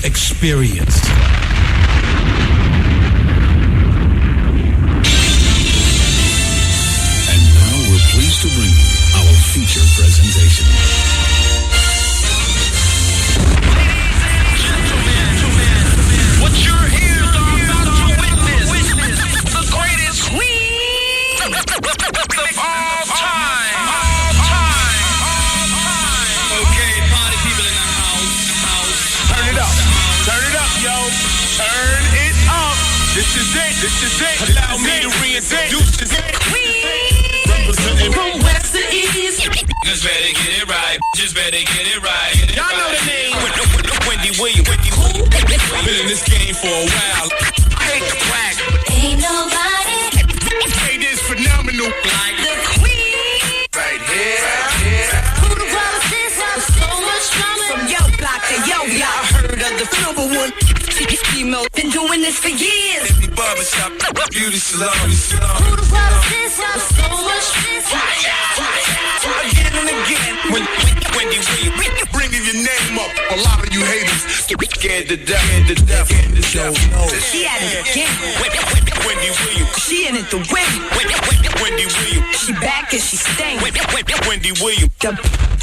experience. And now we're pleased to bring you our feature presentation. What you're here about to witness, the greatest queen of all time. Okay, party people in the house. Turn it up, yo. Turn it up. This is it. Allow me to reintroduce this queen. Representing from west to east. Just better get it right. Y'all know the name. Wendy Williams. Been in this game for a while. I hate the flag. Ain't nobody. It is phenomenal. Like the queen. Right here. Who the world is this? So much drama. From yo block to yo block. Heard of the number one female. Been doing this for years. Every barbershop, beauty salon. Who the world is this? So much this. Again and again. Wendy Williams, bringing your name up. A lot of you haters scared to death. She at it again. Wendy Williams. She in it the win. Wendy Williams. She back and she staying. Wendy Williams. The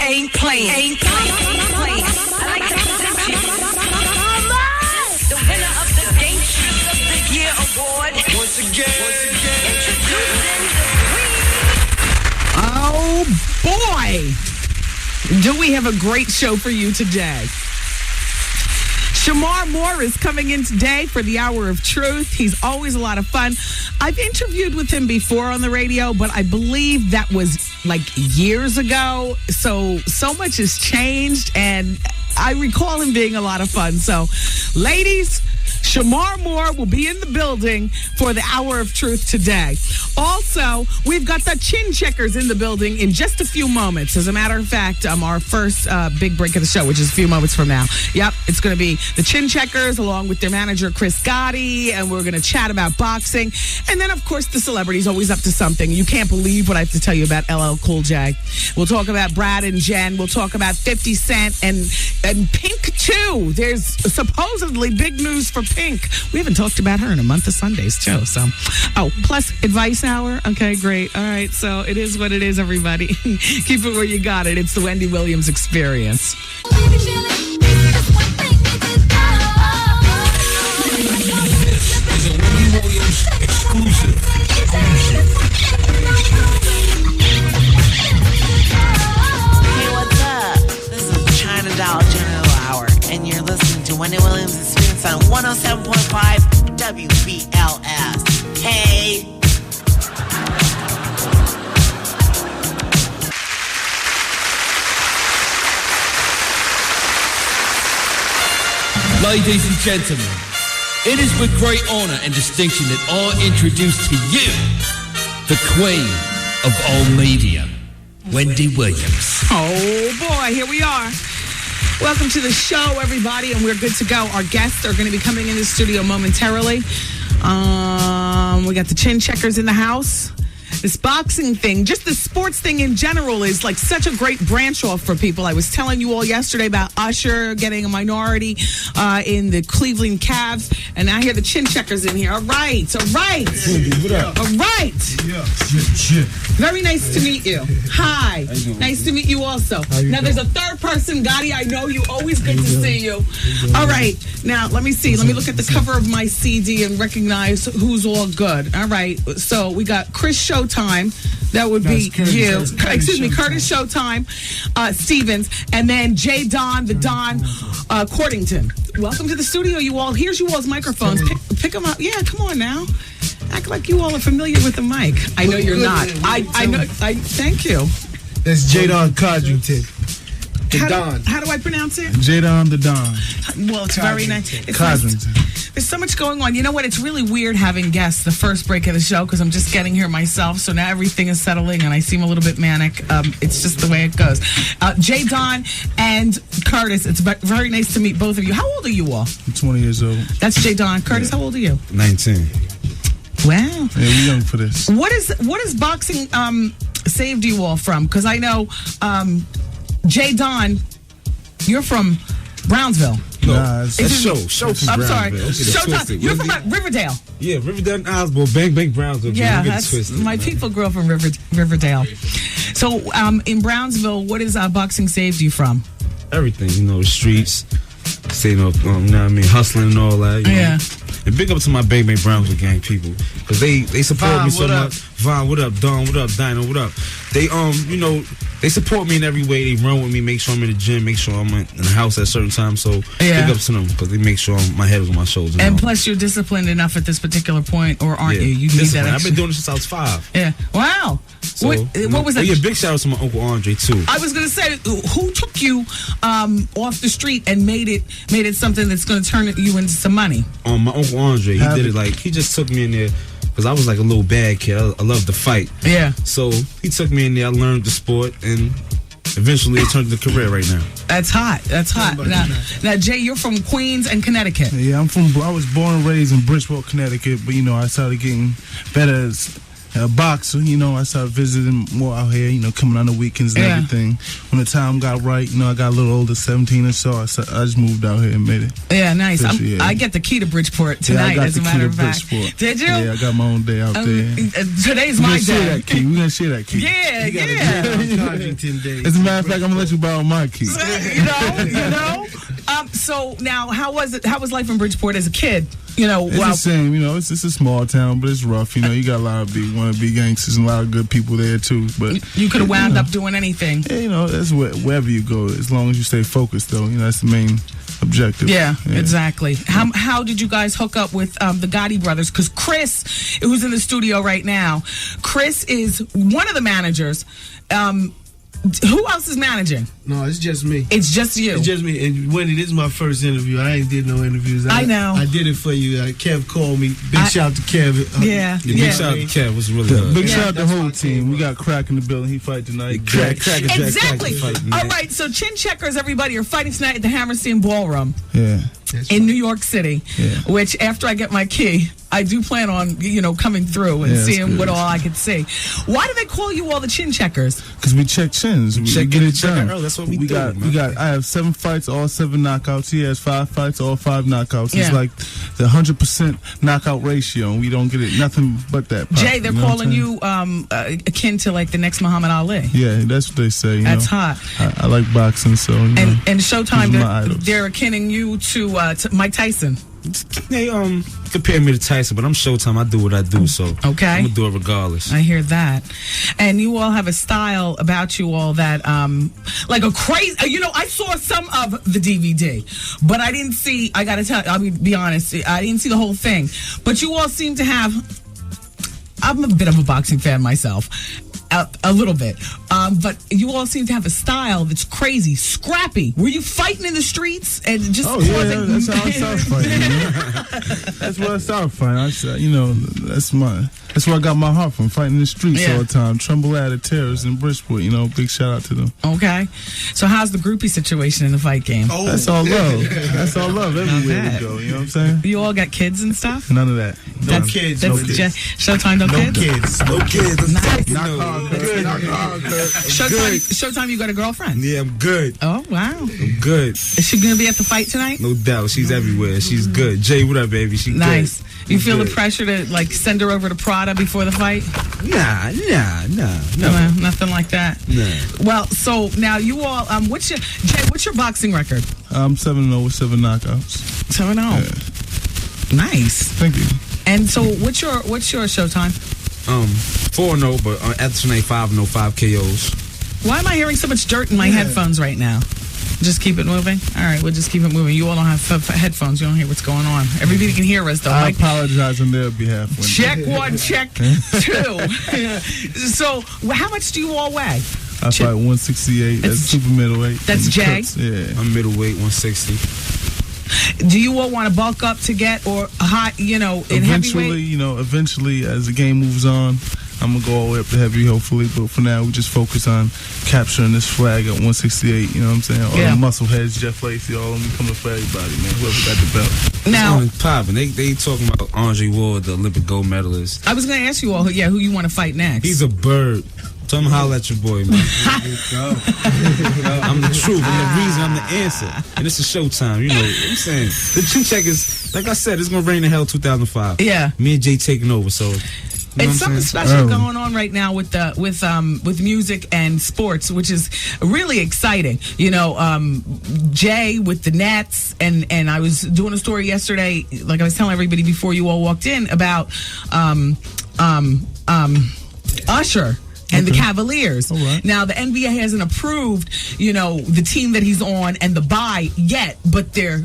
ain't playing. I like to present you the winner of the Game Shoes of the Year award. Once again. Introducing the queen. Oh boy, do we have a great show for you today. Shamar Moore is coming in today for the Hour of Truth. He's always a lot of fun. I've interviewed with him before on the radio, but I believe that was like years ago. So much has changed, and I recall him being a lot of fun. So, ladies, Shamar Moore will be in the building for the Hour of Truth today. Also, we've got the Chin Checkers in the building in just a few moments. As a matter of fact, our first big break of the show, which is a few moments from now. Yep, it's going to be the Chin Checkers along with their manager, Chris Gotti, and we're going to chat about boxing. And then, of course, the celebrity's always up to something. You can't believe what I have to tell you about LL Cool J. We'll talk about Brad and Jen. We'll talk about 50 Cent and Pink, too. There's supposedly big news for Pink. We haven't talked about her in a month of Sundays, too. So, plus Advice Hour. Okay, great. All right, so it is what it is, everybody. Keep it where you got it. It's the Wendy Williams Experience. This is a Wendy Williams exclusive. Hey, what's up? This is China Doll General Hour, and you're listening to Wendy Williams Experience on 107.5 WBLS. Hey! Ladies and gentlemen, it is with great honor and distinction that I introduce to you the queen of all media, Wendy Williams. Oh, boy, here we are. Welcome to the show, everybody, and we're good to go. Our guests are going to be coming in the studio momentarily. We got the Chin Checkers in the house. This boxing thing, just the sports thing in general, is like such a great branch off for people. I was telling you all yesterday about Usher getting a minority in the Cleveland Cavs, and I hear the Chin Checkers in here. All right. What up? All right. Yeah. Very nice to meet you. Hi. Nice to meet you also. Now, there's a third person, Gotti. I know you. Always good to see you. All right. Now, let me see. Let me look at the cover of my CD and recognize who's all good. All right. So we got Chris Showtime. That would be you. Excuse me, Curtis Showtime, Stevens, and then J. Don, the Don Cordington. Welcome to the studio, you all. Here's you all's microphones. Pick them up. Yeah, come on now. Act like you all are familiar with the mic. I know you're not. I know. Thank you. That's J. Don Codrington. How do I pronounce it? J. Don the Don. Well, it's very nice. It's Codrington. There's so much going on. You know what? It's really weird having guests the first break of the show because I'm just getting here myself. So now everything is settling and I seem a little bit manic. It's just the way it goes. J. Don and Curtis, it's very nice to meet both of you. How old are you all? I'm 20 years old. That's J. Don. Curtis, how old are you? 19. Wow. Yeah, we're young for this. What is boxing saved you all from? Because I know J. Don, you're from Brownsville. Nah, it's Is it- Show. I'm sorry. Don't get it Showtime. twisted. You're from Wendy? Riverdale. Yeah, Riverdale, Osborne, Bang Brownsville. Yeah, Don't get it that's twisted, my man. people grew up in Riverdale. So in Brownsville, what is boxing saved you from? Everything, the streets. Say know what I mean, hustling and all that. You know? Yeah. And big up to my Bang Brownsville gang people, because they support Vaughn, me so what up? much. Vaughn, what up? Don, what up? Dino, what up? They they support me in every way. They run with me, make sure I'm in the gym, make sure I'm in the house at a certain time. So Yeah. big up to them, because they make sure my head is on my shoulders. And all. plus, you're disciplined enough at this particular point, or aren't you? You need Discipline. that I've extra. been doing this since I was 5. Yeah. Wow. So, what was that? Oh yeah, big shout out to my Uncle Andre too. I was gonna say, who took you off the street and made it something that's gonna turn you into some money? My Uncle Andre, he Have did it. it like, he just took me in there, because I was like a little bad kid. I loved to fight. Yeah. So he took me in there, I learned the sport, and eventually it turned into a career right now. That's hot. That's hot. Now, Jay, you're from Queens and Connecticut. Yeah, I was born and raised in Bridgeport, Connecticut, but I started getting better as a boxer. I started visiting more out here, coming on the weekends and Yeah. everything. When the time got right, I got a little older, 17 or so, I just moved out here and made it. Yeah, nice. Yeah. I get the key to Bridgeport Yeah, I tonight, got as the a key matter to of fact. Bridgeport. Did you? Yeah, I got my own day out there. Today's We're my gonna share day. that key. We're gonna share that key. Yeah. As a matter of fact, I'm gonna let you borrow my key. you know. So now, how was it? How was life in Bridgeport as a kid? It's the same, it's a small town, but it's rough. You got a lot of wannabe gangsters and a lot of good people there too. But you could have wound up doing anything. Yeah, that's wherever you go, as long as you stay focused, though. That's the main objective. Yeah, exactly. How did you guys hook up with the Gotti brothers? Because Chris, who's in the studio right now, Chris is one of the managers. Who else is managing? No, it's just me. It's just you. It's just me. And Wendy, this is my first interview. I ain't did no interviews. I know. I did it for you. Kev called me. Big shout out to Kev. Yeah. Big shout out to Kev. Was really good. Big shout out to the whole team. We got Crack in the building. He fight tonight. Crack, Exactly. fight, All right, so Chin Checkers, everybody, are fighting tonight at the Hammerstein Ballroom Yeah. in New York City, Yeah. which after I get my key, I do plan on, coming through and Yeah, that's seeing good. what all I could see. Why do they call you all the Chin Checkers? Because we check chins. We check get in, it check done. out early. That's what we do, got. man. I have 7 fights, all 7 knockouts. He has 5 fights, all 5 knockouts. Yeah. It's like the 100% knockout ratio. And we don't get it nothing but that. Jay, they're you know what calling I'm saying? you akin to like the next Muhammad Ali. Yeah, that's what they say. That's hot. I like boxing, so And these Showtime, are my idols. they're akinning you to Mike Tyson. They compare me to Tyson, but I'm Showtime. I do what I do, so Okay. I'm gonna do it regardless. I hear that. And you all have a style about you all that, like a crazy, I saw some of the DVD, but I didn't see, I gotta tell you, I'll be honest, I didn't see the whole thing. But you all seem to have, I'm a bit of a boxing fan myself. A little bit. But you all seem to have a style that's crazy, scrappy. Were you fighting in the streets and just causing... that's how I started fighting. That's where I started fighting. I said, that's where I got my heart from, fighting in the streets all the time. Trumbull Adder Terrors in Bridgeport, big shout out to them. Okay. So how's the groupie situation in the fight game? That's all love. That's all love everywhere we go, you know what I'm saying? You all got kids and stuff? None of that. No kids. No kids. Showtime, no kids? Kids. No kids. Nice. Showtime, you got a girlfriend? Yeah, I'm good. Oh, wow. I'm good. Is she going to be at the fight tonight? No doubt. She's everywhere. She's good. Jay, what up, baby? She Nice. good. You feel good. the pressure to send her over to Prada before the fight? Nah. No, nothing like that. Nah. Well, so now you all, what's your boxing record? I'm 7-0 with 7 knockouts. 7-0. Nice. Thank you. And so what's your Showtime? 4-0, but after tonight 5-0, 5 KOs. Why am I hearing so much dirt in my headphones right now? Just keep it moving? All right, we'll just keep it moving. You all don't have headphones. You don't hear what's going on. Everybody can hear us, though. I apologize on their behalf. Wendy. Check 1, check 2. So, how much do you all weigh? I fight 168. That's super middleweight. That's Jay? Yeah. I'm middleweight, 160. Do you all want to bulk up to get or high, in Eventually, heavyweight? eventually, as the game moves on, I'm going to go all the way up to heavy, hopefully. But for now, we just focus on capturing this flag at 168. You know what I'm saying? All the muscle heads, Jeff Lacey, all of them coming for everybody, man. Whoever got the belt. Now, It's popping. They talking about Andre Ward, the Olympic gold medalist. I was going to ask you all, who you want to fight next? He's a bird. Tell him holler at your boy, man. I'm the truth. I'm the reason. I'm the answer. And it's a showtime. You know what I'm saying? The chin check is, like I said, it's going to rain in hell 2005. Yeah. Me and Jay taking over, so... It's something special going on right now with music and sports, which is really exciting. You know, Jay with the Nets, and I was doing a story yesterday, like I was telling everybody before you all walked in, about Usher and the Cavaliers. Right. Now, the NBA hasn't approved, you know, the team that he's on and the bye yet, but they're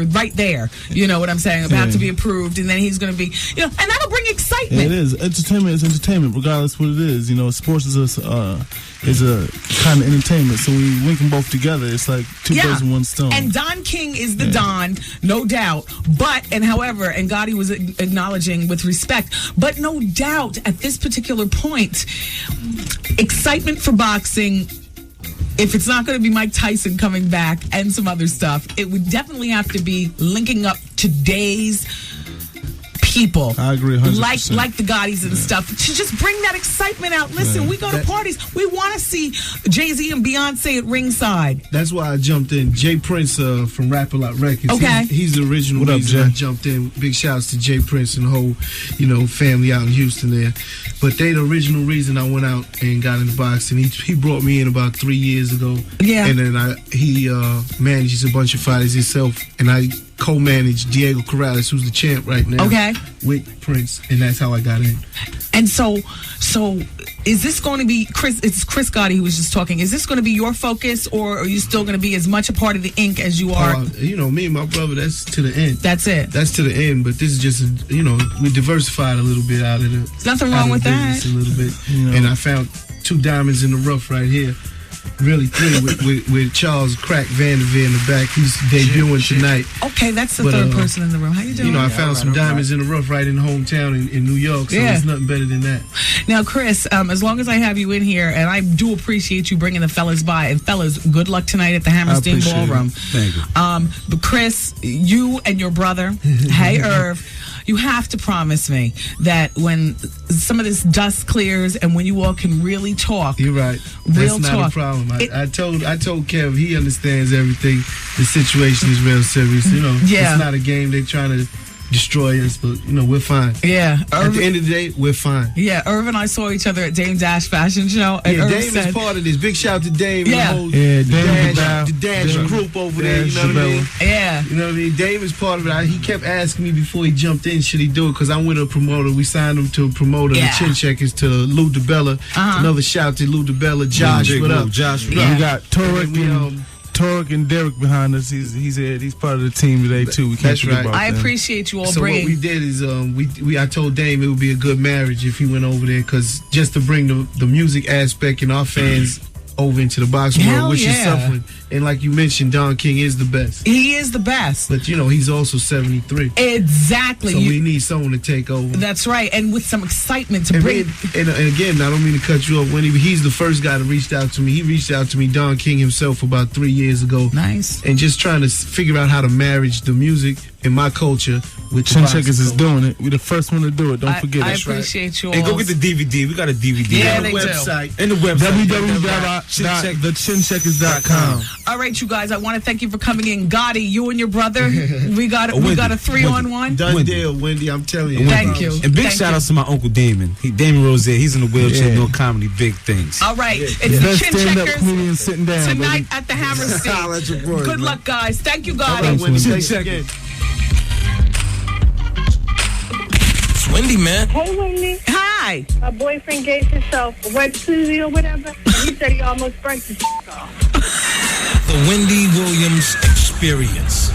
right there. You know what I'm saying? About to be approved, and then he's going to be, you know, and that'll bring excitement. Yeah, it is. Entertainment is entertainment, regardless what it is. You know, sports is a kind of entertainment. So when you link them both together, it's like two birds with one stone. And Don King is the Don, no doubt. But, and however, and Gotti was acknowledging with respect, but no doubt at this particular point, excitement for boxing, if it's not going to be Mike Tyson coming back and some other stuff, it would definitely have to be linking up today's people. I agree 100%. Like the Gottis and stuff, to just bring that excitement out. Listen, we go to parties. We want to see Jay-Z and Beyonce at ringside. That's why I jumped in. Jay Prince from Rap A Lot Records. Okay. He's the original reason I jumped in. Big shouts to Jay Prince and the whole, you know, family out in Houston there. But they the original reason I went out and got into boxing. He brought me in about 3 years ago. Yeah. And then he manages a bunch of fighters himself, and I co-manage Diego Corrales, who's the champ right now. Okay. With Prince, and that's how I got in. And so is this going to be Chris? It's Chris Gotti who was just talking. Is this going to be your focus, or are you still going to be as much a part of the Inc. as you are? You know, me and my brother, that's to the end. That's it. That's to the end. But this is just, you know, we diversified a little bit out of the. There's nothing wrong with that. A little bit, you know. And I found 2 diamonds in the rough right here. Really 3 with Charles Crack Vanderveer in the back. He's debuting tonight. Okay, that's the third person in the room. How you doing? You know, I found some diamonds in the rough right in the hometown in New York, so there's nothing better than that. Now, Chris, as long as I have you in here, and I do appreciate you bringing the fellas by, and fellas, good luck tonight at the Hammerstein Ballroom. Thank you. But Chris, you and your brother, hey Irv, you have to promise me that when some of this dust clears and when you all can really talk, you're right. Real That's talk. not a problem. I told Kev he understands everything. The situation is real serious. You know, it's not a game. They're trying to destroy us, but you know, we're fine. Yeah. At the end of the day, we're fine. Yeah, Irv and I saw each other at Dame Dash Fashion Show. And yeah, Irv Dame said, is part of this. Big shout out to Dame and the whole the Dash group over there. You know what I mean? Yeah. You know what I mean? Dame is part of it. He kept asking me before he jumped in, should he do it? Because I'm with a promoter. We signed him to a promoter. The Chin Checkers to Lou DeBella. Another shout out to Lou DeBella. Josh, what up? Josh, what We up? got Torek and Derek behind us. He's part of the team today too. We can't That's forget right. about I them. appreciate you all So bringing. what we did is I told Dame it would be a good marriage if he went over there, because just to bring the music aspect and our fans over into the boxing world, which is suffering. And like you mentioned, Don King is the best. He is the best. But you know, he's also 73. Exactly. So we need someone to take over. That's right. And with some excitement to bring. And again, I don't mean to cut you off, Wendy, but he's the first guy that reached out to me. He reached out to me, Don King himself, about 3 years ago. Nice. And just trying to figure out how to marriage the music and my culture with Chin Checkers is doing it. We're the first one to do it. Don't forget. I appreciate you all. Hey, go get the DVD. We got a DVD. Yeah, on they the do. website. In the website. www.thechincheckers.com. All right, you guys, I want to thank you for coming in. Gotti, you and your brother, we got a 3-on-1. Done deal, Wendy, I'm telling you. Thank you. And big shout out to my Uncle Damon. Damon Rosier. He's in the wheelchair doing comedy, big things. All right. It's the Best Chin stand-up Checkers comedian sitting down, tonight baby. at the Hammerstein. Holla at your boy, Good man. luck, guys. Thank you, All right, Gotti. Wendy, Chin thanks Checkers. again. It's Wendy, man. Hey, Wendy. Hi. My boyfriend gave himself a wet Susie or whatever, and he said he almost burnt his off. The Wendy Williams Experience.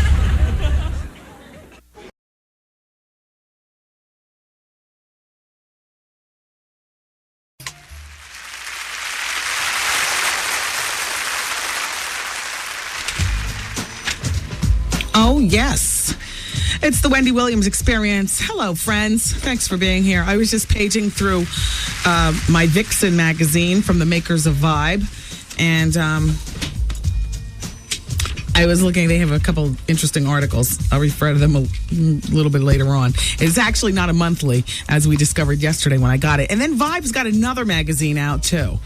Oh, yes. It's the Wendy Williams Experience. Hello, friends. Thanks for being here. I was just paging through my Vixen magazine from the makers of Vibe. And I was looking, they have a couple interesting articles. I'll refer to them a little bit later on. It's actually not a monthly, as we discovered yesterday when I got it. And then Vibe's got another magazine out, too.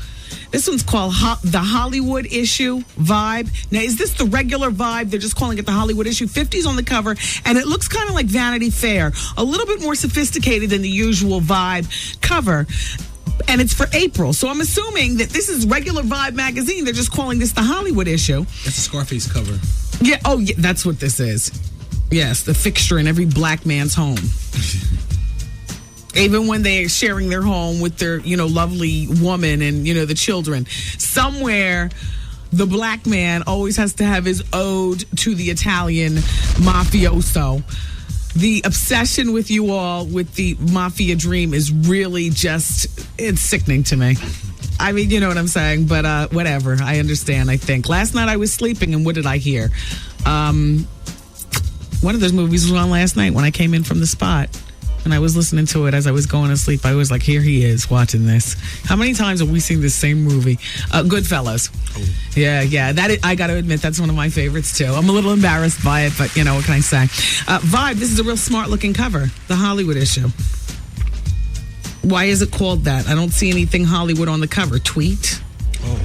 This one's called the Hollywood Issue, Vibe. Now, is this the regular Vibe? They're just calling it the Hollywood Issue. 50's on the cover, and it looks kind of like Vanity Fair. A little bit more sophisticated than the usual Vibe cover. And it's for April. So I'm assuming that this is regular Vibe magazine. They're just calling this the Hollywood Issue. That's a Scarface cover. Yeah. Oh, yeah. That's what this is. Yes, the fixture in every black man's home. Even when they're sharing their home with their, lovely woman and, the children. Somewhere, the black man always has to have his ode to the Italian mafioso. The obsession with you all, with the mafia dream, is really it's sickening to me. I mean, you know what I'm saying? But whatever. I understand, I think. Last night I was sleeping, and what did I hear? One of those movies was on last night when I came in from the spot. And I was listening to it as I was going to sleep. I was like, here he is watching this. How many times have we seen this same movie? Goodfellas. Oh. Yeah. I got to admit, that's one of my favorites, too. I'm a little embarrassed by it, but, what can I say? Vibe, this is a real smart-looking cover. The Hollywood Issue. Why is it called that? I don't see anything Hollywood on the cover. Tweet. Oh.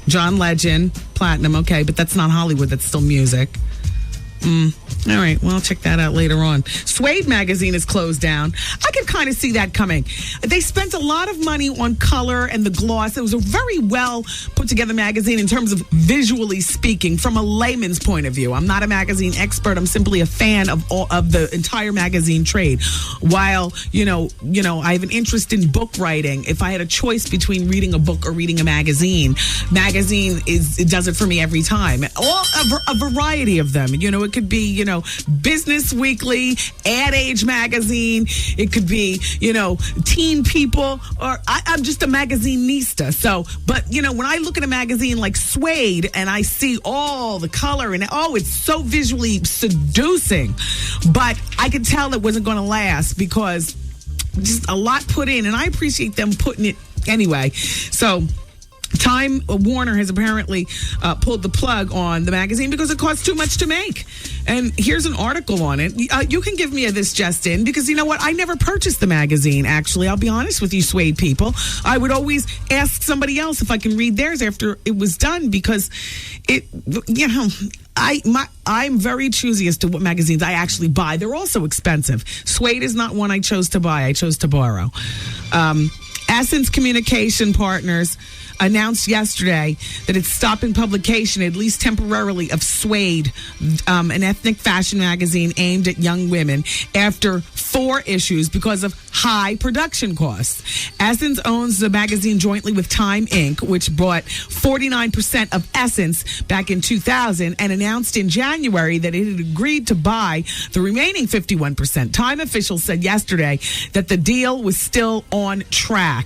John Legend. Platinum. Okay, but that's not Hollywood. That's still music. All right, well, I'll check that out later on. Suede magazine is closed down. I could kind of see that coming. They spent a lot of money on color and the gloss. It was a very well put together magazine in terms of visually speaking, from a layman's point of view. I'm not a magazine expert. I'm simply a fan of the entire magazine trade. While, I have an interest in book writing. If I had a choice between reading a book or reading a magazine it does it for me every time. A variety of them. It could be, Business Weekly, Ad Age magazine. It could be, Teen People, or I'm just a magazinista. So, but, when I look at a magazine like Suede and I see all the color and, it's so visually seducing. But I could tell it wasn't going to last because just a lot put in, and I appreciate them putting it anyway. So, Time Warner has apparently pulled the plug on the magazine because it costs too much to make. And here's an article on it. You can give me this just in, because you know what? I never purchased the magazine, actually. I'll be honest with you, Suede people. I would always ask somebody else if I can read theirs after it was done, because I'm very choosy as to what magazines I actually buy. They're also expensive. Suede is not one I chose to buy. I chose to borrow. Essence Communication Partners announced yesterday that it's stopping publication, at least temporarily, of Suede, an ethnic fashion magazine aimed at young women, after 4 issues because of high production costs. Essence owns the magazine jointly with Time Inc., which bought 49% of Essence back in 2000 and announced in January that it had agreed to buy the remaining 51%. Time officials said yesterday that the deal was still on track.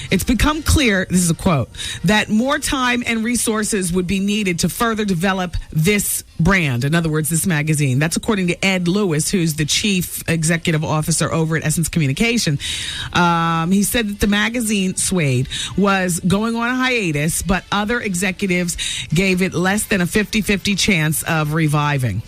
It's become clear, this is a quote, that more time and resources would be needed to further develop this brand. In other words, this magazine. That's according to Ed Lewis, who's the chief executive officer over at Essence Communication. He said that the magazine, Suede, was going on a hiatus, but other executives gave it less than a 50-50 chance of reviving.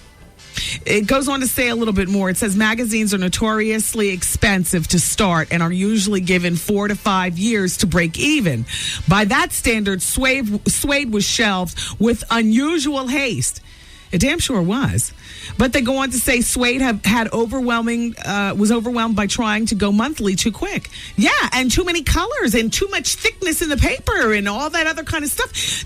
It goes on to say a little bit more. It says magazines are notoriously expensive to start and are usually given 4 to 5 years to break even. By that standard, Suede was shelved with unusual haste. It damn sure was. But they go on to say Suede was overwhelmed by trying to go monthly too quick. Yeah, and too many colors and too much thickness in the paper and all that other kind of stuff.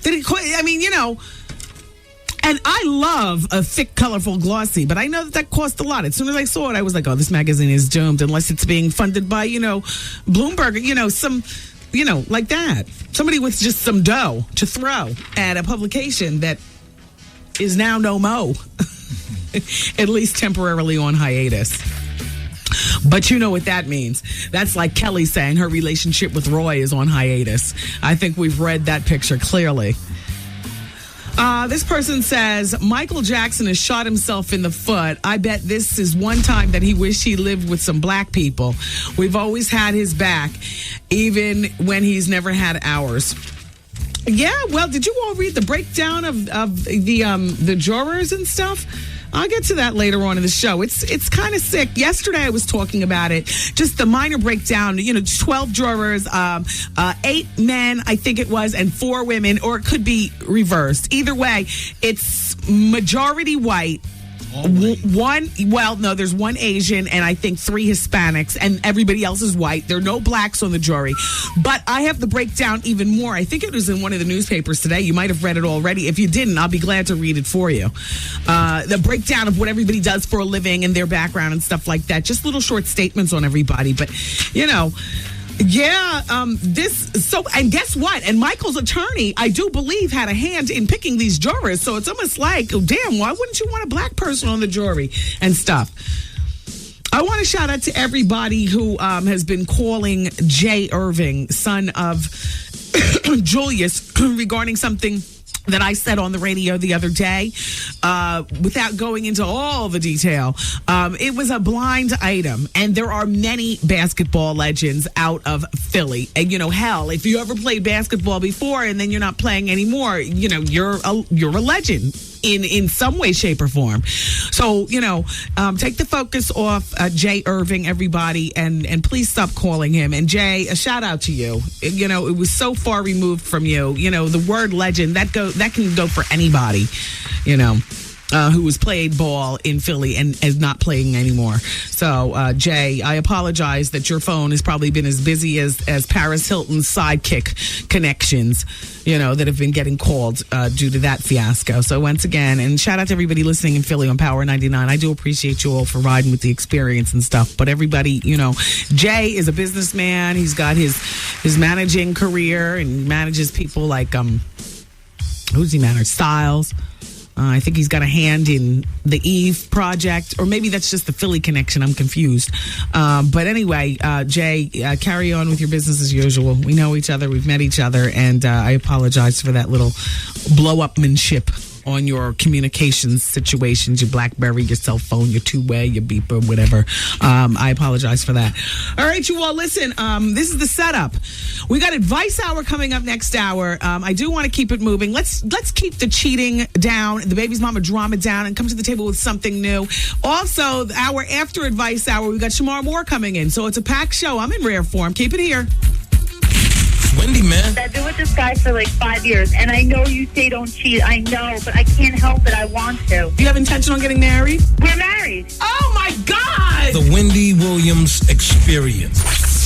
And I love a thick, colorful, glossy, but I know that cost a lot. As soon as I saw it, I was like, oh, this magazine is doomed unless it's being funded by, Bloomberg, some, like that. Somebody with just some dough to throw at a publication that is now no mo, at least temporarily on hiatus. But you know what that means. That's like Kelly saying her relationship with Roy is on hiatus. I think we've read that picture clearly. This person says, Michael Jackson has shot himself in the foot. I bet this is one time that he wished he lived with some black people. We've always had his back, even when he's never had ours. Yeah, well, did you all read the breakdown of the jurors and stuff? I'll get to that later on in the show. It's kind of sick. Yesterday I was talking about it. Just the minor breakdown. 12 jurors, 8 men, I think it was, and 4 women, or it could be reversed. Either way, it's majority white. There's 1 Asian and I think 3 Hispanics, and everybody else is white. There are no blacks on the jury. But I have the breakdown even more. I think it was in one of the newspapers today. You might have read it already. If you didn't, I'll be glad to read it for you. The breakdown of what everybody does for a living and their background and stuff like that. Just little short statements on everybody. But, and guess what? And Michael's attorney, I do believe, had a hand in picking these jurors. So it's almost like, damn, why wouldn't you want a black person on the jury and stuff? I want to shout out to everybody who has been calling Jay Irving, son of Julius, regarding something that I said on the radio the other day, without going into all the detail. It was a blind item, and there are many basketball legends out of Philly. And, hell, if you ever played basketball before and then you're not playing anymore, you're a legend in some way, shape, or form. So, take the focus off Jay Irving, everybody, and please stop calling him. And Jay, a shout out to you. It was so far removed from you. The word legend, that can go for anybody, who was played ball in Philly and is not playing anymore. So, Jay, I apologize that your phone has probably been as busy as Paris Hilton's sidekick connections, that have been getting called due to that fiasco. So once again, and shout out to everybody listening in Philly on Power 99. I do appreciate you all for riding with the experience and stuff. But everybody, Jay is a businessman. He's got his managing career and manages people like, who's he manage? Styles. I think he's got a hand in the Eve project, or maybe that's just the Philly connection. I'm confused. But anyway, Jay, carry on with your business as usual. We know each other. We've met each other. And I apologize for that little blow-upmanship on your communications situations, your BlackBerry, your cell phone, your two-way, your beeper, whatever. I apologize for that. All right, you all, listen, this is the setup. We got Advice Hour coming up next hour. I do want to keep it moving. Let's keep the cheating down, the baby's mama drama down, and come to the table with something new. Also, the hour after Advice Hour, we got Shamar Moore coming in. So it's a packed show. I'm in rare form. Keep it here. Wendy, man. I've been with this guy for like 5 years, and I know you say don't cheat. I know, but I can't help it. I want to. Do you have intention on getting married? We're married. Oh, my God! The Wendy Williams Experience.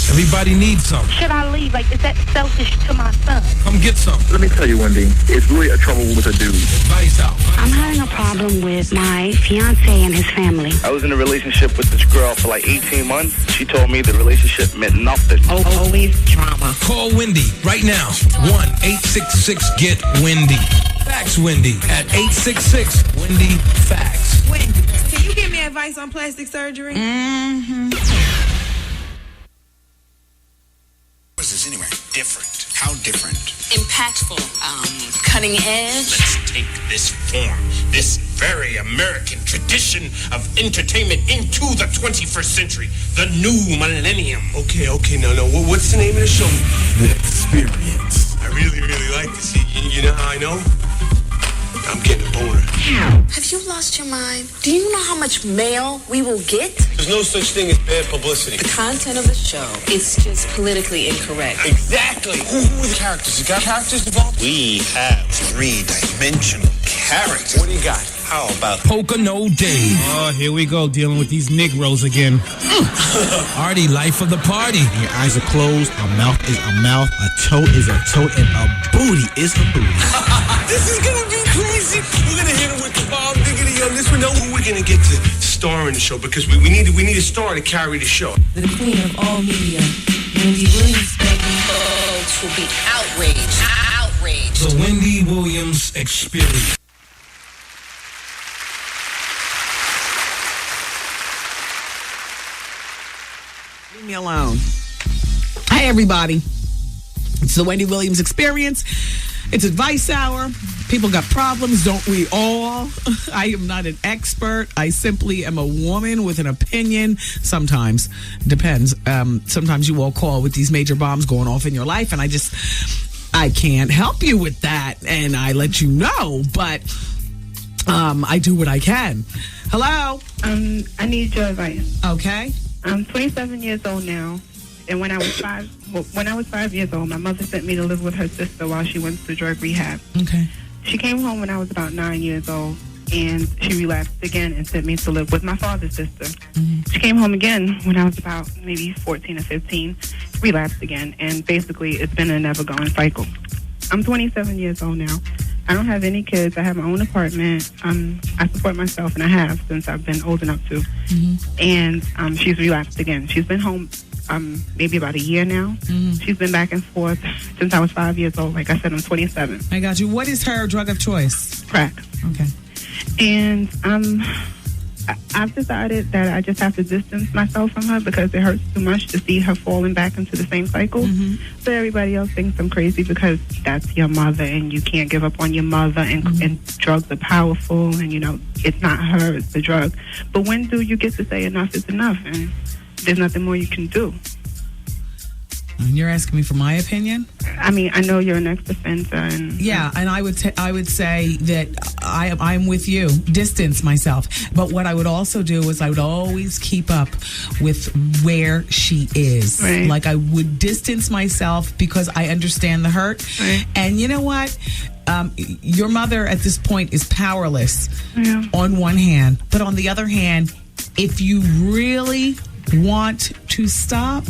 Everybody needs some. Should I leave? Like, is that selfish to my son? Come get some. Let me tell you, Wendy, it's really a trouble with a dude. Advice out. I'm having a problem with my fiance and his family. I was in a relationship with this girl for like 18 months. She told me the relationship meant nothing. Always drama. Call Wendy right now. 1-866-GET-WENDY. Fax Wendy at 866-WENDY-FAX. Wendy, can you give me advice on plastic surgery? Mm-hmm. What is this anyway? Different. How different? Impactful. Cutting edge. Let's take this form, this very American tradition of entertainment into the 21st century, the new millennium. Okay. No. What's the name of the show? The Experience. I really like this. You know how I know? I'm getting a boner. Have you lost your mind? Do you know how much mail we will get? There's no such thing as bad publicity. The content of the show is just politically incorrect. Exactly. Who are the characters? You got characters involved? We have three-dimensional characters. What do you got? How about Pocono Dave? Oh, here we go, dealing with these Negroes again. Artie, life of the party. Your eyes are closed, a mouth is a mouth, a toe is a toe, and a booty is a booty. This is gonna be crazy. We're gonna hit it with the bomb diggity on this one. Now we're gonna get to star in the show because we need a star to carry the show. The queen of all media, Wendy Williams, baby. Folks will be outraged. The Wendy Williams Experience. Leave me alone. Hi, everybody. It's the Wendy Williams Experience. It's Advice Hour. People got problems, don't we all? I am not an expert. I simply am a woman with an opinion. Sometimes. Depends. Sometimes you all call with these major bombs going off in your life, and I I can't help you with that, and I let you know, but I do what I can. Hello? I need your advice. Okay. I'm 27 years old now, and when I was 5 years old, my mother sent me to live with her sister while she went to drug rehab. Okay. She came home when I was about 9 years old, and she relapsed again and sent me to live with my father's sister. Mm-hmm. She came home again when I was about maybe 14 or 15, relapsed again, and basically it's been a never-going cycle. I'm 27 years old now. I don't have any kids. I have my own apartment. I support myself, and I have since I've been old enough to. Mm-hmm. And she's relapsed again. She's been home maybe about a year now. Mm-hmm. She's been back and forth since I was 5 years old. Like I said, I'm 27. I got you. What is her drug of choice? Crack. Okay. And I've decided that I just have to distance myself from her because it hurts too much to see her falling back into the same cycle. Mm-hmm. So everybody else thinks I'm crazy because that's your mother and you can't give up on your mother, and drugs are powerful, and it's not her, it's the drug. But when do you get to say enough is enough, and there's nothing more you can do? And you're asking me for my opinion? I mean, I know you're an ex-offender, and and I would say that I'm with you. Distance myself. But what I would also do is I would always keep up with where she is. Right. Like I would distance myself because I understand the hurt. Right. And you know what? Your mother at this point is powerless on one hand, but on the other hand, if you really want to stop,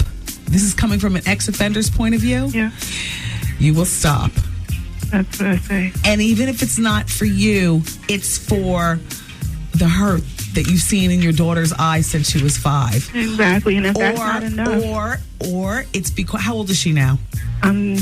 this is coming from an ex-offender's point of view. Yeah. You will stop. That's what I say. And even if it's not for you, it's for the hurt that you've seen in your daughter's eyes since she was 5. Exactly. And if that's not enough. Or it's because, how old is she now? I'm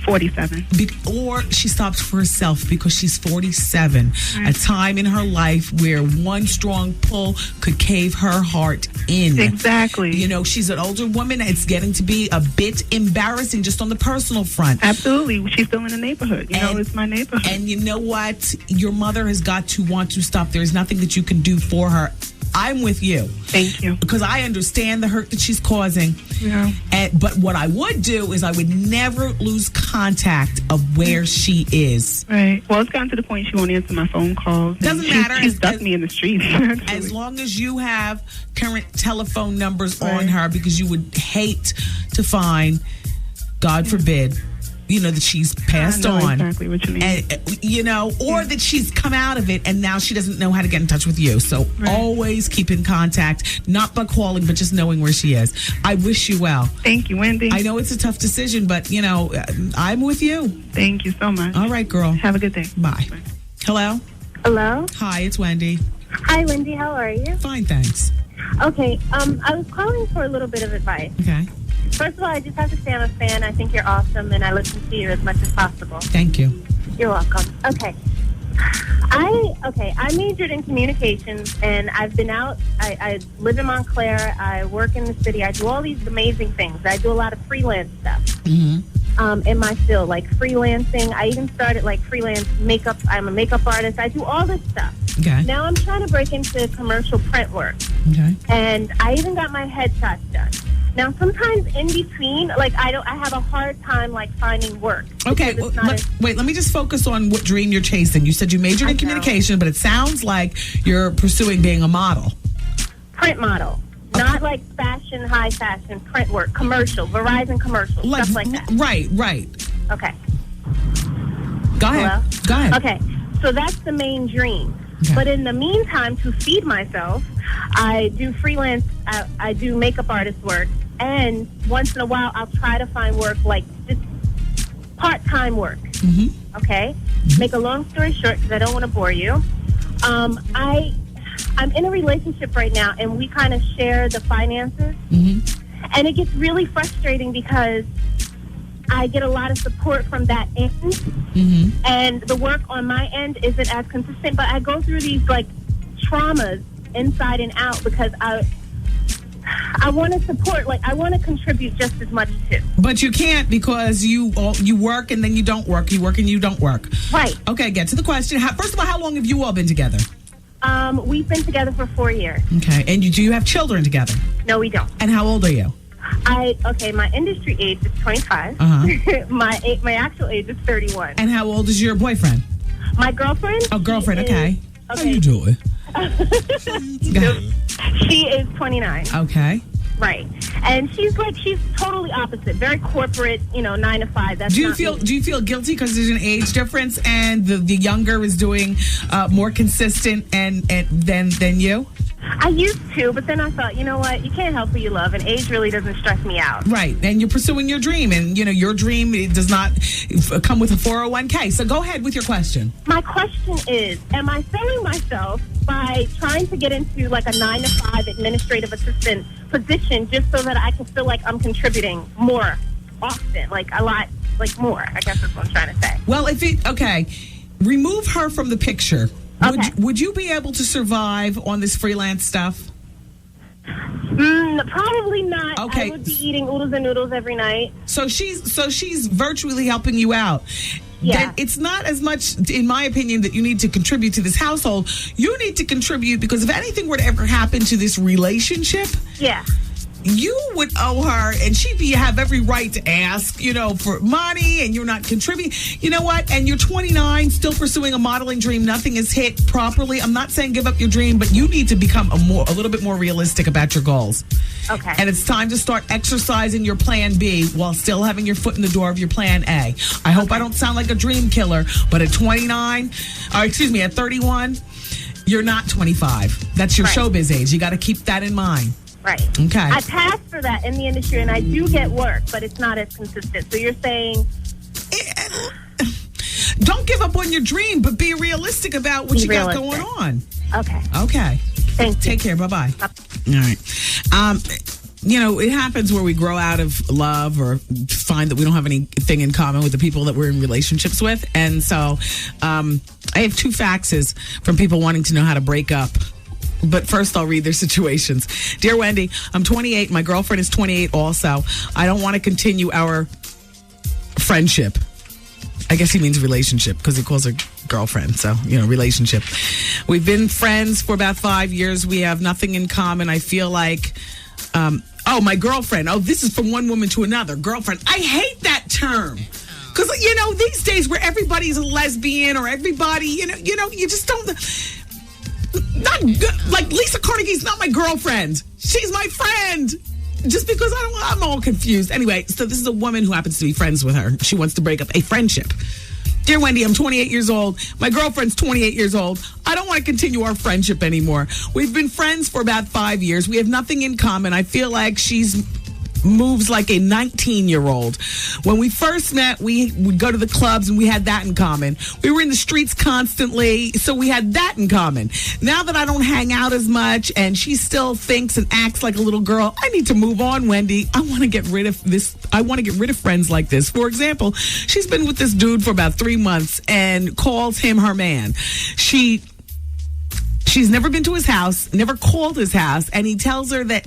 47. Or she stopped for herself because she's 47. Right. A time in her life where one strong pull could cave her heart in. Exactly. She's an older woman. It's getting to be a bit embarrassing just on the personal front. Absolutely. She's still in the neighborhood. It's my neighborhood. And you know what? Your mother has got to want to stop. There's nothing that you can do for her. I'm with you. Thank you. Because I understand the hurt that she's causing. Yeah. But what I would do is I would never lose contact of where she is. Right. Well, it's gotten to the point she won't answer my phone calls. Doesn't matter. She's ducked me in the streets. As long as you have current telephone numbers on her, because you would hate to find, God forbid, that she's passed on. Exactly what you mean. And, or that she's come out of it and now she doesn't know how to get in touch with you. So always keep in contact, not by calling, but just knowing where she is. I wish you well. Thank you, Wendy. I know it's a tough decision, but, I'm with you. Thank you so much. All right, girl. Have a good day. Bye. Hello? Hello? Hi, it's Wendy. Hi, Wendy. How are you? Fine, thanks. Okay. I was calling for a little bit of advice. Okay. First of all, I just have to say I'm a fan. I think you're awesome, and I listen to you as much as possible. Thank you. You're welcome. Okay. I majored in communications, and I've been out. I live in Montclair. I work in the city. I do all these amazing things. I do a lot of freelance stuff in my field, like freelancing. I even started like freelance makeup. I'm a makeup artist. I do all this stuff. Okay. Now I'm trying to break into commercial print work. Okay. And I even got my headshots done. Now, sometimes in between, I have a hard time, finding work. Okay, wait, let me just focus on what dream you're chasing. You said you majored in communication, but it sounds like you're pursuing being a model. Print model. Not like fashion, high fashion, print work, commercial, Verizon commercial, stuff like that. Right. Okay. Go ahead. Hello? Go ahead. Okay, so that's the main dream. Okay. But in the meantime, to feed myself, I do freelance, I do makeup artist work, and once in a while, I'll try to find work, just part-time work, okay? Make a long story short, because I don't want to bore you. I'm in a relationship right now, and we kind of share the finances, and it gets really frustrating because I get a lot of support from that end, and the work on my end isn't as consistent, but I go through these, traumas inside and out because I want to support, I want to contribute just as much too. But you can't because you work and then you don't work. You work and you don't work. Right. Okay, get to the question. First of all, how long have you all been together? We've been together for 4 years. Okay, and do you have children together? No, we don't. And how old are you? My industry age is 25. My actual age is 31. And how old is your boyfriend? My girlfriend? Oh, girlfriend, okay. How you doing? She is 29. Okay. Right. And she's totally opposite. Very corporate, 9 to 5. That's Do you feel guilty because there's an age difference and the younger is doing more consistent and than you? I used to, but then I thought, you know what? You can't help who you love, and age really doesn't stress me out. Right, and you're pursuing your dream, and your dream it does not come with a 401k. So go ahead with your question. My question is, am I selling myself by trying to get into like a 9 to 5 administrative assistant position just so that I can feel like I'm contributing more often, like a lot, like more? I guess that's what I'm trying to say. Well, remove her from the picture. Okay. Would you be able to survive on this freelance stuff? Probably not. Okay. I would be eating oodles and noodles every night. So she's virtually helping you out. Yeah. Then it's not as much, in my opinion, that you need to contribute to this household. You need to contribute because if anything were to ever happen to this relationship, you would owe her, and she'd have every right to ask, for money, and you're not contributing. You know what? And you're 29, still pursuing a modeling dream. Nothing is hit properly. I'm not saying give up your dream, but you need to become a little bit more realistic about your goals. Okay. And it's time to start exercising your plan B while still having your foot in the door of your plan A. I hope I don't sound like a dream killer, but at 31, you're not 25. That's your showbiz age. You got to keep that in mind. Right. Okay. I passed for that in the industry, and I do get work, but it's not as consistent. So you're saying... Don't give up on your dream, but be realistic about what you got going on. Okay. Thank you. Take care. Bye-bye. All right. It happens where we grow out of love or find that we don't have anything in common with the people that we're in relationships with. And so I have 2 faxes from people wanting to know how to break up. But first, I'll read their situations. Dear Wendy, I'm 28. My girlfriend is 28 also. I don't want to continue our friendship. I guess he means relationship because he calls her girlfriend. So, relationship. We've been friends for about 5 years. We have nothing in common. I feel like, my girlfriend. Oh, this is from one woman to another. Girlfriend. I hate that term. Because, these days where everybody's a lesbian or everybody, you just don't... Not like Lisa Carnegie's not my girlfriend. She's my friend. Just because I'm all confused. Anyway, so this is a woman who happens to be friends with her. She wants to break up a friendship. Dear Wendy, I'm 28 years old. My girlfriend's 28 years old. I don't want to continue our friendship anymore. We've been friends for about 5 years. We have nothing in common. I feel like she's moves like a 19-year-old. When we first met, we would go to the clubs and we had that in common. We were in the streets constantly, so we had that in common. Now that I don't hang out as much and she still thinks and acts like a little girl, I need to move on, Wendy. I want to get rid of this. I want to get rid of friends like this. For example, she's been with this dude for about 3 months and calls him her man. She's never been to his house, never called his house, and he tells her that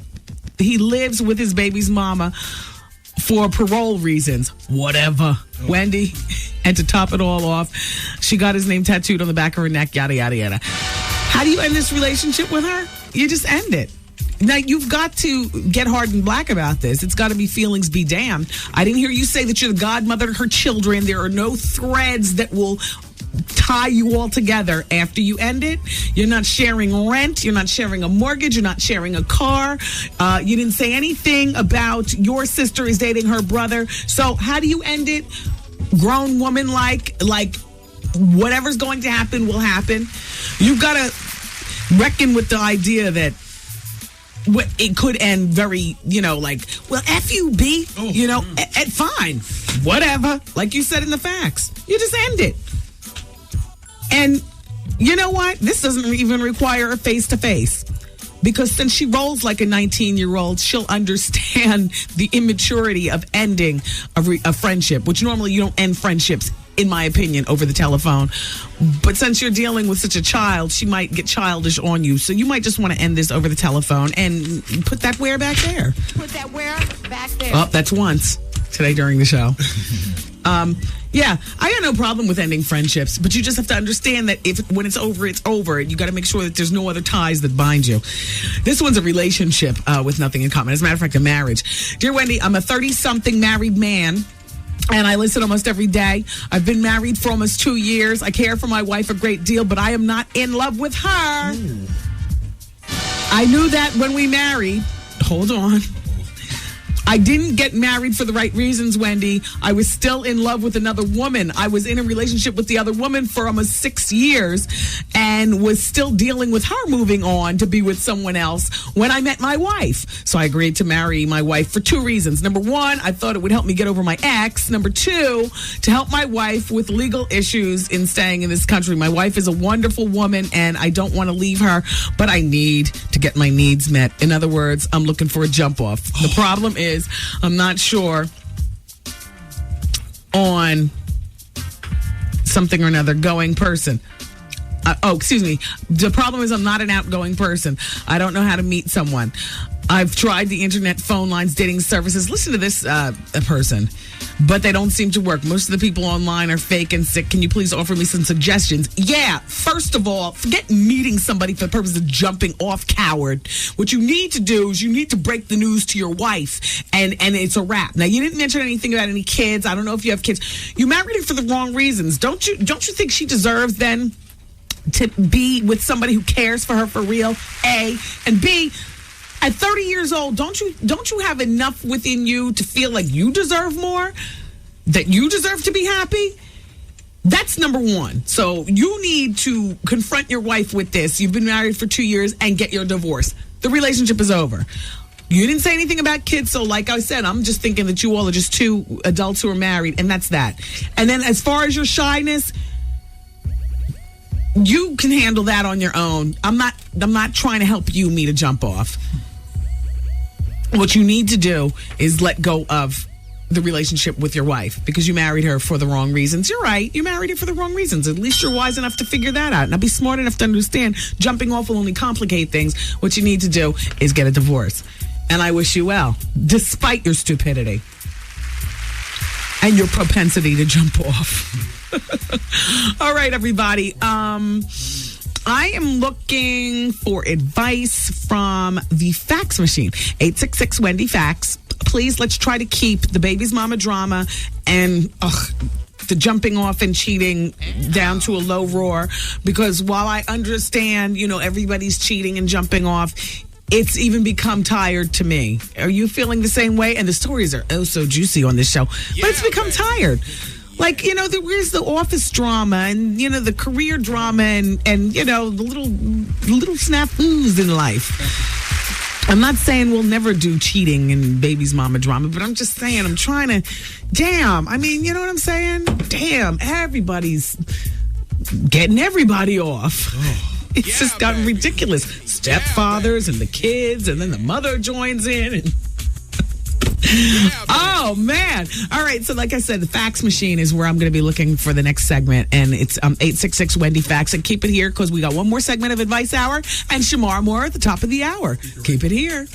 he lives with his baby's mama for parole reasons. Whatever. Wendy. And to top it all off, she got his name tattooed on the back of her neck, yada, yada, yada. How do you end this relationship with her? You just end it. Now, you've got to get hard and black about this. It's got to be feelings be damned. I didn't hear you say that you're the godmother to her children. There are no threads that will tie you all together after you end it. You're not sharing rent. You're not sharing a mortgage. You're not sharing a car. You didn't say anything about your sister is dating her brother. So how do you end it? Grown woman like whatever's going to happen will happen. You've got to reckon with the idea that it could end very, well, F you, B, fine, whatever. Like you said in the facts, you just end it. And you know what? This doesn't even require a face-to-face. Because since she rolls like a 19-year-old, she'll understand the immaturity of ending a friendship, which normally you don't end friendships, in my opinion, over the telephone. But since you're dealing with such a child, she might get childish on you. So you might just want to end this over the telephone and put that where back there. Put that where back there. Oh, that's once today during the show. Yeah, I got no problem with ending friendships, but you just have to understand that when it's over, it's over. You got to make sure that there's no other ties that bind you. This one's a relationship with nothing in common. As a matter of fact, a marriage. Dear Wendy, I'm a 30-something married man, and I listen almost every day. I've been married for almost 2 years. I care for my wife a great deal, but I am not in love with her. I knew that when we married. Hold on. I didn't get married for the right reasons, Wendy. I was still in love with another woman. I was in a relationship with the other woman for almost 6 years and was still dealing with her moving on to be with someone else when I met my wife. So I agreed to marry my wife for 2 reasons. Number 1, I thought it would help me get over my ex. Number 2, to help my wife with legal issues in staying in this country. My wife is a wonderful woman and I don't want to leave her, but I need to get my needs met. In other words, I'm looking for a jump off. The problem is I'm not sure on something or another going person. Excuse me. The problem is I'm not an outgoing person. I don't know how to meet someone. I've tried the internet, phone lines, dating services. Listen to this person. But they don't seem to work. Most of the people online are fake and sick. Can you please offer me some suggestions? Yeah, first of all, forget meeting somebody for the purpose of jumping off, coward. What you need to do is you need to break the news to your wife, and it's a wrap. Now, you didn't mention anything about any kids. I don't know if you have kids. You married her for the wrong reasons. Don't you think she deserves then to be with somebody who cares for her for real? A, and B, at 30 years old, don't you have enough within you to feel like you deserve more? That you deserve to be happy? That's number 1. So you need to confront your wife with this. You've been married for 2 years and get your divorce. The relationship is over. You didn't say anything about kids, so like I said, I'm just thinking that you all are just 2 adults who are married, and that's that. And then as far as your shyness, you can handle that on your own. I'm not trying to help you meet a jump off. What you need to do is let go of the relationship with your wife because you married her for the wrong reasons. You're right. You married her for the wrong reasons. At least you're wise enough to figure that out. Now be smart enough to understand jumping off will only complicate things. What you need to do is get a divorce. And I wish you well, despite your stupidity and your propensity to jump off. All right, everybody. I am looking for advice from the fax machine. 866 Wendy fax. Please, let's try to keep the baby's mama drama and the jumping off and cheating down to a low roar. Because while I understand, everybody's cheating and jumping off, it's even become tired to me. Are you feeling the same way? And the stories are so juicy on this show. But it's become tired. Like, where's the office drama and, the career drama and the little snafus in life. I'm not saying we'll never do cheating and baby's mama drama, but I'm just saying I'm trying to, you know what I'm saying? Damn, everybody's getting everybody off. It's just gotten ridiculous. Stepfathers and the kids, and then the mother joins in and... Oh, man. All right. So like I said, the fax machine is where I'm going to be looking for the next segment. And it's 866 Wendy fax. And keep it here because we got one more segment of Advice Hour and Shamar Moore at the top of the hour. Keep it here.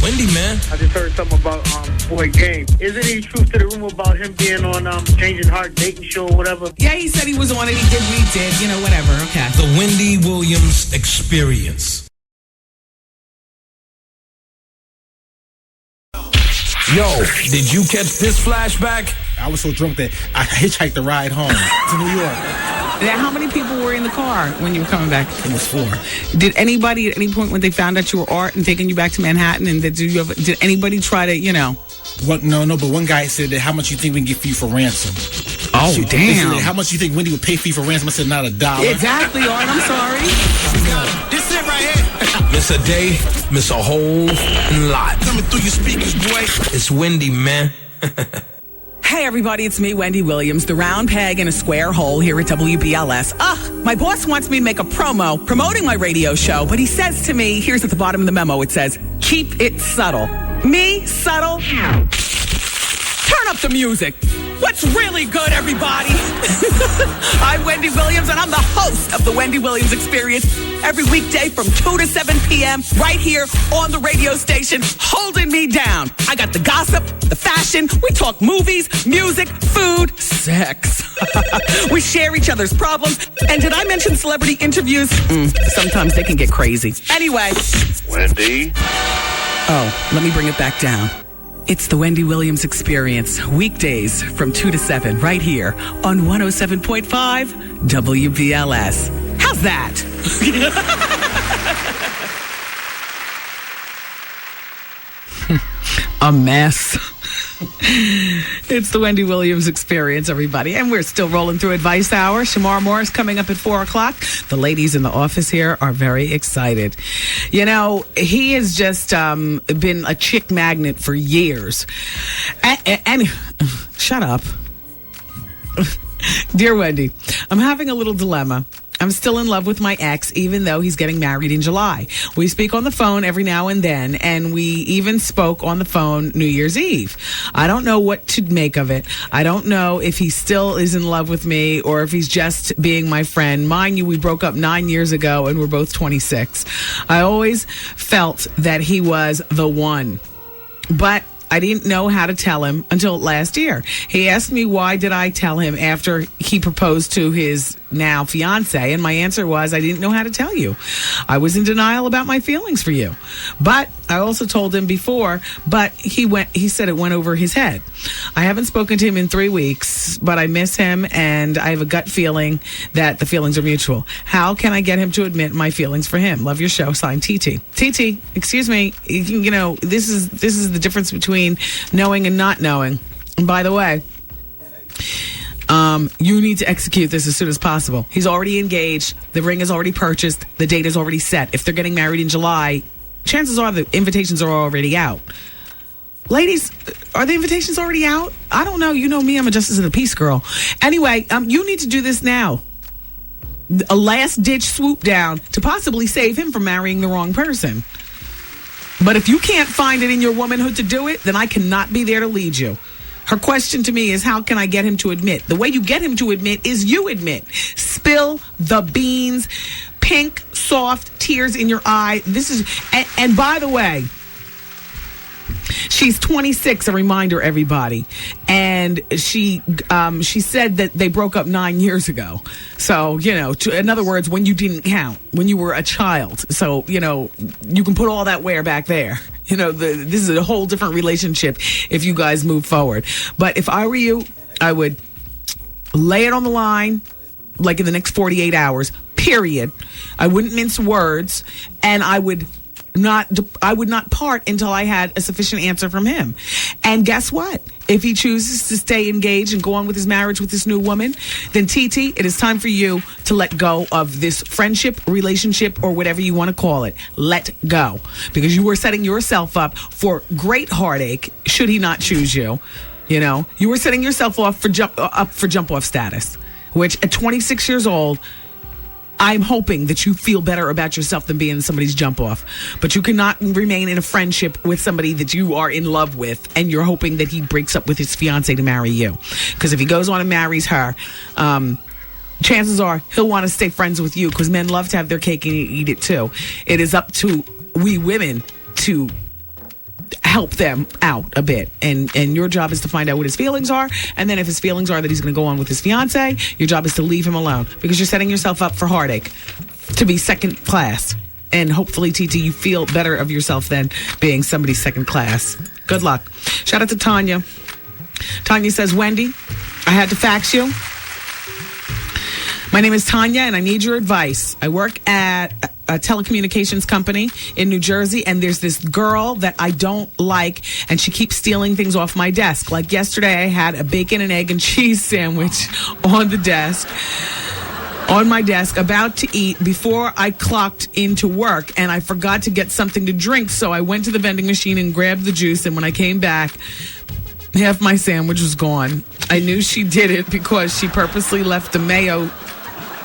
Wendy, man. I just heard something about boy Game. Isn't any truth to the rumor about him being on Changing Heart dating show or whatever? Yeah, he said he was on it. He did what he did. Whatever. Okay. The Wendy Williams Experience. Yo, did you catch this flashback? I was so drunk that I hitchhiked the ride home to New York. Now, how many people were in the car when you were coming back? It was 4. Did anybody at any point when they found out you were Art and taking you back to Manhattan, and did anybody try to, What? No, but one guy said that how much you think we can get for you for ransom? Oh, damn. How much you think Wendy would pay for you for ransom? I said, not $1. Exactly, Art. I'm sorry. This it right here. Miss a day, miss a whole lot. Coming through your speakers, boy. It's Wendy, man. Hey, everybody, it's me, Wendy Williams, the round peg in a square hole here at WBLS. My boss wants me to make a promo promoting my radio show, but he says to me, here's at the bottom of the memo, it says, keep it subtle. Me, subtle? Turn Turn up the music. What's really good, everybody? I'm Wendy Williams, and I'm the host of the Wendy Williams Experience every weekday from 2 to 7 p.m. right here on the radio station, holding me down. I got the gossip, the fashion. We talk movies, music, food, sex. We share each other's problems. And did I mention celebrity interviews? Sometimes they can get crazy. Anyway. Wendy. Oh, let me bring it back down. It's the Wendy Williams Experience, weekdays from 2 to 7, right here on 107.5 WBLS. How's that? A mess. It's the Wendy Williams Experience, everybody. And we're still rolling through Advice Hour. Shamar Moore is coming up at 4 o'clock. The ladies in the office here are very excited. You know, he has just been a chick magnet for years. And shut up. Dear Wendy, I'm having a little dilemma. I'm still in love with my ex, even though he's getting married in July. We speak on the phone every now and then, and we even spoke on the phone New Year's Eve. I don't know what to make of it. I don't know if he still is in love with me or if he's just being my friend. Mind you, we broke up 9 years ago, and we're both 26. I always felt that he was the one, but I didn't know how to tell him until last year. He asked me why did I tell him after he proposed to his now fiance, and my answer was I didn't know how to tell you. I was in denial about my feelings for you. But I also told him before, but he said it went over his head. I haven't spoken to him in 3 weeks, but I miss him, and I have a gut feeling that the feelings are mutual. How can I get him to admit my feelings for him? Love your show. Signed, TT. TT, excuse me. You know, this is the difference between knowing and not knowing. And by the way, you need to execute this as soon as possible. He's already engaged. The ring is already purchased. The date is already set. If they're getting married in July, chances are the invitations are already out. Ladies, are the invitations already out? I don't know. You know me. I'm a justice of the peace girl. Anyway, you need to do this now. A last-ditch swoop down to possibly save him from marrying the wrong person. But if you can't find it in your womanhood to do it, then I cannot be there to lead you. Her question to me is, how can I get him to admit? The way you get him to admit is you admit. Spill the beans. Pink, soft, tears in your eye. This is, and by the way, she's 26, a reminder, everybody. And she said that they broke up 9 years ago. So, you know, in other words, when you didn't count, when you were a child. So, you know, you can put all that wear back there. You know, this is a whole different relationship if you guys move forward. But if I were you, I would lay it on the line, like in the next 48 hours, period. I wouldn't mince words, and I would not part until I had a sufficient answer from him. And guess what? If he chooses to stay engaged and go on with his marriage with this new woman, then TT, it is time for you to let go of this friendship, relationship, or whatever you want to call it. Let go. Because you were setting yourself up for great heartache should he not choose you. You know, you were setting yourself up for jump-off status, which at 26 years old, I'm hoping that you feel better about yourself than being somebody's jump off. But you cannot remain in a friendship with somebody that you are in love with, and you're hoping that he breaks up with his fiance to marry you. Because if he goes on and marries her, chances are he'll want to stay friends with you, because men love to have their cake and eat it too. It is up to we women to help them out a bit, and your job is to find out what his feelings are, and then if his feelings are that he's going to go on with his fiance, your job is to leave him alone, because you're setting yourself up for heartache, to be second class. And hopefully, TT, you feel better of yourself than being somebody's second class. Good luck. Shout out to Tanya. Tanya says, Wendy, I had to fax you. My name is Tanya, and I need your advice. I work at a telecommunications company in New Jersey, and there's this girl that I don't like, and she keeps stealing things off my desk. Like yesterday, I had a bacon and egg and cheese sandwich on the desk, on my desk, about to eat before I clocked into work, and I forgot to get something to drink, so I went to the vending machine and grabbed the juice, and when I came back, half my sandwich was gone. I knew she did it because she purposely left the mayo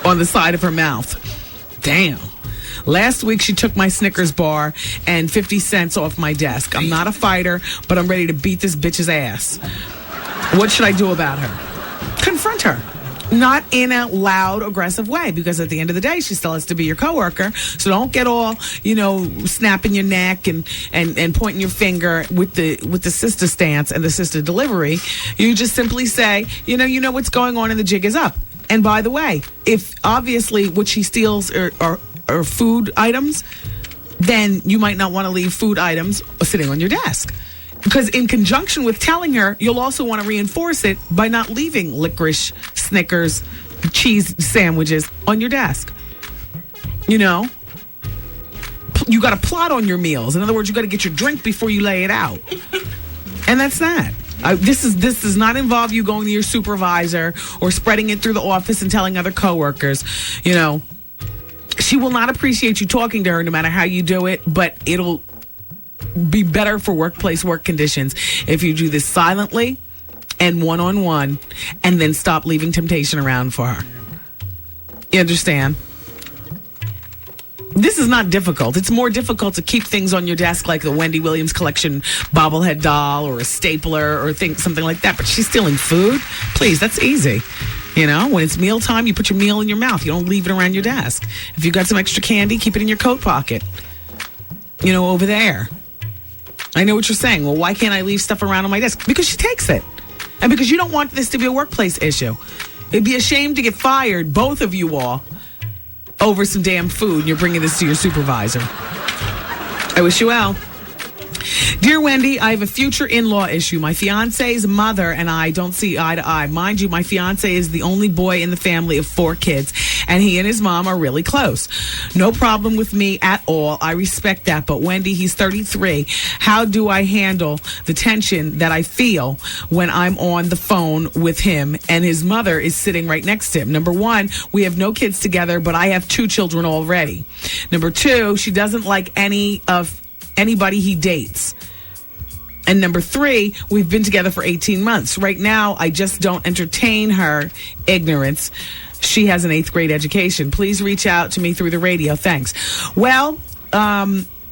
on the side of her mouth. Damn. Last week, she took my Snickers bar and 50 cents off my desk. I'm not a fighter, but I'm ready to beat this bitch's ass. What should I do about her? Confront her. Not in a loud, aggressive way, because at the end of the day, she still has to be your coworker. So don't get all, snapping your neck and pointing your finger with the sister stance and the sister delivery. You just simply say, you know what's going on and the jig is up. And by the way, if obviously what she steals are food items, then you might not want to leave food items sitting on your desk. Because in conjunction with telling her, you'll also want to reinforce it by not leaving licorice, Snickers, cheese sandwiches on your desk. You got to plot on your meals. In other words, you got to get your drink before you lay it out. And that's that. This does not involve you going to your supervisor or spreading it through the office and telling other coworkers. She will not appreciate you talking to her no matter how you do it, but it'll be better for workplace work conditions if you do this silently and one-on-one, and then stop leaving temptation around for her. You understand? This is not difficult. It's more difficult to keep things on your desk like the Wendy Williams collection bobblehead doll or a stapler or something like that. But she's stealing food? Please, that's easy. When it's mealtime, you put your meal in your mouth. You don't leave it around your desk. If you've got some extra candy, keep it in your coat pocket. Over there. I know what you're saying. Well, why can't I leave stuff around on my desk? Because she takes it. And because you don't want this to be a workplace issue. It'd be a shame to get fired, both of you all, over some damn food, and you're bringing this to your supervisor. I wish you well. Dear Wendy, I have a future in-law issue. My fiance's mother and I don't see eye to eye. Mind you, my fiance is the only boy in the family of 4 kids, and he and his mom are really close. No problem with me at all. I respect that. But Wendy, he's 33. How do I handle the tension that I feel when I'm on the phone with him and his mother is sitting right next to him? Number 1, we have no kids together, but I have 2 children already. Number 2, she doesn't like anybody he dates. And number 3, we've been together for 18 months. Right now, I just don't entertain her ignorance. She has an 8th grade education. Please reach out to me through the radio. Thanks. Well,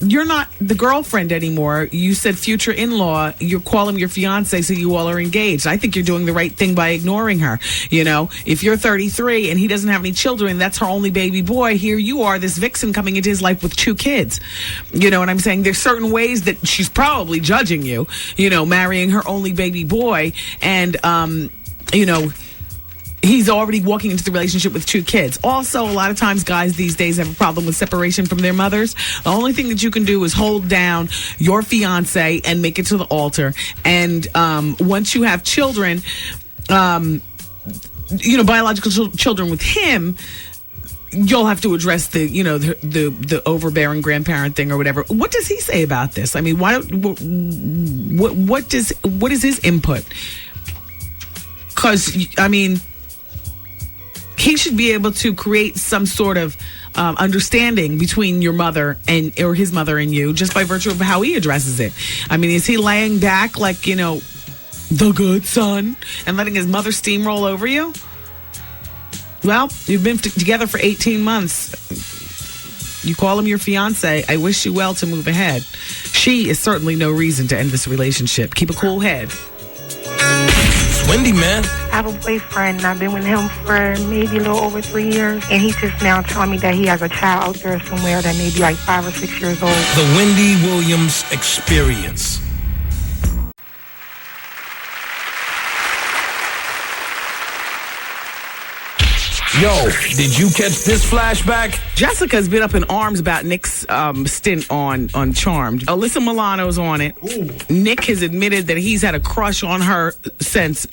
you're not the girlfriend anymore. You said future in-law. You're calling your fiance, so you all are engaged. I think you're doing the right thing by ignoring her. If you're 33 and he doesn't have any children, that's her only baby boy. Here you are, this vixen coming into his life with 2 kids. You know what I'm saying? There's certain ways that she's probably judging you, marrying her only baby boy. And, he's already walking into the relationship with 2 kids. Also, a lot of times guys these days have a problem with separation from their mothers. The only thing that you can do is hold down your fiance and make it to the altar. And once you have children, biological children with him, you'll have to address the overbearing grandparent thing or whatever. What does he say about this? I mean, what is his input? Because he should be able to create some sort of understanding between your mother or his mother and you, just by virtue of how he addresses it. Is he laying back like, the good son and letting his mother steamroll over you? Well, you've been together for 18 months. You call him your fiance. I wish you well to move ahead. She is certainly no reason to end this relationship. Keep a cool head. Wendy, man. I have a boyfriend, and I've been with him for maybe a little over 3 years, and he's just now telling me that he has a child out there somewhere that may be like 5 or 6 years old. The Wendy Williams Experience. Yo, did you catch this flashback? Jessica's been up in arms about Nick's stint on Charmed. Alyssa Milano's on it. Ooh. Nick has admitted that he's had a crush on her since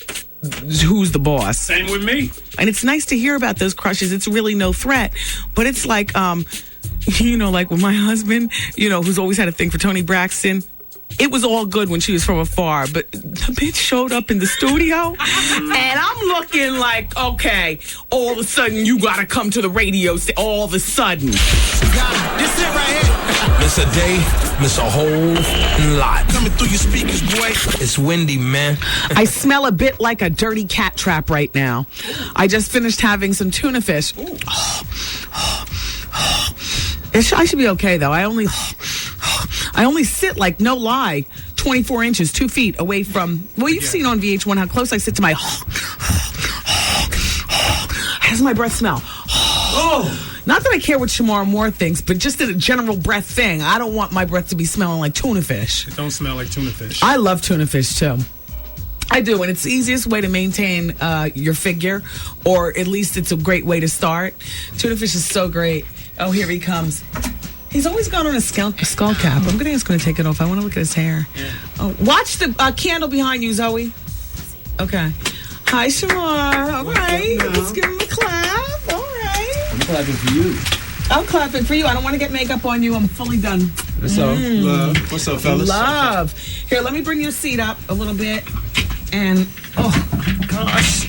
Who's the Boss. Same with me. And it's nice to hear about those crushes. It's really no threat. But it's like, like with my husband, who's always had a thing for Toni Braxton. It was all good when she was from afar, but the bitch showed up in the studio, and I'm looking like, okay, all of a sudden you gotta come to the radio, all of a sudden. This it right here. Miss a day, miss a whole lot. Coming through your speakers, boy. It's Wendy, man. I smell a bit like a dirty cat trap right now. I just finished having some tuna fish. I should be okay, though. I only sit, like, no lie, 24 inches, 2 feet away from, well, you've seen on VH1 how close I sit to my, how's my breath smell? Not that I care what Shamar Moore thinks, but just a general breath thing. I don't want my breath to be smelling like tuna fish. It don't smell like tuna fish. I love tuna fish, too. I do, and it's the easiest way to maintain your figure, or at least it's a great way to start. Tuna fish is so great. Oh, here he comes. He's always got on a skull cap. I'm going to ask him to take it off. I want to look at his hair. Oh, watch the candle behind you, Zoe. Okay. Hi, Shamar. All right. Let's give him a clap. All right. I'm clapping for you. I'm clapping for you. I don't want to get makeup on you. I'm fully done. What's up? Love. What's up, fellas? Love. Here, let me bring your seat up a little bit. And, oh, gosh.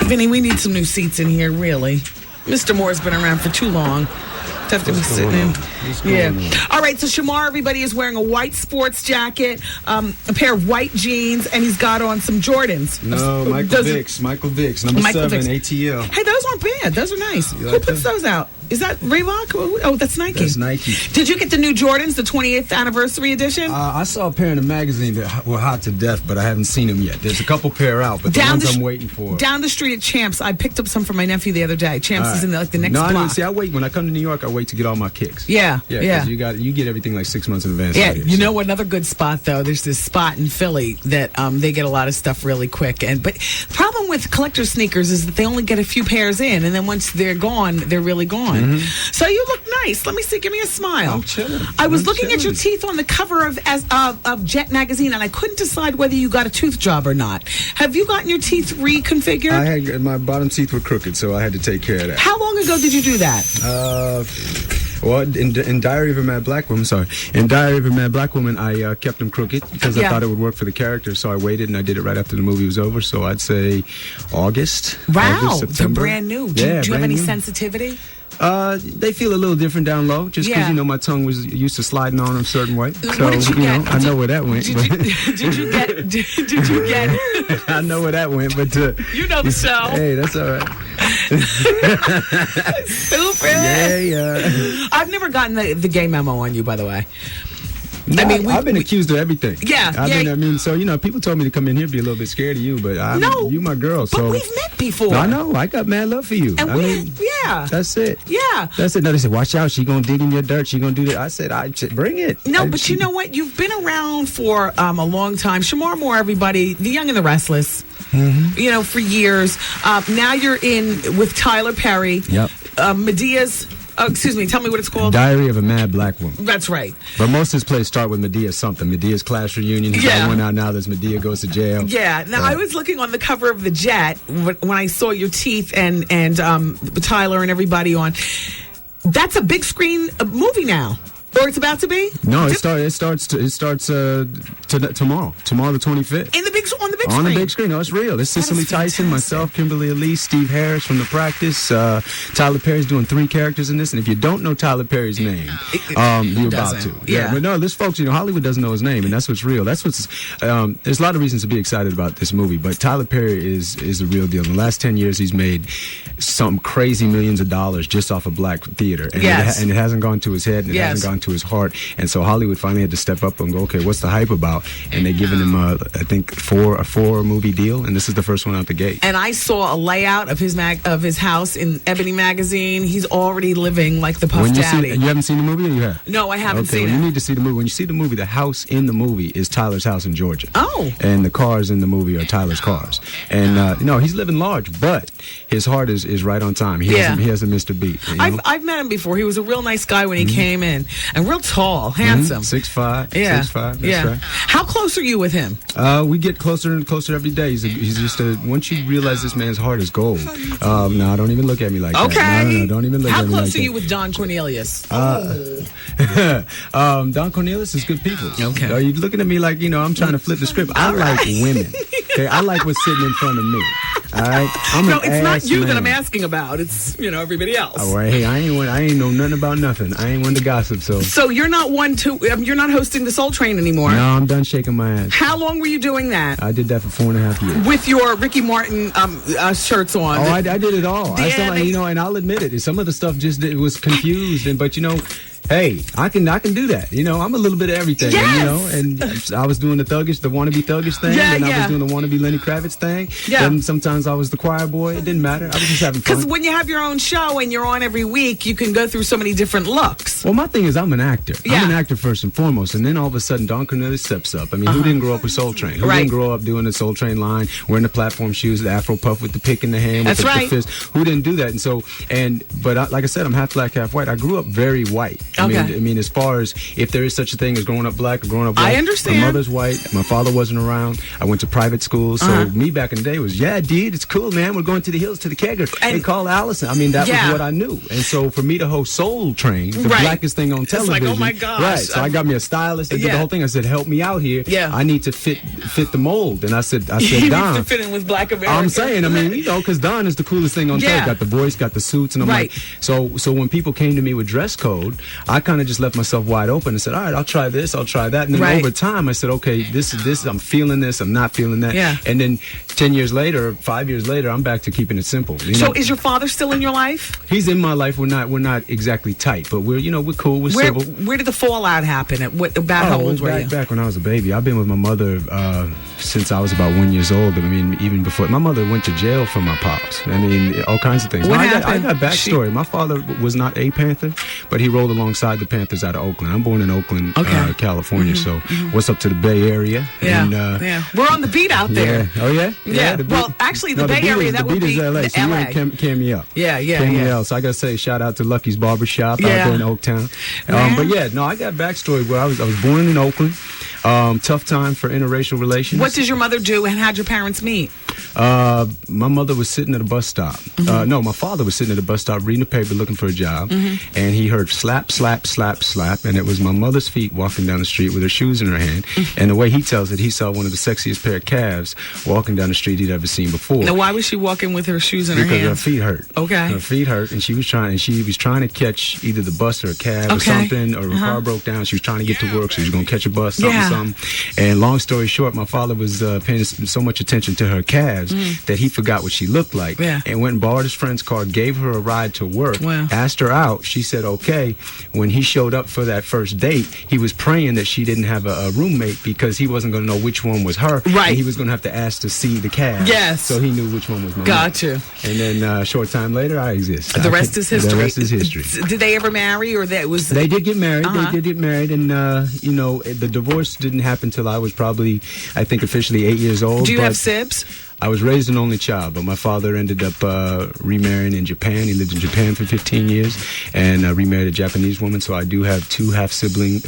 Vinny, we need some new seats in here, really. Mr. Moore's been around for too long. Have to be sitting in. Yeah. All right, so Shemar, everybody is wearing a white sports jacket, a pair of white jeans, and he's got on some Jordans. No, Michael Vicks, number 7, ATL. Hey, those aren't bad. Those are nice. Who puts those out? Is that Reebok? Oh, that's Nike. That's Nike. Did you get the new Jordans, the 28th anniversary edition? I saw a pair in the magazine that were hot to death, but I haven't seen them yet. There's a couple pair out, but the ones I'm waiting for. Down the street at Champs, I picked up some for my nephew the other day. Champs is in the next block. No, see, I wait. When I come to New York, I wait to get all my kicks. Yeah. Because you get everything like 6 months in advance. Yeah, you know another good spot though. There's this spot in Philly that they get a lot of stuff really quick. But the problem with collector sneakers is that they only get a few pairs in, and then once they're gone, they're really gone. Mm-hmm. So you look nice. Let me see. Give me a smile. I'm chilling. I was looking at your teeth on the cover of Jet magazine, and I couldn't decide whether you got a tooth job or not. Have you gotten your teeth reconfigured? My bottom teeth were crooked, so I had to take care of that. How long ago did you do that? Well, in Diary of a Mad Black Woman, I kept them crooked because I thought it would work for the character. So I waited and I did it right after the movie was over. So I'd say August. Wow, August, September. they're brand new. Do you have any sensitivity? They feel a little different down low, just because my tongue was used to sliding on them a certain way. So what did you get? I know where that went. Did you get? Did you get? I know where that went, but you know the show. Hey, that's all right. Stupid. Yeah. I've never gotten the gay memo on you, by the way. No, I've been accused of everything. Yeah. So, people told me to come in here, be a little bit scared of you, but you my girl. But so we've met before. I know. I got mad love for you. And that's it. Yeah. That's it. No, they said, watch out. She gonna dig in your dirt. She gonna do that. I said, bring it. No, but you know what? You've been around for a long time. Shamar Moore, everybody, The Young and the Restless. Mm-hmm. For years. Now you're in with Tyler Perry. Yep. Medea's. Excuse me, tell me what it's called. Diary of a Mad Black Woman. That's right. But most of his plays start with Medea something. Medea's Class Reunion. He's got one out now. There's Medea Goes to Jail. Yeah. Now, I was looking on the cover of the Jet when I saw your teeth and Tyler and everybody on. That's a big screen movie now. Or it's about to be? No, it starts tomorrow. Tomorrow the 25th. On the big screen. On the big screen. No, it's real. It's Cicely Tyson, myself, Kimberly Elise, Steve Harris from The Practice. Tyler Perry's doing 3 characters in this, and if you don't know Tyler Perry's name, you're about to. Yeah. But no, this folks, Hollywood doesn't know his name, and that's what's real. That's what's. There's a lot of reasons to be excited about this movie, but Tyler Perry is the real deal. In the last 10 years, he's made some crazy millions of dollars just off of black theater, and it hasn't gone to his head, and it hasn't gone to his heart, and so Hollywood finally had to step up and go, okay, what's the hype about? And they're giving him I think a 4 movie deal, and this is the first one out the gate. And I saw a layout of his house in Ebony magazine. He's already living like the Puff Daddy. You haven't seen the movie, or you have? No, I haven't seen it. You need to see the movie. When you see the movie, the house in the movie is Tyler's house in Georgia. Oh. And the cars in the movie are Tyler's cars. And he's living large, but his heart is right on time. He hasn't missed a beat. I've met him before. He was a real nice guy when he came in, and real tall, handsome. 6'5". Yeah. 6'5". That's right. How close are you with him? We get closer and closer every day. He's just once you realize this man's heart is gold. No, don't even look at me like that. Okay. No, don't even look at me like that. How close are you with Don Cornelius? Don Cornelius is good people. Okay. Are you looking at me like, I'm trying to flip the script? I like women. Okay, I like what's sitting in front of me. All right? It's not you that I'm asking about. It's, everybody else. All right. Hey, I ain't know nothing about nothing. I ain't one to gossip, so. So you're not you're not hosting the Soul Train anymore? No, I'm done shaking my ass. How long were you doing that? I did that for 4.5 years. With your Ricky Martin shirts on? Oh, I did it all. And I'll admit it. Some of the stuff it was confused, but hey, I can do that. You know, I'm a little bit of everything. Yes. You know, and I was doing the wannabe thuggish thing, and I was doing the wannabe Lenny Kravitz thing. Yeah. And sometimes I was the choir boy. It didn't matter. I was just having fun. Because when you have your own show and you're on every week, you can go through so many different looks. Well, my thing is I'm an actor. Yeah. I'm an actor first and foremost, and then all of a sudden Don Cornelius steps up. I mean, who didn't grow up with Soul Train? Who didn't grow up doing the Soul Train line, wearing the platform shoes, the Afro puff with the pick in the hand, with the fist? Who didn't do that? And so, but like I said, I'm half black, half white. I grew up very white. I mean, as far as if there is such a thing as growing up black or growing up white. I understand. My mother's white. My father wasn't around. I went to private school. So me back in the day was, dude, it's cool, man. We're going to the hills, to the kegger, and call Allison. I mean, that was what I knew. And so for me to host Soul Train, the blackest thing on television. It's like, oh my gosh. Right. So I got me a stylist that did the whole thing. I said, help me out here. Yeah. I need to fit the mold. And I said, Don. You need to fit in with Black America. I'm saying, I mean, you know, because Don is the coolest thing on television. Got the voice, got the suits, and I'm like, so when people came to me with dress code, I kind of just left myself wide open and said, all right, I'll try this, I'll try that. And then over time, I said, okay, this is this. I'm feeling this. I'm not feeling that. Yeah. And then 10 years later, 5 years later, I'm back to keeping it simple. So is your father still in your life? He's in my life. We're not exactly tight, but we're cool. We're civil. Where did the fallout happen? How old were you? Back when I was a baby. I've been with my mother since I was about 1 year old. I mean, even before. My mother went to jail for my pops. I mean, all kinds of things. What I happened? got backstory. My father was not a Panther, but he rolled alongside the Panthers out of Oakland. I'm born in Oakland, California. So what's up to the Bay Area? Yeah, and, we're on the beat out there. Yeah. Oh yeah. Yeah. Well, actually, the Bay Area that would be LA. So LA. You cam me up. Yeah. So I gotta say, shout out to Lucky's Barbershop out there in Oaktown. But I got backstory where I was born in Oakland. Tough time for interracial relations. What does your mother do, and how'd your parents meet? My mother was sitting at a bus stop. No, my father was sitting at a bus stop reading the paper looking for a job, and he heard slap, slap, slap, slap, and it was my mother's feet walking down the street with her shoes in her hand. And the way he tells it, he saw one of the sexiest pair of calves walking down the street he'd ever seen before. Now, why was she walking with her shoes in her hand? Because her feet hurt. Okay. Her feet hurt, and she was trying to catch either the bus or a cab or something, or her car broke down. She was trying to get to work, so she was going to catch a bus, something. And long story short, my father was paying so much attention to her calves that he forgot what she looked like, and went and borrowed his friend's car, gave her a ride to work, asked her out. She said okay. When he showed up for that first date, he was praying that she didn't have a roommate because he wasn't going to know which one was her. Right. And he was going to have to ask to see the calves. Yes. So he knew which one was my Gotcha. mom. And then a short time later, I exist. The rest is history. The rest is history. Did they ever marry, or that was? They did get married. They did get married, and the divorce didn't happen until I was probably, I think, officially 8 years old. Do you have sibs? I was raised an only child, but my father ended up remarrying in Japan. He lived in Japan for 15 years and remarried a Japanese woman. So I do have three half siblings,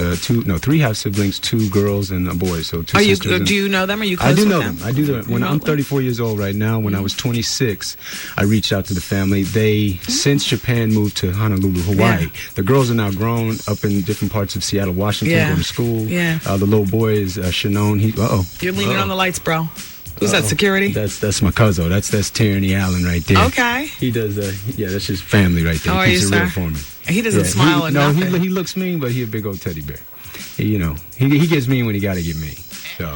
2 girls and a boy. So 2 sisters. Do you know them? Are you close I do with know them? I do know them. When I'm 34 years old right now, when I was 26, I reached out to the family. They, since Japan, moved to Honolulu, Hawaii. Yeah. The girls are now grown up in different parts of Seattle, Washington, going to school. Yeah. The little boy is Shannon. You're leaning on the lights, bro. Who's that, security? That's my cousin. That's Tierney Allen right there. Okay. He does, that's his family right there. How are you, sir? Real for me. He doesn't smile or nothing. He looks mean, but he a big old teddy bear. He gets mean when he got to get mean. So.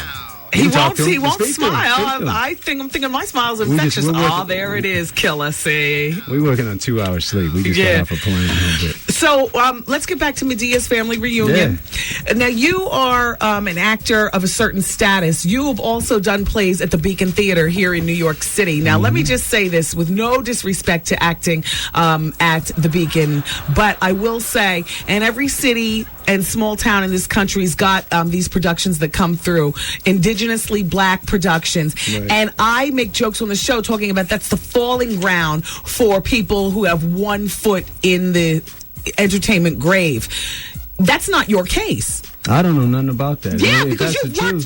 He won't smile. I'm thinking my smile's infectious. There it is, killer. See, we're working on 2 hours sleep. We just got off a plane a little bit. So let's get back to Medea's family reunion. Yeah. Now, you are an actor of a certain status. You have also done plays at the Beacon Theater here in New York City. Now, let me just say this with no disrespect to acting at the Beacon, but I will say, and every city and small town in this country's got these productions that come through, indigenously black productions. Right. And I make jokes on the show talking about that's the falling ground for people who have 1 foot in the entertainment grave. That's not your case. I don't know nothing about that. Yeah, because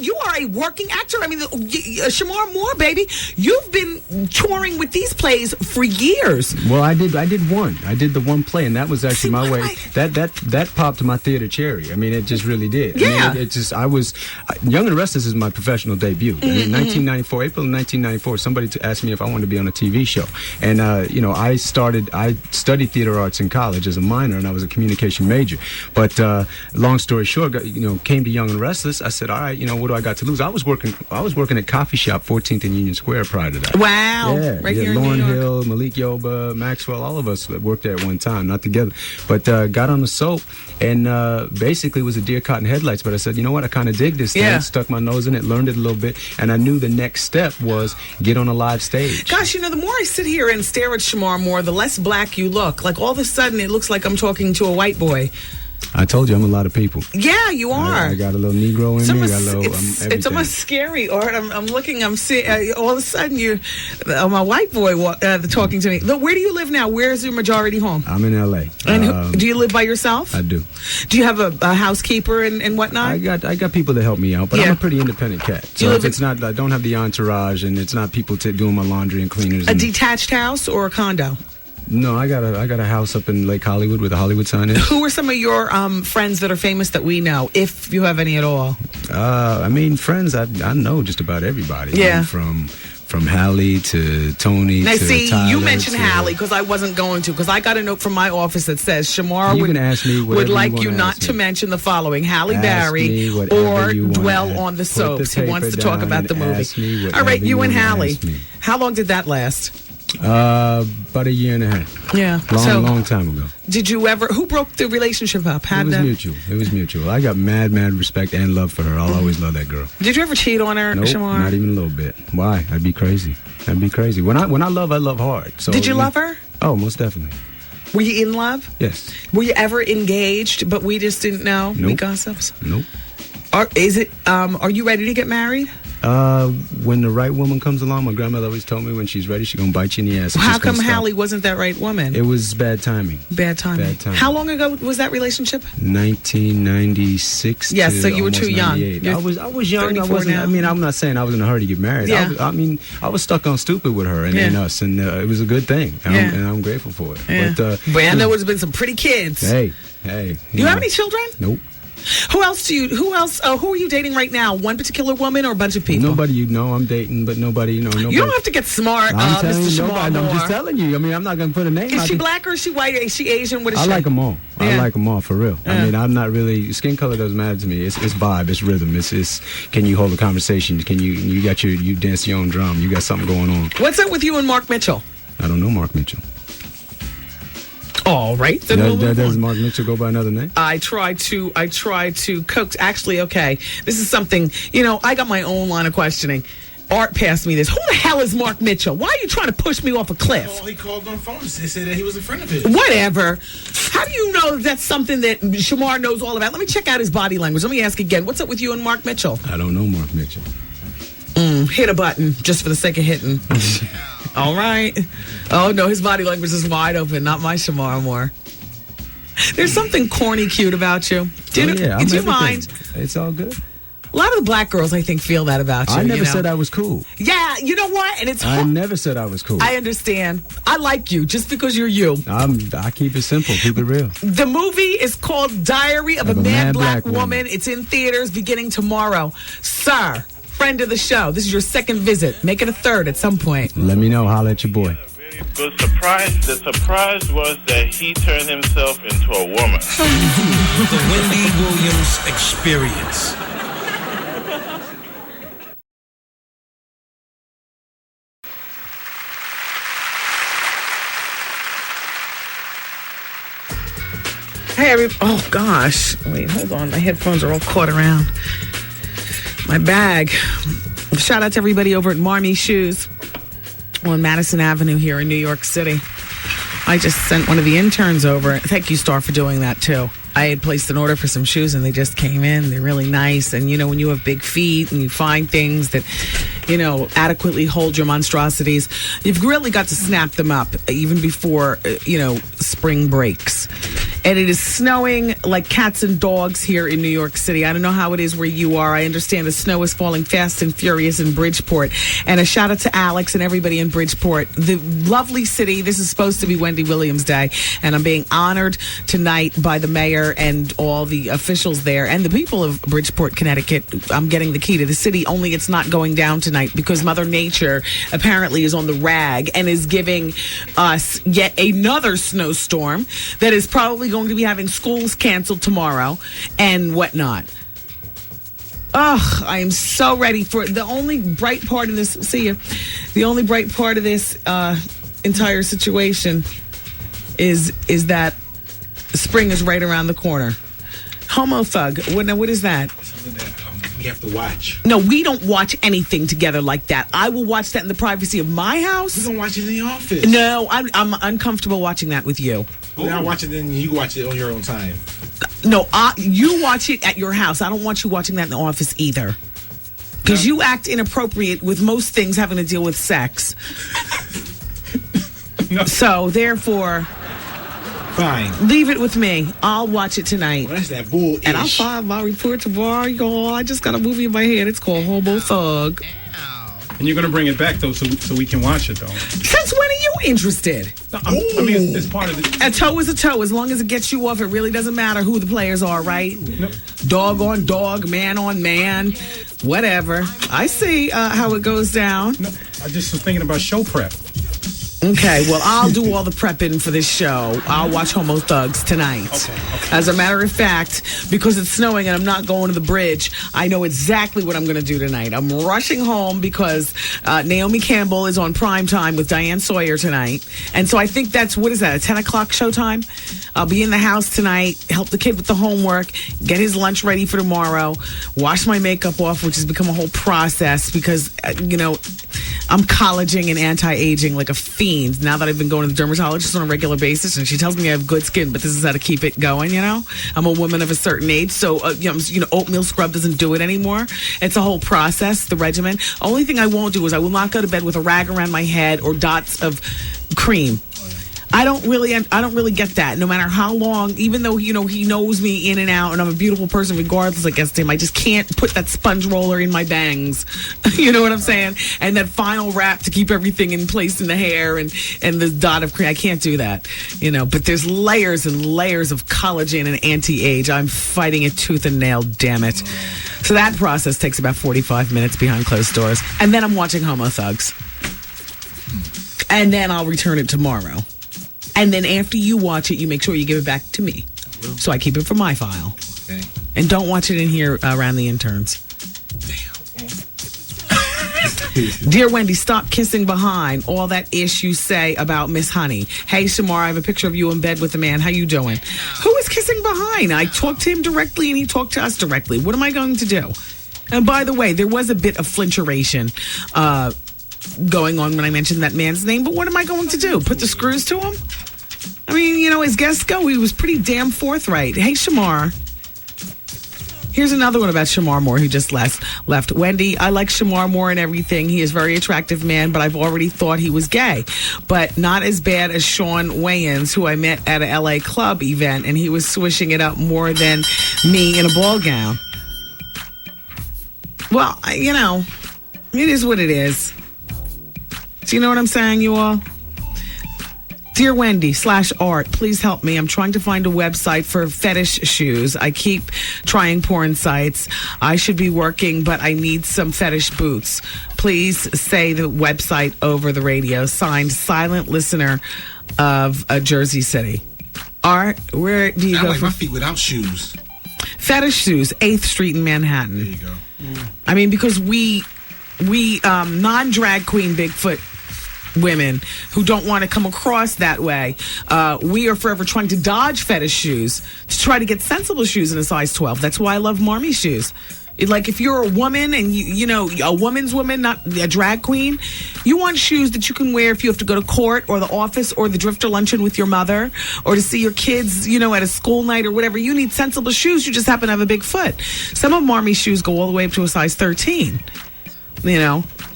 you are a working actor. I mean, Shamar Moore, baby, you've been touring with these plays for years. Well, I did one. I did the one play, and that was actually my way. That popped my theater cherry. I mean, it just really did. Yeah. I mean, I was Young and Restless is my professional debut. In 1994, April of 1994, somebody asked me if I wanted to be on a TV show, and I studied theater arts in college as a minor, and I was a communication major. But long story short, came to Young and Restless, I said, all right, what do I got to lose? I was working at Coffee Shop 14th and Union Square prior to that. Wow. Yeah, right here in Lauryn New York. Hill, Malik Yoba, Maxwell, all of us worked there at one time, not together. But got on the soap and basically was a deer caught in headlights. But I said, you know what? I kind of dig this thing. Stuck my nose in it, learned it a little bit. And I knew the next step was get on a live stage. Gosh, the more I sit here and stare at Shamar Moore, the less black you look. Like all of a sudden it looks like I'm talking to a white boy. I told you I'm a lot of people. Yeah, you are. I got a little Negro in me. It's almost scary. Art. I'm seeing all of a sudden you're my white boy talking to me. Look, where do you live now? Where's your majority home? I'm in L.A. And do you live by yourself? I do. Do you have a housekeeper and whatnot? I got people to help me out, but I'm a pretty independent cat. So it's not, I don't have the entourage, and it's not people doing my laundry and cleaners. A detached house or a condo? No, I got a house up in Lake Hollywood where the Hollywood sign is. Who are some of your friends that are famous that we know, if you have any at all? Friends, I know just about everybody. Yeah. From Hallie to Tony now, to see, Tyler you mentioned Hallie because I wasn't going to, because I got a note from my office that says Shamar would like you not to mention the following: Halle Berry or dwell on the soaps. He wants to talk about the movie. All right, you and Hallie. How long did that last? About a year and a half. Yeah. Long time ago. Did you ever, who broke the relationship up? It was mutual. I got mad respect and love for her. I'll always love that girl. Did you ever cheat on her, nope, Shamar? Not even a little bit. Why? I'd be crazy. When I love hard. So did you love her? Oh, most definitely. Were you in love? Yes. Were you ever engaged, but we just didn't know? Nope. We gossips? Nope. Are you ready to get married? When the right woman comes along, my grandmother always told me when she's ready, she's gonna bite you in the ass. Well, how come Hallie wasn't that right woman? It was bad timing. Bad timing. How long ago was that relationship? 1996. Yes, so you were too young. I was young. I wasn't. Now. I mean, I'm not saying I was in a hurry to get married. Yeah. I was stuck on stupid with her and us, and it was a good thing. And I'm grateful for it. Yeah. But I know there's been some pretty kids. Hey. You have any children? Nope. Who else? Who are you dating right now? One particular woman or a bunch of people? Nobody I'm dating, but nobody, nobody. You don't have to get smart, Mr. Shamar Moore. I'm just telling you. I mean, I'm not going to put a name. Is she black or is she white? Is she Asian? What is she? I like them all. Yeah. I like them all, for real. I mean, I'm not really, skin color doesn't matter to me. It's vibe, it's rhythm. It's can you hold a conversation? Can you dance your own drum? You got something going on. What's up with you and Mark Mitchell? I don't know Mark Mitchell. All right. Does Mark Mitchell go by another name? I try to coax. Actually, okay. This is something, I got my own line of questioning. Art passed me this. Who the hell is Mark Mitchell? Why are you trying to push me off a cliff? Oh, he called on the phone. They said that he was a friend of his. Whatever. How do you know that's something that Shemar knows all about? Let me check out his body language. Let me ask again. What's up with you and Mark Mitchell? I don't know Mark Mitchell. Hit a button just for the sake of hitting. All right. Oh, no, his body language is wide open. Not my Shamar Moore. There's something corny cute about you. Do you mind? It's all good. A lot of the black girls, I think, feel that about you. I never said I was cool. Yeah, you know what? And I never said I was cool. I understand. I like you just because you're you. I keep it simple, keep it real. The movie is called Diary of a Mad Black Woman. It's in theaters beginning tomorrow. Sir, friend of the show, this is your second visit. Make it a third at some point. Let me know. Holla at your boy. The surprise was that he turned himself into a woman. The Wendy Williams Experience. Hey, oh gosh. Wait, hold on. My headphones are all caught around my bag. Shout out to everybody over at Marmy Shoes on Madison Avenue here in New York City. I just sent one of the interns over. Thank you, Star, for doing that too. I had placed an order for some shoes and they just came in. They're really nice. And, when you have big feet and you find things that, adequately hold your monstrosities, you've really got to snap them up even before, spring breaks. And it is snowing like cats and dogs here in New York City. I don't know how it is where you are. I understand the snow is falling fast and furious in Bridgeport. And a shout out to Alex and everybody in Bridgeport. The lovely city. This is supposed to be Wendy Williams Day. And I'm being honored tonight by the mayor and all the officials there and the people of Bridgeport, Connecticut. I'm getting the key to the city, only it's not going down tonight because Mother Nature apparently is on the rag and is giving us yet another snowstorm that is probably going going to be having schools canceled tomorrow and whatnot. Ugh, I am so ready for the only bright part of this. The only bright part of this entire situation is that spring is right around the corner. Homo Thug. What is that? Something that we have to watch. No, we don't watch anything together like that. I will watch that in the privacy of my house. You don't watch it in the office. No, I'm uncomfortable watching that with you. Well, I watch it, then you watch it on your own time. No, you watch it at your house. I don't want you watching that in the office either. Because you act inappropriate with most things having to deal with sex. So, therefore... Fine. Leave it with me. I'll watch it tonight. Well, that's that bull. And I'll file my report tomorrow, y'all. I just got a movie in my head. It's called Homo Thug. And you're going to bring it back, though, so we can watch it, though. Since when are you interested? I mean, it's part of it. A toe is a toe. As long as it gets you off, it really doesn't matter who the players are, right? Nope. Dog on dog, man on man, whatever. I see how it goes down. No, I just was thinking about show prep. Okay, well, I'll do all the prepping for this show. I'll watch Homo Thugs tonight. Okay. As a matter of fact, because it's snowing and I'm not going to the bridge, I know exactly what I'm going to do tonight. I'm rushing home because Naomi Campbell is on prime time with Diane Sawyer tonight. And so I think that's, what is that, a 10 o'clock showtime? I'll be in the house tonight, help the kid with the homework, get his lunch ready for tomorrow, wash my makeup off, which has become a whole process because, I'm collagen and anti-aging like a fiend now that I've been going to the dermatologist on a regular basis, and she tells me I have good skin, but this is how to keep it going, I'm a woman of a certain age, so, oatmeal scrub doesn't do it anymore. It's a whole process, the regimen. Only thing I won't do is I will not go to bed with a rag around my head or dots of cream. I don't really get that. No matter how long, even though he knows me in and out, and I'm a beautiful person regardless, I guess to him, I just can't put that sponge roller in my bangs. You know what I'm saying? And that final wrap to keep everything in place in the hair and the dot of cream. I can't do that. But there's layers and layers of collagen and anti-age. I'm fighting it tooth and nail. Damn it. So that process takes about 45 minutes behind closed doors, and then I'm watching Homo Thugs, and then I'll return it tomorrow. And then after you watch it, you make sure you give it back to me. So I keep it for my file. Okay. And don't watch it in here around the interns. Dear Wendy, stop kissing behind all that ish you say about Miss Honey. Hey, Shemar, I have a picture of you in bed with a man. How you doing? Who is kissing behind? I talked to him directly and he talked to us directly. What am I going to do? And by the way, there was a bit of flincheration going on when I mentioned that man's name, but what am I going to do? Put the screws to him? I mean, as guests go, he was pretty damn forthright. Hey, Shamar. Here's another one about Shamar Moore who just left. Wendy, I like Shamar Moore and everything. He is a very attractive man, but I've already thought he was gay. But not as bad as Sean Wayans, who I met at a LA club event, and he was swishing it up more than me in a ball gown. Well, it is what it is. Do you know what I'm saying, you all? Dear Wendy /Art, please help me. I'm trying to find a website for fetish shoes. I keep trying porn sites. I should be working, but I need some fetish boots. Please say the website over the radio. Signed, silent listener of Jersey City. Art, where do you go? I like my feet without shoes. Fetish shoes, 8th Street in Manhattan. There you go. I mean, because we non-drag queen Bigfoot women who don't want to come across that way, we are forever trying to dodge fetish shoes to try to get sensible shoes in a size 12. That's why I love Marmy shoes. Like, if you're a woman and a woman's woman, not a drag queen, you want shoes that you can wear if you have to go to court or the office or the drifter luncheon with your mother or to see your kids, at a school night or whatever. You need sensible shoes. You just happen to have a big foot. Some of Marmy's shoes go all the way up to a size 13.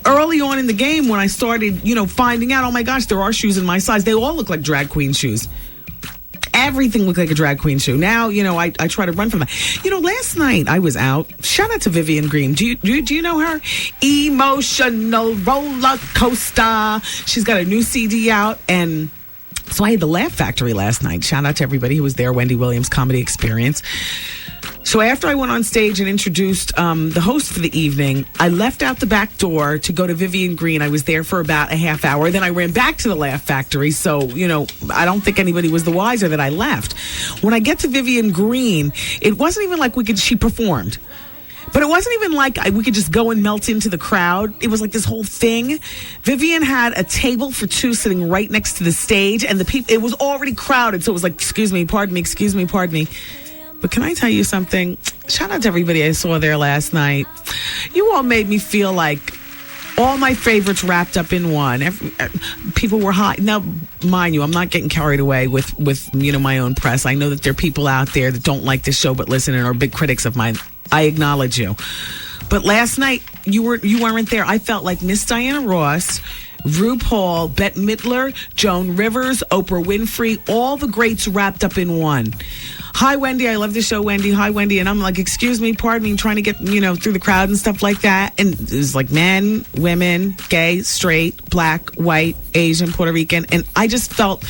Early on in the game when I started, finding out, oh my gosh, there are shoes in my size. They all look like drag queen shoes. Everything looked like a drag queen shoe. Now, I try to run from that. Last night I was out. Shout out to Vivian Green. Do you know her? Emotional Roller Coaster. She's got a new CD out, and so I had the Laugh Factory last night. Shout out to everybody who was there. Wendy Williams Comedy Experience. So after I went on stage and introduced the host for the evening, I left out the back door to go to Vivian Green. I was there for about a half hour. Then I ran back to the Laugh Factory. So, I don't think anybody was the wiser that I left. When I get to Vivian Green, it wasn't even like she performed. But it wasn't even like we could just go and melt into the crowd. It was like this whole thing. Vivian had a table for two sitting right next to the stage, and it was already crowded. So it was like, excuse me, pardon me. But can I tell you something? Shout out to everybody I saw there last night. You all made me feel like all my favorites wrapped up in one. People were hot. Now, mind you, I'm not getting carried away with my own press. I know that there are people out there that don't like this show but listen and are big critics of mine. I acknowledge you. But last night, you weren't there. I felt like Miss Diana Ross, RuPaul, Bette Midler, Joan Rivers, Oprah Winfrey, all the greats wrapped up in one. Hi, Wendy. I love the show, Wendy. Hi, Wendy. And I'm like, excuse me, pardon me, trying to get, through the crowd and stuff like that. And it was like men, women, gay, straight, black, white, Asian, Puerto Rican. And I just felt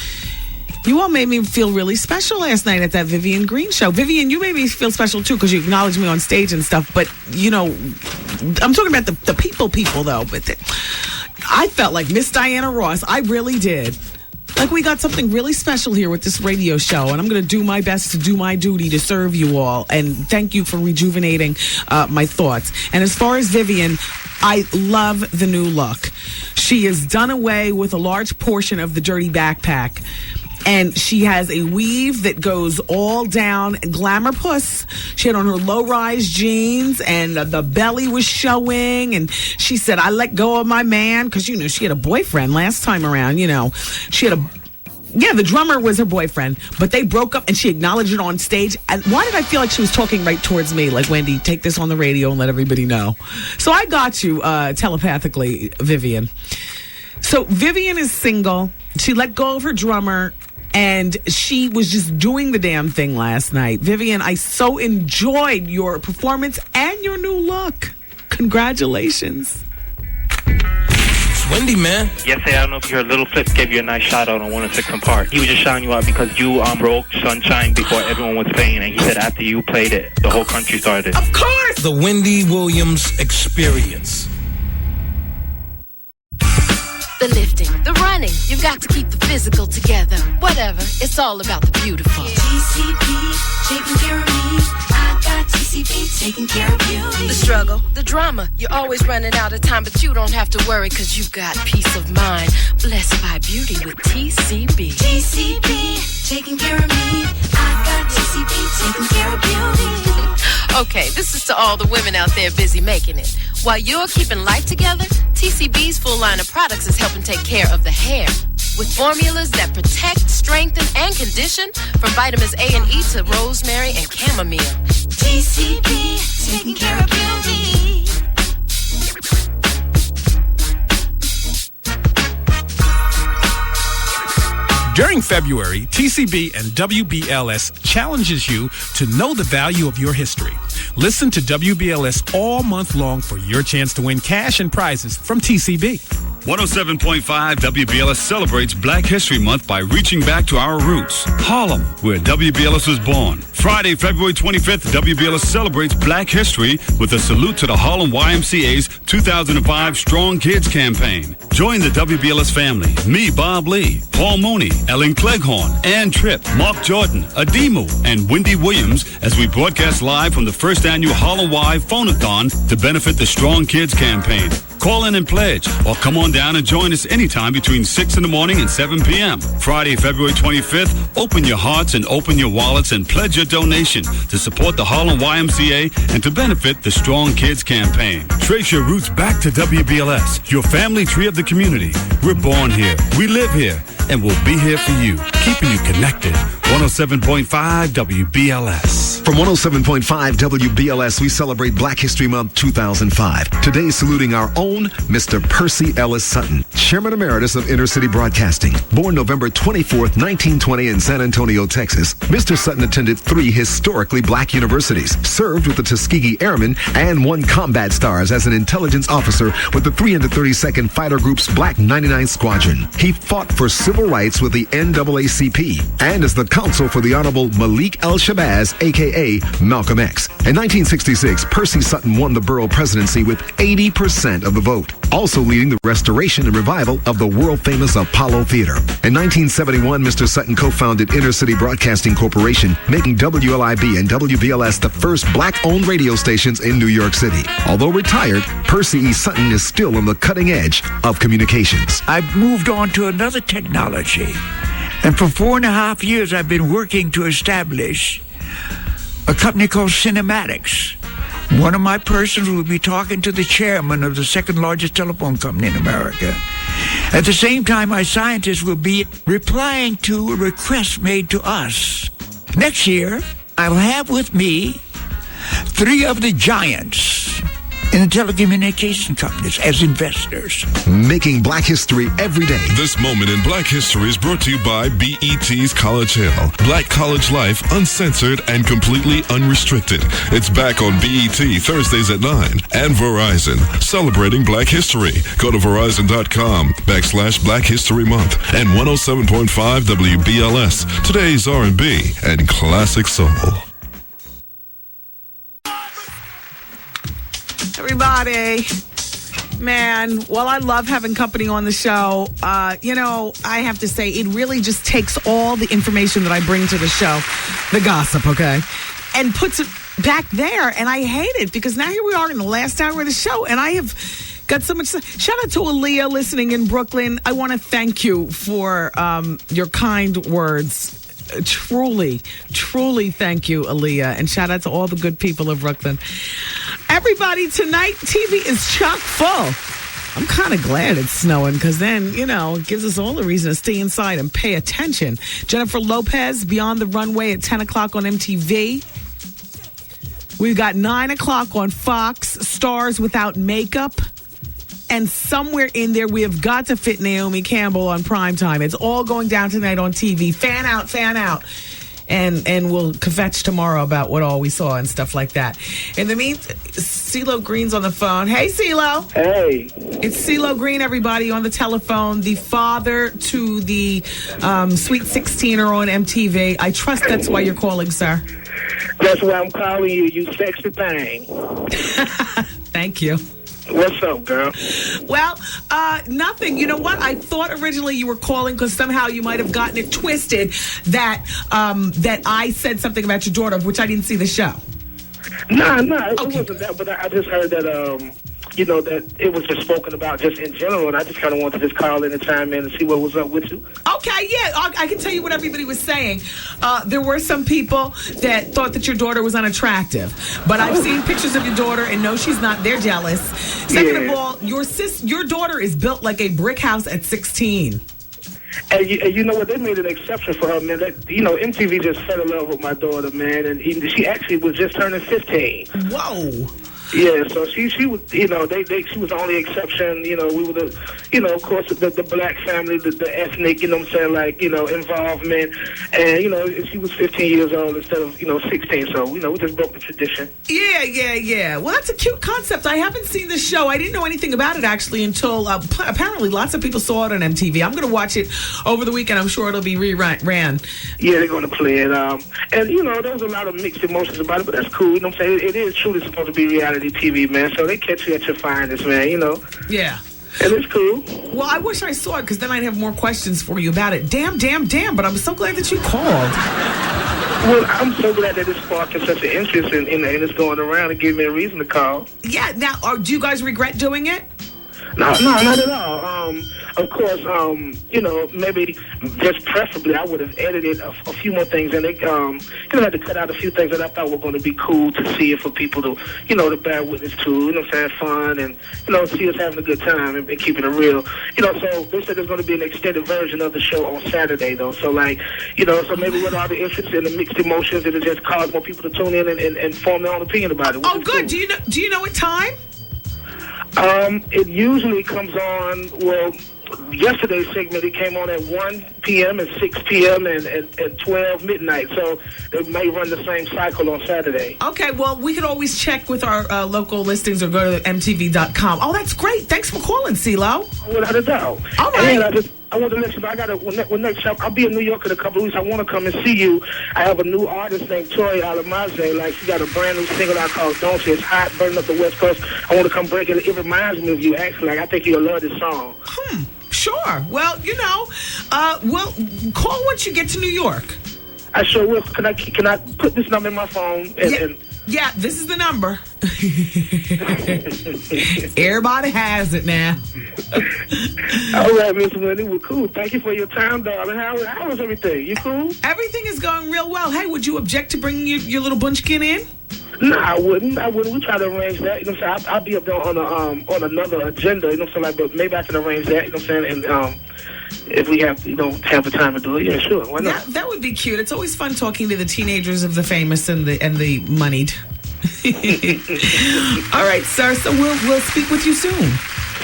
you all made me feel really special last night at that Vivian Green show. Vivian, you made me feel special, too, because you acknowledged me on stage and stuff. But, I'm talking about the people, though. But I felt like Miss Diana Ross. I really did. Like we got something really special here with this radio show, and I'm going to do my best to do my duty to serve you all. And thank you for rejuvenating my thoughts. And as far as Vivian, I love the new look. She has done away with a large portion of the dirty backpack. And she has a weave that goes all down, glamour puss. She had on her low-rise jeans, and the belly was showing. And she said, I let go of my man, because, she had a boyfriend last time around, She had the drummer was her boyfriend, but they broke up, and she acknowledged it on stage. And why did I feel like she was talking right towards me? Like, Wendy, take this on the radio and let everybody know. So I got you telepathically, Vivian. So Vivian is single. She let go of her drummer. And she was just doing the damn thing last night. Vivian, I so enjoyed your performance and your new look. Congratulations. It's Wendy, man. Yesterday, I don't know if you heard, Little Flip gave you a nice shout out on 106 and Park. He was just shouting you out because you broke Sunshine before everyone was playing. And he said after you played it, the whole country started. Of course! The Wendy Williams Experience. The lifting, the running, you've got to keep the physical together. Whatever, it's all about the beautiful. TCB, taking care of me. I got TCB, taking care of beauty. The struggle, the drama, you're always running out of time, but you don't have to worry because you've got peace of mind. Blessed by beauty with TCB. TCB, taking care of me. I got TCB, taking care of beauty. Okay, this is to all the women out there busy making it. While you're keeping life together, TCB's full line of products is helping take care of the hair. With formulas that protect, strengthen, and condition, from vitamins A and E to rosemary and chamomile. TCB, taking care of beauty. During February, TCB and WBLS challenges you to know the value of your history. Listen to WBLS all month long for your chance to win cash and prizes from TCB. 107.5 WBLS celebrates Black History Month by reaching back to our roots. Harlem, where WBLS was born. Friday, February 25th, WBLS celebrates Black History with a salute to the Harlem YMCA's 2005 Strong Kids campaign. Join the WBLS family. Me, Bob Lee, Paul Mooney, Ellen Cleghorn, Ann Tripp, Mark Jordan, Adimu, and Wendy Williams as we broadcast live from the first annual Harlem Y Phone-a-thon to benefit the Strong Kids campaign. Call in and pledge, or come on down and join us anytime between 6 in the morning and 7 p.m. Friday, February 25th, open your hearts and open your wallets and pledge your donation to support the Harlem YMCA and to benefit the Strong Kids campaign. Trace your roots back to WBLS, your family tree of the community. We're born here, we live here, and we'll be here for you, keeping you connected. 107.5 WBLS. From 107.5 WBLS, we celebrate Black History Month 2005. Today, saluting our own Mr. Percy Ellis Sutton, Chairman Emeritus of Intercity Broadcasting. Born November 24th, 1920 in San Antonio, Texas, Mr. Sutton attended 3 historically black universities, served with the Tuskegee Airmen, and won combat stars as an intelligence officer with the 332nd Fighter Group's Black 99th Squadron. He fought for civil rights with the NAACP and as the counsel for the Honorable Malik El Shabazz, a.k.a. a.k.a. Malcolm X. In 1966, Percy Sutton won the borough presidency with 80% of the vote, also leading the restoration and revival of the world-famous Apollo Theater. In 1971, Mr. Sutton co-founded Inner City Broadcasting Corporation, making WLIB and WBLS the first black-owned radio stations in New York City. Although retired, Percy E. Sutton is still on the cutting edge of communications. I've moved on to another technology. And for 4.5 years, I've been working to establish a company called Cinematics. One of my persons will be talking to the chairman of the second largest telephone company in America. At the same time, my scientists will be replying to a request made to us. Next year, I'll have with me 3 of the giants in the telecommunication companies as investors. Making Black history every day. This moment in Black history is brought to you by BET's College Hill. Black college life, uncensored and completely unrestricted. It's back on BET Thursdays at 9. And Verizon, celebrating Black history. Go to Verizon.com/Black History Month. And 107.5 WBLS. Today's R&B and classic soul. Everybody, man, well, I love having company on the show. I have to say, it really just takes all the information that I bring to the show, the gossip, okay, and puts it back there. And I hate it because now here we are in the last hour of the show, and I have got so much. Shout out to Aaliyah listening in Brooklyn. I want to thank you for your kind words. Truly thank you, Aaliyah. And shout out to all the good people of Brooklyn. Everybody, tonight, TV is chock full. I'm kind of glad it's snowing because then, it gives us all a reason to stay inside and pay attention. Jennifer Lopez, Beyond the Runway at 10 o'clock on MTV. We've got 9 o'clock on Fox, Stars Without Makeup. And somewhere in there, we have got to fit Naomi Campbell on primetime. It's all going down tonight on TV. Fan out. And we'll kvetch tomorrow about what all we saw and stuff like that. In the meantime, CeeLo Green's on the phone. Hey, CeeLo. Hey. It's CeeLo Green, everybody, on the telephone. The father to the Sweet 16er on MTV. I trust that's why you're calling, sir. That's why I'm calling you, you sexy thing. Thank you. What's up, girl? Well, nothing. You know what? I thought originally you were calling because somehow you might have gotten it twisted that I said something about your daughter, which I didn't see the show. No, it wasn't that. But I just heard that, that it was just spoken about just in general, and I just kind of wanted to just call in and chime in and see what was up with you. Okay, yeah, I can tell you what everybody was saying. There were some people that thought that your daughter was unattractive, but I've seen pictures of your daughter, and no, she's not. They're jealous. Second of all, your daughter is built like a brick house at 16. And you know what? They made an exception for her, man. MTV just fell in love with my daughter, man, and she actually was just turning 15. Whoa. Yeah, so she was, she was the only exception. We were the, of course, the black family, the ethnic, involvement. And, she was 15 years old instead of, 16. So, we just broke the tradition. Yeah. Well, that's a cute concept. I haven't seen the show. I didn't know anything about it, actually, until apparently lots of people saw it on MTV. I'm going to watch it over the weekend. I'm sure it'll be ran. Yeah, they're going to play it. And, there's a lot of mixed emotions about it, but that's cool. You know what I'm saying? It is truly supposed to be reality TV, man, so they catch you at your finest, man, Yeah. And it's cool. Well, I wish I saw it, because then I'd have more questions for you about it. Damn, but I'm so glad that you called. Well, I'm so glad that it's sparking such an interest in it's going around and giving me a reason to call. Yeah, now, do you guys regret doing it? No, not at all. Of course, maybe just preferably I would have edited a few more things, and they had to cut out a few things that I thought were going to be cool to see it for people to, to bear witness to, have fun and, see us having a good time and keeping it real. So they said there's going to be an extended version of the show on Saturday, though. So, so maybe with all the interest and the mixed emotions, it'll just cause more people to tune in and form their own opinion about it. Oh, good. Cool. Do you know what time? It usually comes on, yesterday's segment, it came on at 1 p.m. and 6 p.m. and at 12 midnight. So they may run the same cycle on Saturday. Okay, well, we could always check with our local listings or go to MTV.com. Oh, that's great. Thanks for calling, CeeLo. Without a doubt. All right. And I want to let you know, I got when next I'll be in New York in a couple of weeks. I want to come and see you. I have a new artist named Tori Alamaze. Like, she got a brand new single out called Don't Say It's Hot, burning up the West Coast. I want to come break it. It reminds me of you, actually. Like, I think you'll love this song. Sure. Well, we'll call once you get to New York. I sure will. Can I put this number in my phone? Yeah, this is the number. Everybody has it now. All right, Miss Wendy, we're cool. Thank you for your time, darling. How is everything? You cool? Everything is going real well. Hey, would you object to bringing your little bunchkin in? No, I wouldn't. We try to arrange that. You know what I'm saying? I'll be up there on another agenda. You know what I'm saying? But maybe I can arrange that. You know what I'm saying? And if we have have the time to do it, yeah, sure. Why not? That would be cute. It's always fun talking to the teenagers of the famous and the moneyed. All right, sir. So we'll speak with you soon.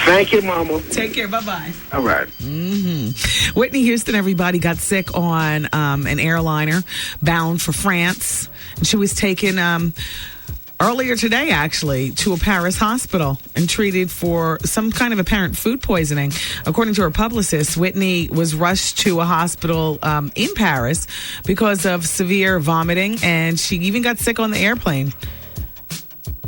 Thank you, Mama. Take care. Bye-bye. All right. Mm-hmm. Whitney Houston, everybody, got sick on an airliner bound for France. And she was taken earlier today, actually, to a Paris hospital and treated for some kind of apparent food poisoning. According to her publicist, Whitney was rushed to a hospital in Paris because of severe vomiting, and she even got sick on the airplane.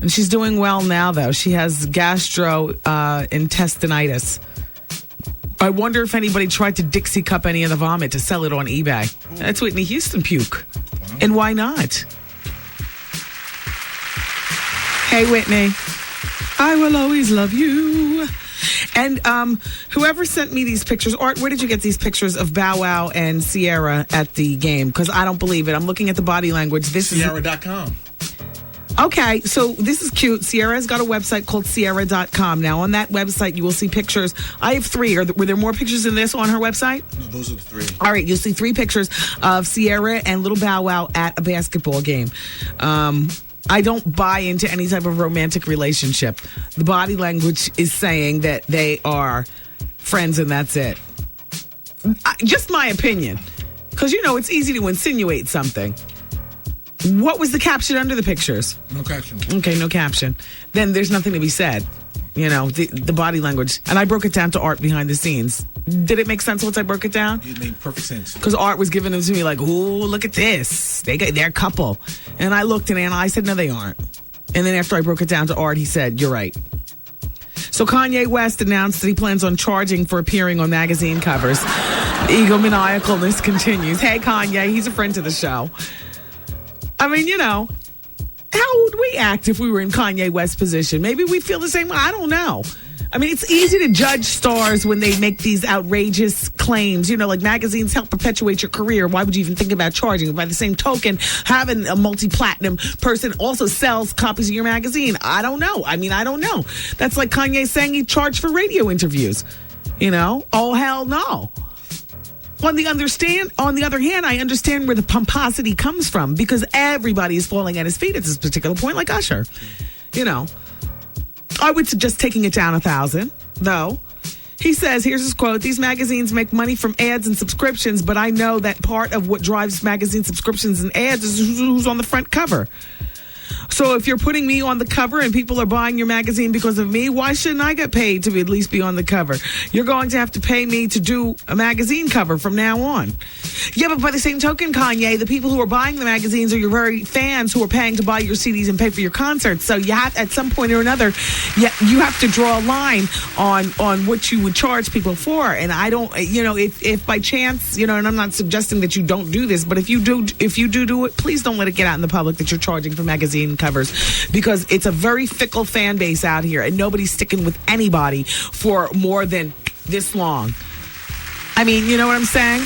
And she's doing well now, though. She has gastrointestinitis. I wonder if anybody tried to Dixie cup any of the vomit to sell it on eBay. That's Whitney Houston puke. And why not? Hey, Whitney. I will always love you. And whoever sent me these pictures, Art, where did you get these pictures of Bow Wow and Sierra at the game? Because I don't believe it. I'm looking at the body language. This is Sierra.com. Okay, so this is cute. Sierra's got a website called Sierra.com. Now, on that website, you will see pictures. I have 3. Were there more pictures than this on her website? No, those are the 3. All right, you'll see 3 pictures of Sierra and little Bow Wow at a basketball game. I don't buy into any type of romantic relationship. The body language is saying that they are friends and that's it. Just my opinion. Because, it's easy to insinuate something. What was the caption under the pictures? No caption. Okay, no caption. Then there's nothing to be said. The body language. And I broke it down to Art behind the scenes. Did it make sense once I broke it down? It made perfect sense. Because Art was giving them to me like, ooh, look at this. They're a couple. And I looked and I said, no, they aren't. And then after I broke it down to Art, he said, you're right. So Kanye West announced that he plans on charging for appearing on magazine covers. Egomaniacalness continues. Hey, Kanye, he's a friend to the show. I mean, how would we act if we were in Kanye West's position? Maybe we feel the same way. I don't know. I mean, it's easy to judge stars when they make these outrageous claims. Like magazines help perpetuate your career. Why would you even think about charging? By the same token, having a multi-platinum person also sells copies of your magazine. I don't know. I don't know. That's like Kanye saying he charged for radio interviews. Oh, hell no. On the other hand, I understand where the pomposity comes from because everybody is falling at his feet at this particular point, like Usher. I would suggest taking it down 1,000, though. He says, here's his quote, "These magazines make money from ads and subscriptions, but I know that part of what drives magazine subscriptions and ads is who's on the front cover. So if you're putting me on the cover and people are buying your magazine because of me, why shouldn't I get paid to at least be on the cover? You're going to have to pay me to do a magazine cover from now on." Yeah, but by the same token, Kanye, the people who are buying the magazines are your very fans who are paying to buy your CDs and pay for your concerts. So you have, at some point or another, you have to draw a line on what you would charge people for. And I don't, if by chance, and I'm not suggesting that you don't do this, but if you do it, please don't let it get out in the public that you're charging for magazine covers, because it's a very fickle fan base out here and nobody's sticking with anybody for more than this long. I mean, you know what I'm saying?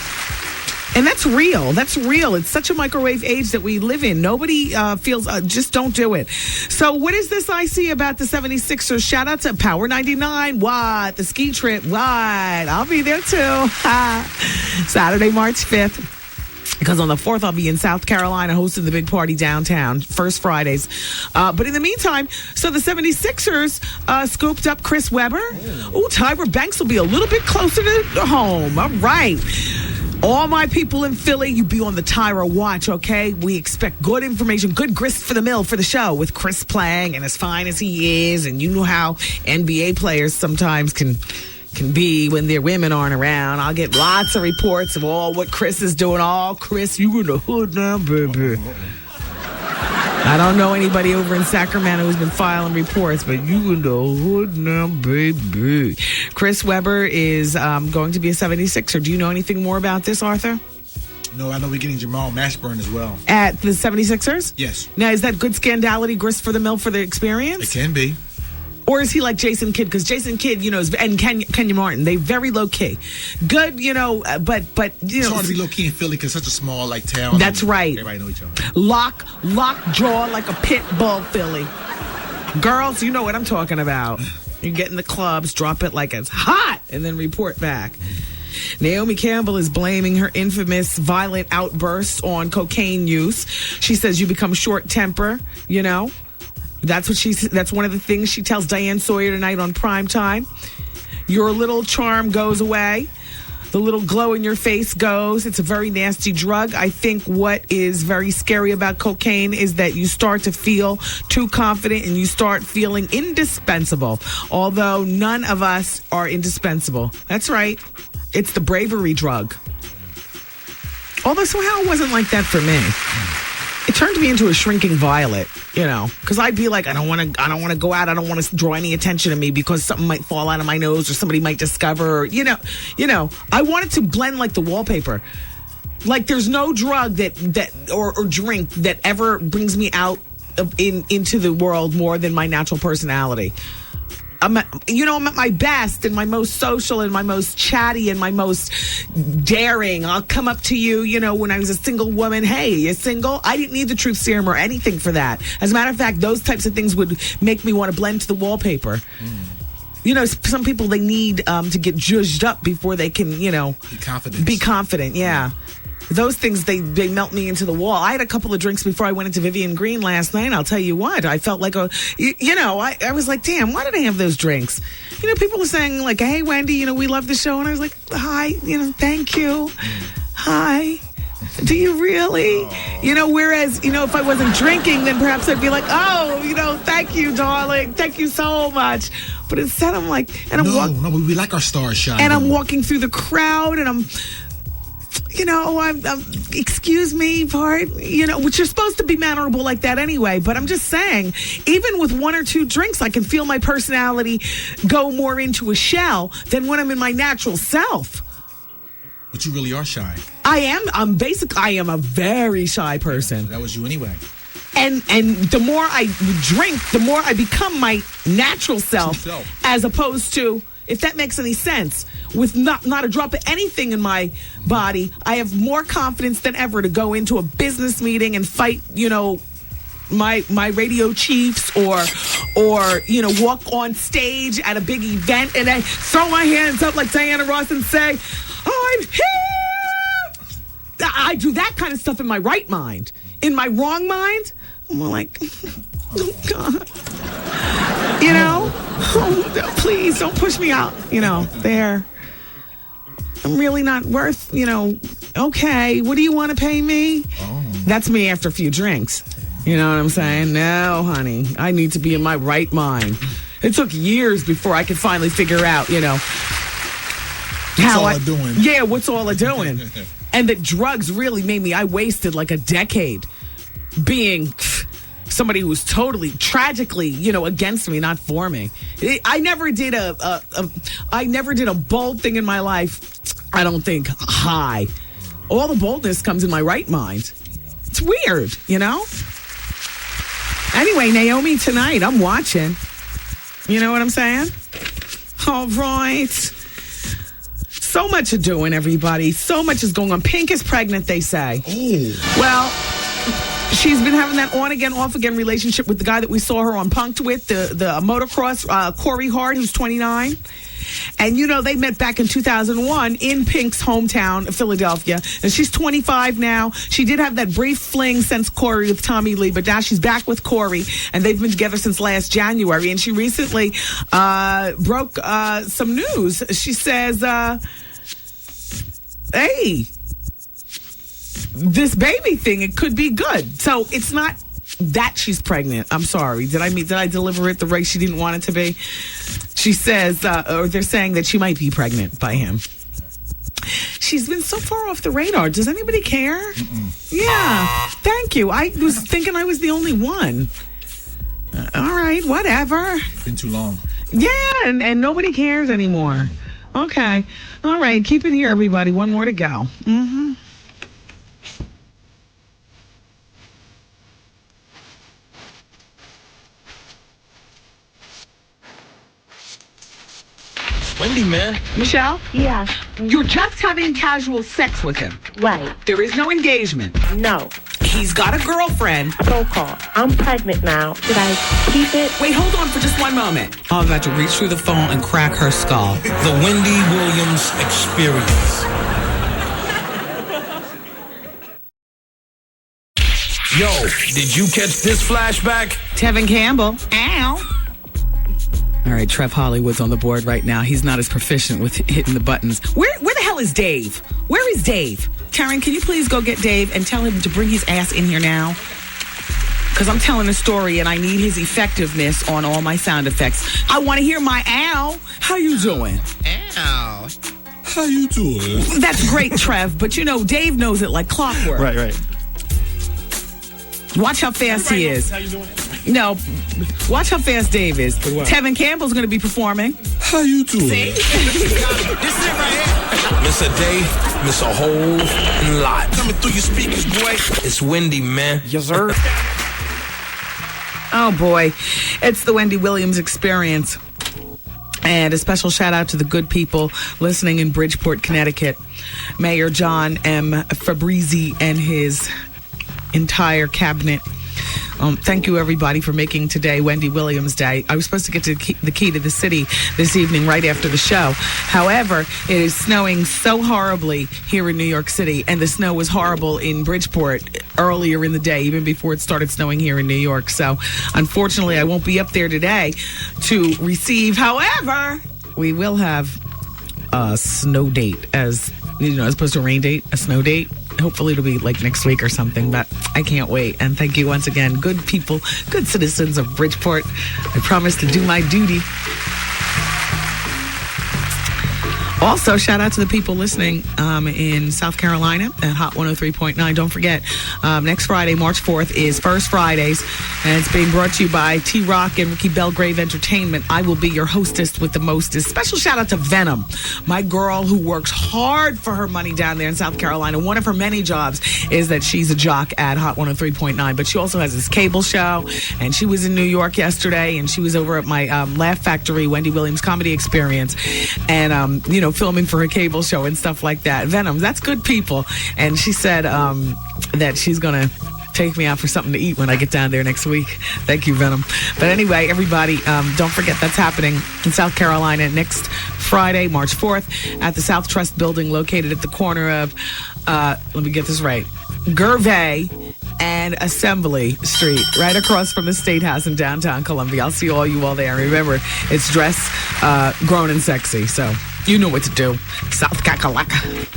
And that's real. That's real. It's such a microwave age that we live in. Nobody feels, just don't do it. So what is this I see about the 76ers? Shout out to Power 99. What? The ski trip. What? I'll be there too. Saturday, March 5th. Because on the 4th, I'll be in South Carolina hosting the big party downtown, First Fridays. But in the meantime, so the 76ers scooped up Chris Webber. Ooh, Tyra Banks will be a little bit closer to home. All right. All my people in Philly, you be on the Tyra watch, okay? We expect good information, good grist for the mill for the show with Chris playing and as fine as he is. And you know how NBA players sometimes can can be when their women aren't around. I'll get lots of reports of all what Chris is doing. Oh, Chris, you in the hood now, baby. I don't know anybody over in Sacramento who's been filing reports, but you in the hood now, baby. Chris Webber is going to be a 76er. Do you know anything more about this, Arthur? No, I know we're getting Jamal Mashburn as well. At the 76ers? Yes. Now, is that good scandality, grist for the mill for the experience? It can be. Or is he like Jason Kidd? Because Jason Kidd, and Kenya Martin, they very low key. Good, but it's hard to be low key in Philly because such a small town. That's right. Everybody know each other. Lock jaw like a pit bull, Philly. Girls, you know what I'm talking about. You get in the clubs, drop it like it's hot, and then report back. Naomi Campbell is blaming her infamous violent outburst on cocaine use. She says you become short-tempered, That's one of the things she tells Diane Sawyer tonight on Prime Time. Your little charm goes away. The little glow in your face goes. It's a very nasty drug. I think what is very scary about cocaine is that you start to feel too confident and you start feeling indispensable. Although none of us are indispensable. That's right. It's the bravery drug. Although somehow it wasn't like that for me. It turned me into a shrinking violet, because I'd be like, I don't want to go out. I don't want to draw any attention to me because something might fall out of my nose or somebody might discover, I wanted to blend like the wallpaper. Like there's no drug or drink that ever brings me out into the world more than my natural personality. I'm at my best and my most social and my most chatty and my most daring. I'll come up to you, when I was a single woman. Hey, you single? I didn't need the truth serum or anything for that. As a matter of fact, those types of things would make me want to blend to the wallpaper. Some people, they need to get zhuzhed up before they can, Be confident, yeah. Those things, they melt me into the wall. I had a couple of drinks before I went into Vivian Green last night. I'll tell you what, I felt like I was like, damn, why did I have those drinks? People were saying like, hey, Wendy, we love the show. And I was like, hi, thank you. Hi. Do you really? Whereas, if I wasn't drinking, then perhaps I'd be like, oh, thank you, darling. Thank you so much. But instead I'm like, no, we like our stars shine. And I'm walking through the crowd and I'm, excuse me, which you're supposed to be mannerable like that anyway. But I'm just saying, even with one or two drinks, I can feel my personality go more into a shell than when I'm in my natural self. But you really are shy. I am. I am a very shy person. That was you anyway. And the more I drink, the more I become my natural self, as opposed to, if that makes any sense, with not a drop of anything in my body, I have more confidence than ever to go into a business meeting and fight, my radio chiefs or walk on stage at a big event and I throw my hands up like Diana Ross and say, I'm here. I do that kind of stuff in my right mind. In my wrong mind, I'm like, oh God. Oh, please don't push me out, there. I'm really not worth, okay, what do you want to pay me? Oh. That's me after a few drinks. You know what I'm saying? No, honey, I need to be in my right mind. It took years before I could finally figure out, What's all I doing? Yeah, what's all I doing? And that drugs really made me, I wasted like a decade being somebody who was totally, tragically, against me, not for me. I never did a bold thing in my life, I don't think, high. All the boldness comes in my right mind. It's weird, Anyway, Naomi tonight, I'm watching. You know what I'm saying? All right. So much to doing, everybody. So much is going on. Pink is pregnant, they say. Oh. Well, she's been having that on-again, off-again relationship with the guy that we saw her on Punked with, the motocross, Corey Hart, who's 29. And, they met back in 2001 in Pink's hometown, Philadelphia. And she's 25 now. She did have that brief fling since Corey with Tommy Lee, but now she's back with Corey. And they've been together since last January. And she recently broke some news. She says, hey, this baby thing, it could be good. So it's not that she's pregnant. I'm sorry. Did I deliver it the way she didn't want it to be? She says, or they're saying that she might be pregnant by him. She's been so far off the radar. Does anybody care? Yeah. Thank you. I was thinking I was the only one. All right, whatever. Been too long. Yeah, and nobody cares anymore. Okay. All right, keep it here, everybody. One more to go. Mm-hmm. Wendy, man. Michelle? Yeah. You're just having casual sex with him. Right. There is no engagement. No. He's got a girlfriend. So-called. I'm pregnant now. Should I keep it? Wait, hold on for just one moment. I'm about to reach through the phone and crack her skull. The Wendy Williams Experience. Yo, did you catch this flashback? Tevin Campbell. Ow. All right, Trev Hollywood's on the board right now. He's not as proficient with hitting the buttons. Where the hell is Dave? Where is Dave? Karen, can you please go get Dave and tell him to bring his ass in here now? Because I'm telling a story and I need his effectiveness on all my sound effects. I want to hear my ow. How you doing? Ow. How you doing? That's great, Trev, but you know, Dave knows it like clockwork. Right. Watch how fast he is. How you doing? No, watch how fast Dave is. Tevin Campbell's going to be performing. How you doing? See? This is it right here. Miss a day, miss a whole lot. Coming through your speakers, boy. It's Wendy, man. Yes, sir. Oh, boy. It's the Wendy Williams Experience. And a special shout out to the good people listening in Bridgeport, Connecticut. Mayor John M. Fabrizi and his entire cabinet. Thank you, everybody, for making today Wendy Williams Day. I was supposed to get to the key to the city this evening right after the show. However, it is snowing so horribly here in New York City, and the snow was horrible in Bridgeport earlier in the day, even before it started snowing here in New York. So, unfortunately, I won't be up there today to receive. However, we will have a snow date, as opposed to a rain date, a snow date. Hopefully it'll be like next week or something, but I can't wait. And thank you once again, good people, good citizens of Bridgeport. I promise to do my duty. Also, shout out to the people listening in South Carolina at Hot 103.9. Don't forget, next Friday, March 4th, is First Fridays, and it's being brought to you by T-Rock and Ricky Belgrave Entertainment. I will be your hostess with the mostest. Special shout out to Venom, my girl who works hard for her money down there in South Carolina. One of her many jobs is that she's a jock at Hot 103.9, but she also has this cable show, and she was in New York yesterday, and she was over at my Laugh Factory, Wendy Williams Comedy Experience, and, filming for her cable show and stuff like that. Venom, that's good people. And she said that she's going to take me out for something to eat when I get down there next week. Thank you, Venom. But anyway, everybody, don't forget that's happening in South Carolina next Friday, March 4th, at the South Trust Building located at the corner of, let me get this right, Gervais and Assembly Street, right across from the State House in downtown Columbia. I'll see all you all there. Remember, it's Dress Grown and Sexy, so you know what to do. South Kakalaka.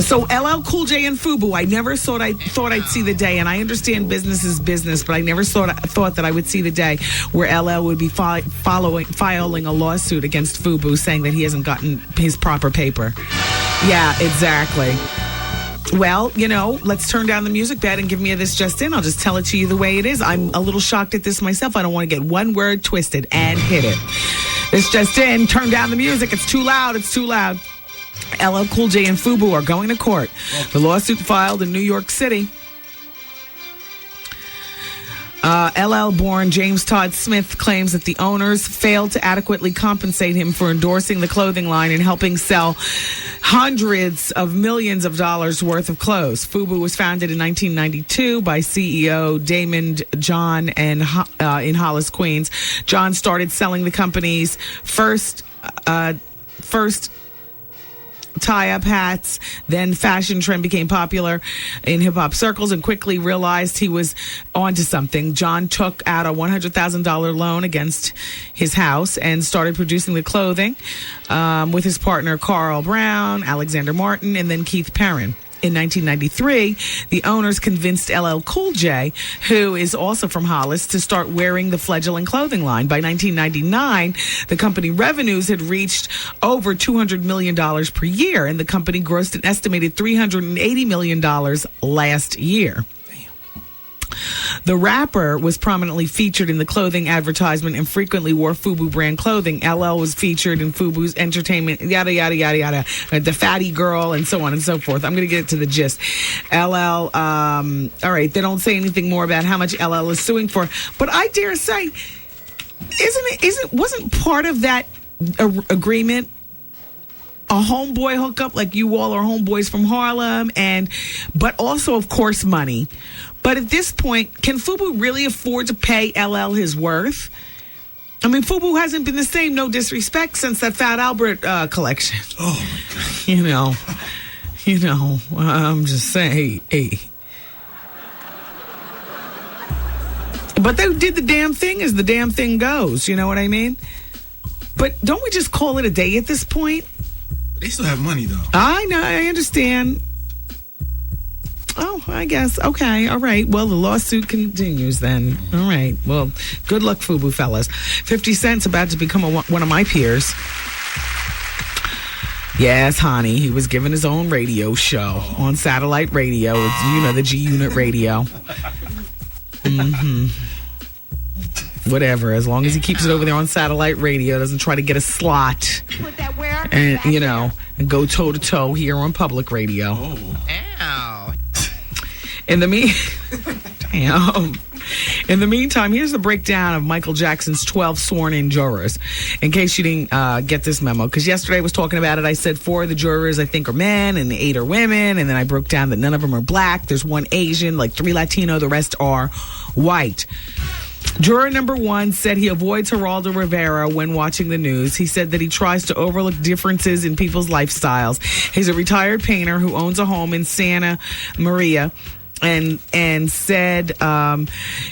So LL Cool J and FUBU, I never thought I'd see the day, and I understand business is business, but I never thought that I would see the day where LL would be filing a lawsuit against FUBU, saying that he hasn't gotten his proper paper. Yeah, exactly. Well, let's turn down the music bed and give me this just in. I'll just tell it to you the way it is. I'm a little shocked at this myself. I don't want to get one word twisted, and hit it. This just in. Turn down the music. It's too loud. It's too loud. LL Cool J and FUBU are going to court. The lawsuit filed in New York City. LL-born James Todd Smith claims that the owners failed to adequately compensate him for endorsing the clothing line and helping sell hundreds of millions of dollars worth of clothes. FUBU was founded in 1992 by CEO Damon John in Hollis, Queens. John started selling the company's first tie-up hats. Then fashion trend became popular in hip-hop circles and quickly realized he was onto something. John took out a $100,000 loan against his house and started producing the clothing with his partner Carl Brown, Alexander Martin, and then Keith Perrin. In 1993, the owners convinced LL Cool J, who is also from Hollis, to start wearing the fledgling clothing line. By 1999, the company revenues had reached over $200 million per year, and the company grossed an estimated $380 million last year. The rapper was prominently featured in the clothing advertisement and frequently wore FUBU brand clothing. LL was featured in FUBU's entertainment, yada, yada, yada, yada, the fatty girl, and so on and so forth. I'm going to get to the gist. LL, all right, they don't say anything more about how much LL is suing for. But I dare say, wasn't part of that agreement a homeboy hookup, like you all are homeboys from Harlem, but also, of course, money. But at this point, can FUBU really afford to pay LL his worth? I mean, FUBU hasn't been the same, no disrespect, since that Fat Albert collection. Oh, my God. You know, I'm just saying, hey. But they did the damn thing as the damn thing goes, you know what I mean? But don't we just call it a day at this point? They still have money, though. I know, I understand. Oh, I guess. Okay, all right. Well, the lawsuit continues then. All right. Well, good luck, FUBU fellas. 50 Cent's about to become one of my peers. Yes, honey. He was given his own radio show on satellite radio. It's, the G-Unit radio. Mm-hmm. Whatever. As long as he keeps it over there on satellite radio, doesn't try to get a slot. And, and go toe-to-toe here on public radio. Ow. In the meantime, here's the breakdown of Michael Jackson's 12 sworn-in jurors, in case you didn't get this memo. Because yesterday I was talking about it. I said 4 of the jurors, I think, are men, and 8 are women. And then I broke down that none of them are black. There's 1 Asian, like 3 Latino. The rest are white. Juror number 1 said he avoids Geraldo Rivera when watching the news. He said that he tries to overlook differences in people's lifestyles. He's a retired painter who owns a home in Santa Maria. And said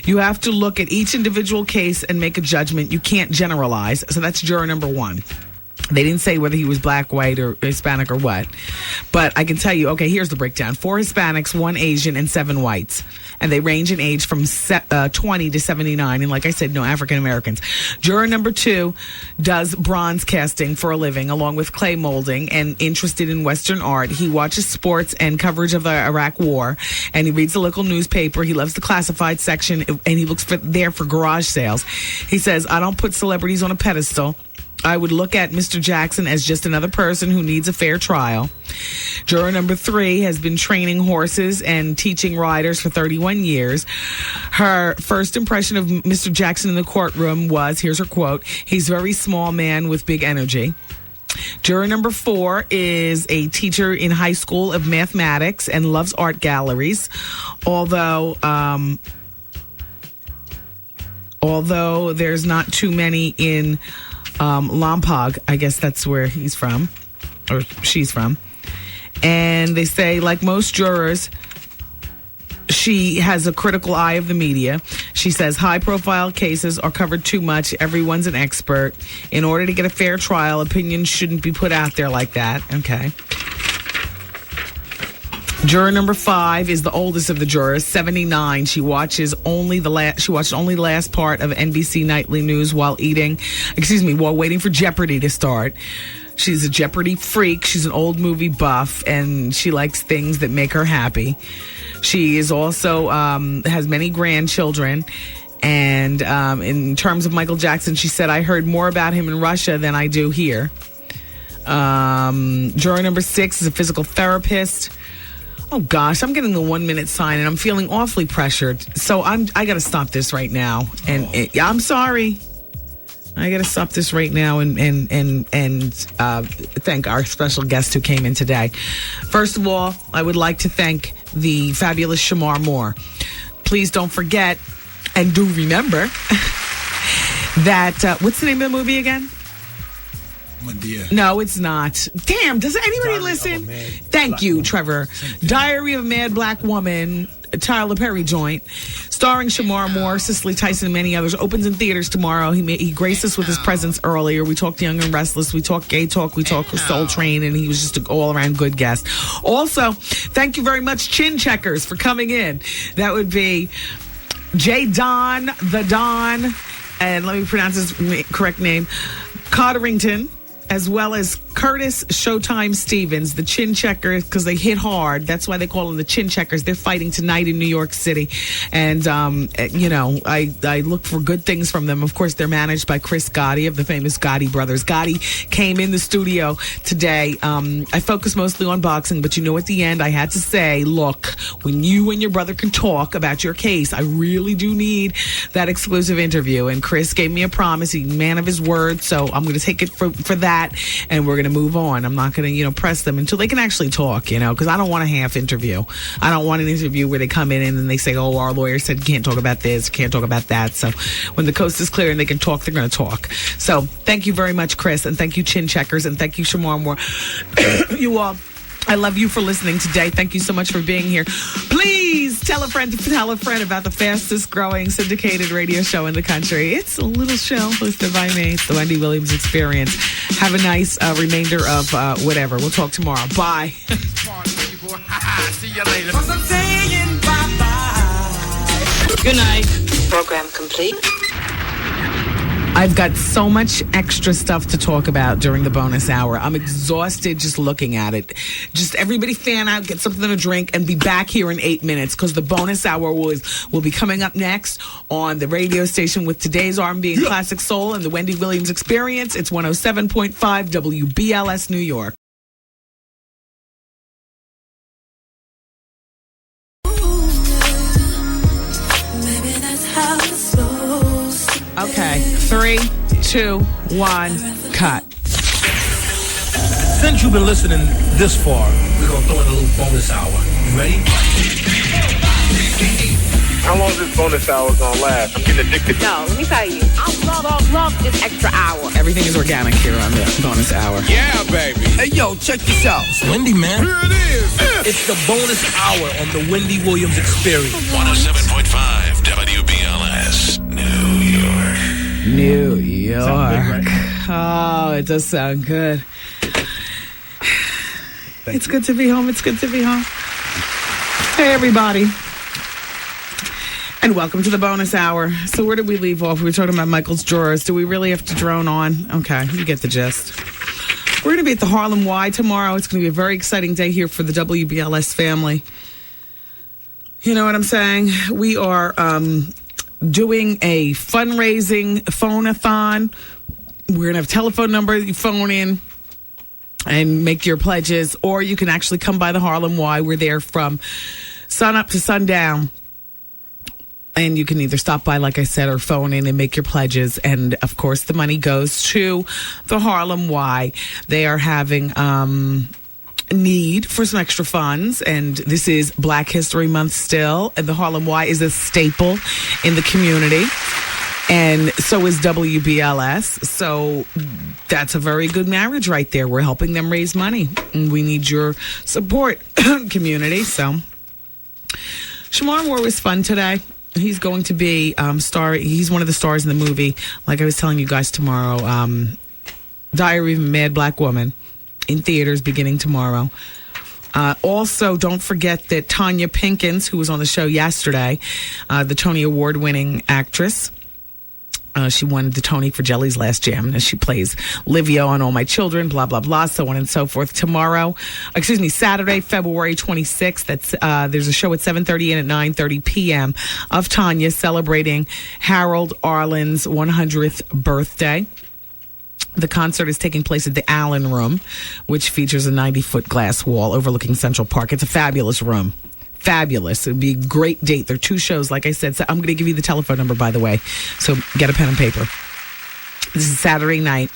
you have to look at each individual case and make a judgment. You can't generalize. So that's juror number 1. They didn't say whether he was black, white, or Hispanic or what. But I can tell you, okay, here's the breakdown. 4 Hispanics, 1 Asian, and 7 whites. And they range in age from 20 to 79. And like I said, no African Americans. Juror number 2 does bronze casting for a living, along with clay molding, and interested in Western art. He watches sports and coverage of the Iraq War. And he reads the local newspaper. He loves the classified section. And he looks there for garage sales. He says, I don't put celebrities on a pedestal. I would look at Mr. Jackson as just another person who needs a fair trial. Juror number 3 has been training horses and teaching riders for 31 years. Her first impression of Mr. Jackson in the courtroom was, here's her quote, "He's a very small man with big energy." Juror number 4 is a teacher in high school of mathematics and loves art galleries. Although there's not too many in Lompoc, I guess that's where he's from, or she's from. And they say, like most jurors, she has a critical eye of the media. She says high-profile cases are covered too much. Everyone's an expert. In order to get a fair trial, opinions shouldn't be put out there like that. Okay. Juror number 5 is the oldest of the jurors, 79. She watches only the last part of NBC Nightly News while waiting for Jeopardy to start. She's a Jeopardy freak. She's an old movie buff, and she likes things that make her happy. She is also has many grandchildren. And in terms of Michael Jackson, she said, I heard more about him in Russia than I do here. Juror number 6 is a physical therapist. Oh gosh, I'm getting the 1-minute sign and I'm feeling awfully pressured. So I got to stop this right now. And I'm sorry. I got to stop this right now and thank our special guest who came in today. First of all, I would like to thank the fabulous Shamar Moore. Please don't forget and do remember that, what's the name of the movie again? Medea. No, it's not. Damn, does anybody listen? Thank you, Trevor. Diary of a Mad Black Woman, Tyler Perry joint, starring Shamar Moore, Cicely Tyson, and many others. Opens in theaters tomorrow. He graced us with his presence earlier. We talked Young and Restless. We talked Gay Talk. We talked Soul Train, and he was just an all-around good guest. Also, thank you very much, Chin Checkers, for coming in. That would be J. Don, the Don, and let me pronounce his correct name, Cotterington, as well as Curtis Showtime Stevens, the Chin Checkers, because they hit hard. That's why they call them the Chin Checkers. They're fighting tonight in New York City. And, I look for good things from them. Of course, they're managed by Chris Gotti of the famous Gotti brothers. Gotti came in the studio today. I focus mostly on boxing, but at the end, I had to say, look, when you and your brother can talk about your case, I really do need that exclusive interview. And Chris gave me a promise. He's a man of his word. So I'm going to take it for that. And we're going to move on. I'm not going to, press them until they can actually talk, because I don't want a half interview. I don't want an interview where they come in and then they say, oh, our lawyer said can't talk about this, can't talk about that. So when the coast is clear and they can talk, they're going to talk. So thank you very much, Chris, and thank you, Chin Checkers, and thank you, Shamar Moore. You all, I love you for listening today. Thank you so much for being here. Please tell a friend about the fastest growing syndicated radio show in the country. It's a little show hosted by me. It's the Wendy Williams Experience. Have a nice remainder of whatever. We'll talk tomorrow. Bye. See you later. Good night. Program complete. I've got so much extra stuff to talk about during the bonus hour. I'm exhausted just looking at it. Just everybody fan out, get something to drink, and be back here in 8 minutes because the bonus hour will be coming up next on the radio station with today's R&B and classic soul and the Wendy Williams Experience. It's 107.5 WBLS New York. Okay, 3, 2, 1, cut. Since you've been listening this far, we're going to throw in a little bonus hour. You ready? How long is this bonus hour going to last? I'm getting addicted. No, let me tell you, I love this extra hour. Everything is organic here on the bonus hour. Yeah, baby. Hey, yo, check this out. It's Wendy, man. Here it is. It's the bonus hour on the Wendy Williams Experience. 107.5 WBLS, New York. New York. Sound good, right? Oh, it does sound good. It's good to be home. It's good to be home. Hey, everybody. And welcome to the bonus hour. So where did we leave off? We were talking about Michael's drawers. Do we really have to drone on? Okay, you get the gist. We're going to be at the Harlem Y tomorrow. It's going to be a very exciting day here for the WBLS family. You know what I'm saying? We are doing a fundraising phone-a-thon. We're going to have a telephone number. You phone in and make your pledges. Or you can actually come by the Harlem Y. We're there from sun up to sundown. And you can either stop by, like I said, or phone in and make your pledges. And, of course, the money goes to the Harlem Y. They are having need for some extra funds. And this is Black History Month still. And the Harlem Y is a staple in the community. And so is WBLS. So that's a very good marriage right there. We're helping them raise money. And we need your support, community. So Shamar Moore was fun today. He's going to be he's one of the stars in the movie, like I was telling you guys tomorrow, Diary of a Mad Black Woman, in theaters beginning tomorrow. Also, don't forget that Tanya Pinkins, who was on the show yesterday, the Tony Award-winning actress, she won the Tony for Jelly's Last Jam, and she plays Livia on All My Children, blah, blah, blah, so on and so forth. Saturday, February 26th, there's a show at 7:30 and at 9:30 p.m. of Tanya celebrating Harold Arlen's 100th birthday. The concert is taking place at the Allen Room, which features a 90-foot glass wall overlooking Central Park. It's a fabulous room. Fabulous. It would be a great date. There are 2 shows, like I said. So I'm going to give you the telephone number, by the way. So get a pen and paper. This is Saturday night.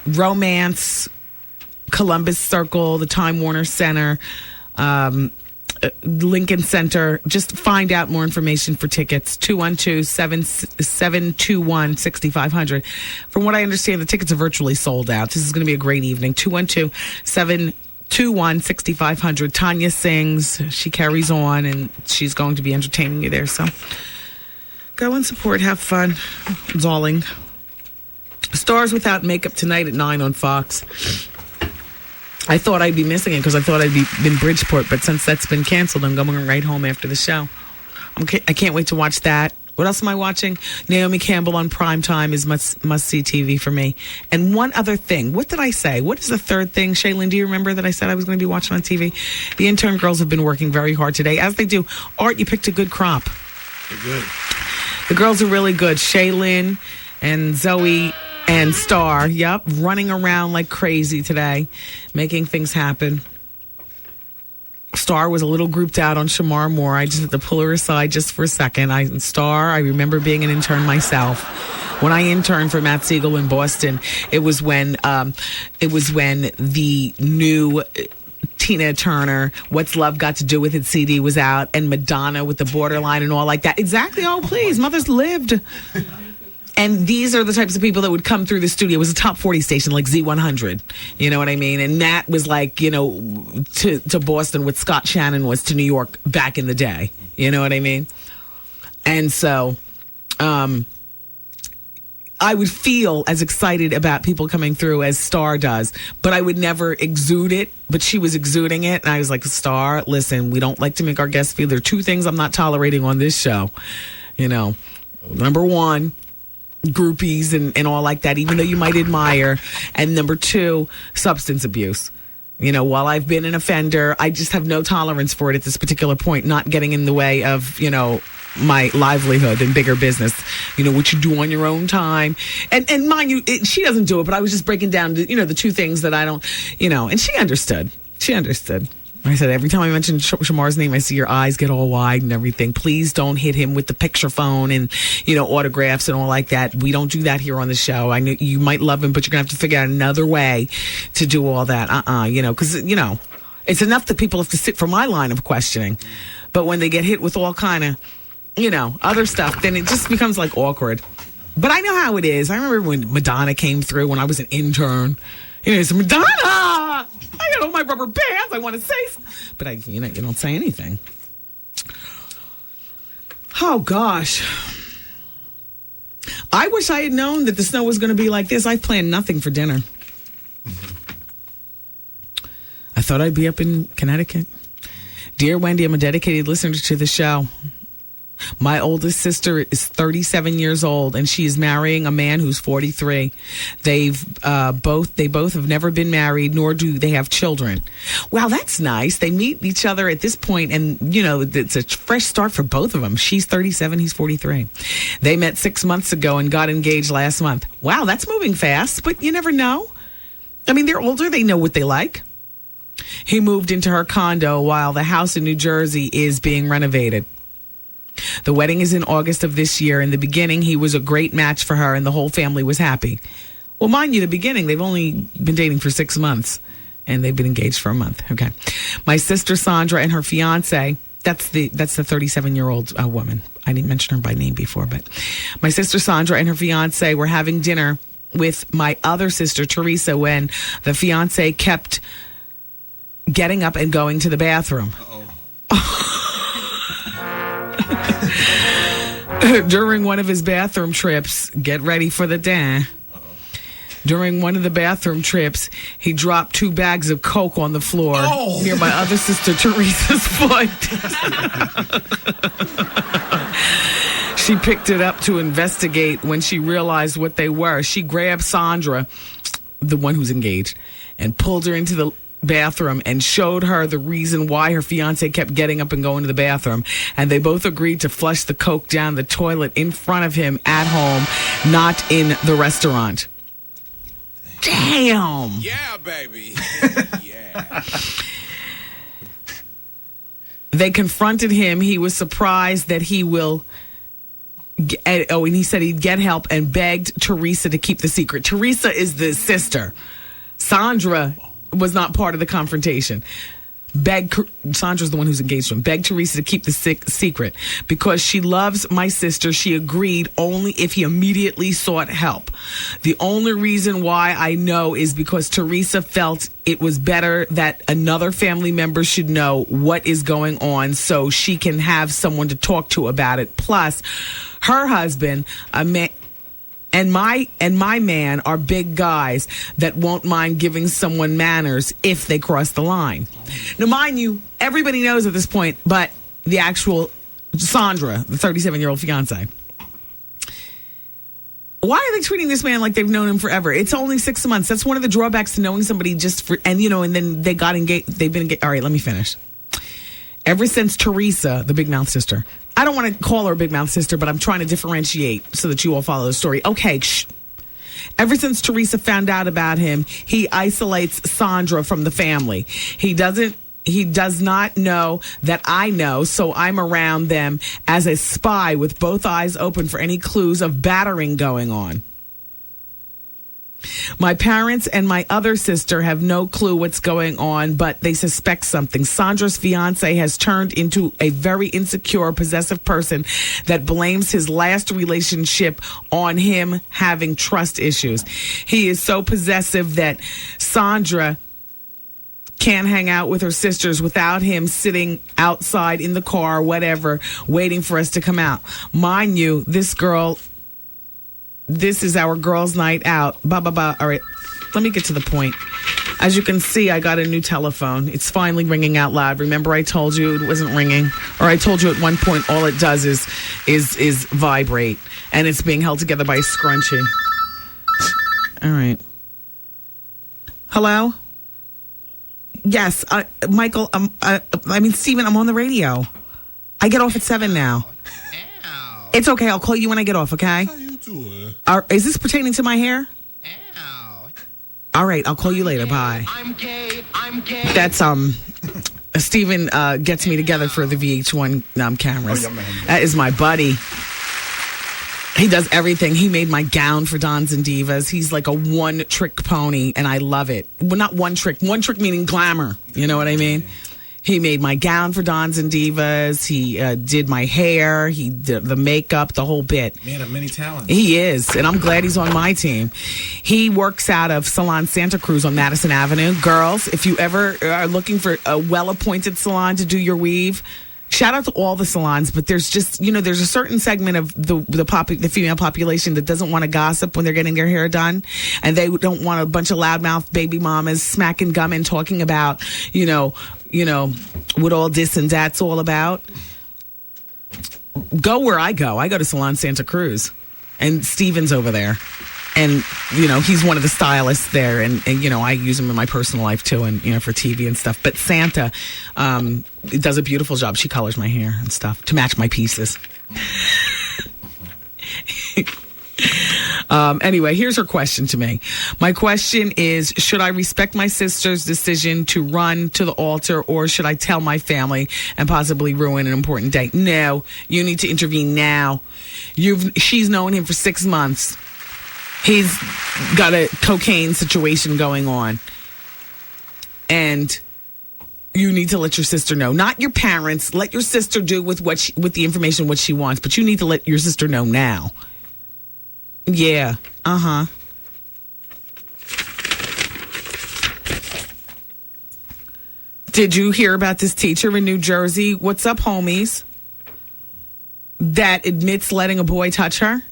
Romance, Columbus Circle, the Time Warner Center, Lincoln Center. Just find out more information for tickets. 212-721-6500. From what I understand, the tickets are virtually sold out. This is going to be a great evening. 212-721-6500. 221-6500. Tanya sings. She carries on, and she's going to be entertaining you there. So go and support. Have fun. Darling. Stars Without Makeup tonight at 9 on Fox. I thought I'd be missing it because I thought I'd be in Bridgeport, but since that's been canceled, I'm going right home after the show. I can't wait to watch that. What else am I watching? Naomi Campbell on Primetime is must-see TV for me. And one other thing. What did I say? What is the third thing? Shaylin, do you remember that I said I was going to be watching on TV? The intern girls have been working very hard today, as they do. Art, you picked a good crop. They're good. The girls are really good. Shaylin and Zoe and Star, yep, running around like crazy today, making things happen. Star was a little grouped out on Shamar Moore. I just had to pull her aside just for a second. I remember being an intern myself. When I interned for Matt Siegel in Boston, it was when the new Tina Turner, What's Love Got to Do with It CD was out, and Madonna with the Borderline and all like that. Exactly. Oh, please. Mothers lived. And these are the types of people that would come through the studio. It was a top 40 station like Z100. You know what I mean? And Matt was like, to Boston what Scott Shannon was to New York back in the day. You know what I mean? And so I would feel as excited about people coming through as Star does, but I would never exude it. But she was exuding it. And I was like, Star, listen, we don't like to make our guests feel. There are two things I'm not tolerating on this show. Number one, groupies and all like that, even though you might admire. And number two, substance abuse. While I've been an offender, I just have no tolerance for it at this particular point, not getting in the way of, my livelihood and bigger business, what you do on your own time. And mind you, she doesn't do it, but I was just breaking down, the two things that I don't, and she understood. I said, every time I mention Shamar's name, I see your eyes get all wide and everything. Please don't hit him with the picture phone and, autographs and all like that. We don't do that here on the show. I know you might love him, but you're going to have to figure out another way to do all that. Because, it's enough that people have to sit for my line of questioning. But when they get hit with all kind of, other stuff, then it just becomes like awkward. But I know how it is. I remember when Madonna came through when I was an intern. It's Madonna! I got all my rubber bands. I want to say, but you don't say anything. Oh gosh, I wish I had known that the snow was going to be like this. I planned nothing for dinner. I thought I'd be up in Connecticut. Dear Wendy, I'm a dedicated listener to the show. My oldest sister is 37 years old, and she is marrying a man who's 43. They both have never been married, nor do they have children. Wow, that's nice. They meet each other at this point, and it's a fresh start for both of them. She's 37, he's 43. They met 6 months ago and got engaged last month. Wow, that's moving fast, but you never know. I mean, they're older. They know what they like. He moved into her condo while the house in New Jersey is being renovated. The wedding is in August of this year. In the beginning, he was a great match for her, and the whole family was happy. Well, mind you, the beginning, they've only been dating for 6 months, and they've been engaged for a month. Okay. My sister Sandra and her fiance, that's the 37-year-old woman. I didn't mention her by name before, but my sister Sandra and her fiance were having dinner with my other sister Teresa when the fiance kept getting up and going to the bathroom. During one of his bathroom trips, get ready for the day. During one of the bathroom trips, he dropped 2 bags of Coke on the floor near my other sister Teresa's foot. She picked it up to investigate. When she realized what they were, she grabbed Sandra, the one who's engaged, and pulled her into the bathroom and showed her the reason why her fiance kept getting up and going to the bathroom. And they both agreed to flush the Coke down the toilet in front of him at home, not in the restaurant. Damn. Yeah, baby. Yeah. They confronted him. He was surprised that he will... and he said he'd get help and begged Teresa to keep the secret. Teresa is the sister. Sandra was not part of the confrontation. Sandra's the one who's engaged to him. Begged Teresa to keep the secret. Because she loves my sister, she agreed only if he immediately sought help. The only reason why I know is because Teresa felt it was better that another family member should know what is going on so she can have someone to talk to about it. Plus, her husband, a man, and my man are big guys that won't mind giving someone manners if they cross the line. Now, mind you, everybody knows at this point, but the actual Sandra, the 37-year-old fiance. Why are they treating this man like they've known him forever? It's only 6 months. That's one of the drawbacks to knowing somebody and then they got engaged. They've been engaged. All right, let me finish. Ever since Teresa, the big mouth sister, I don't want to call her a big mouth sister, but I'm trying to differentiate so that you all follow the story. Okay, shh. Ever since Teresa found out about him, he isolates Sandra from the family. He does not know that I know, so I'm around them as a spy with both eyes open for any clues of battering going on. My parents and my other sister have no clue what's going on, but they suspect something. Sandra's fiance has turned into a very insecure, possessive person that blames his last relationship on him having trust issues. He is so possessive that Sandra can't hang out with her sisters without him sitting outside in the car, whatever, waiting for us to come out. Mind you, this is our girls' night out. All right, let me get to the point. As you can see, I got a new telephone. It's finally ringing out loud. Remember I told you it wasn't ringing? Or I told you at one point all it does is vibrate. And it's being held together by a scrunchie. All right. Hello? Yes, Michael, Steven, I'm on the radio. I get off at 7 now. Ow. It's okay. I'll call you when I get off, okay? How you doing? Is this pertaining to my hair? Ow. All right, I'll call you later. Bye. I'm gay. That's, Steven gets me together for the VH1 cameras. That is my buddy. He does everything. He made my gown for Dons and Divas. He's like a one-trick pony, and I love it. Well, not one trick. One trick meaning glamour. You know what I mean? He made my gown for Dons and Divas. He did my hair. He did the makeup, the whole bit. Man of many talents. He is, and I'm glad he's on my team. He works out of Salon Santa Cruz on Madison Avenue. Girls, if you ever are looking for a well-appointed salon to do your weave, shout out to all the salons, but there's just, there's a certain segment of the female population that doesn't want to gossip when they're getting their hair done. And they don't want a bunch of loudmouth baby mamas smacking gum and talking about, what all this and that's all about. Go where I go. I go to Salon Santa Cruz. And Steven's over there. And, he's one of the stylists there. And I use him in my personal life, too, and, for TV and stuff. But Santa does a beautiful job. She colors my hair and stuff to match my pieces. Anyway, here's her question to me. My question is, should I respect my sister's decision to run to the altar, or should I tell my family and possibly ruin an important day? No, you need to intervene now. She's known him for 6 months. He's got a cocaine situation going on. And you need to let your sister know. Not your parents. Let your sister do with the information what she wants. But you need to let your sister know now. Yeah. Uh-huh. Did you hear about this teacher in New Jersey? What's up, homies? That admits letting a boy touch her?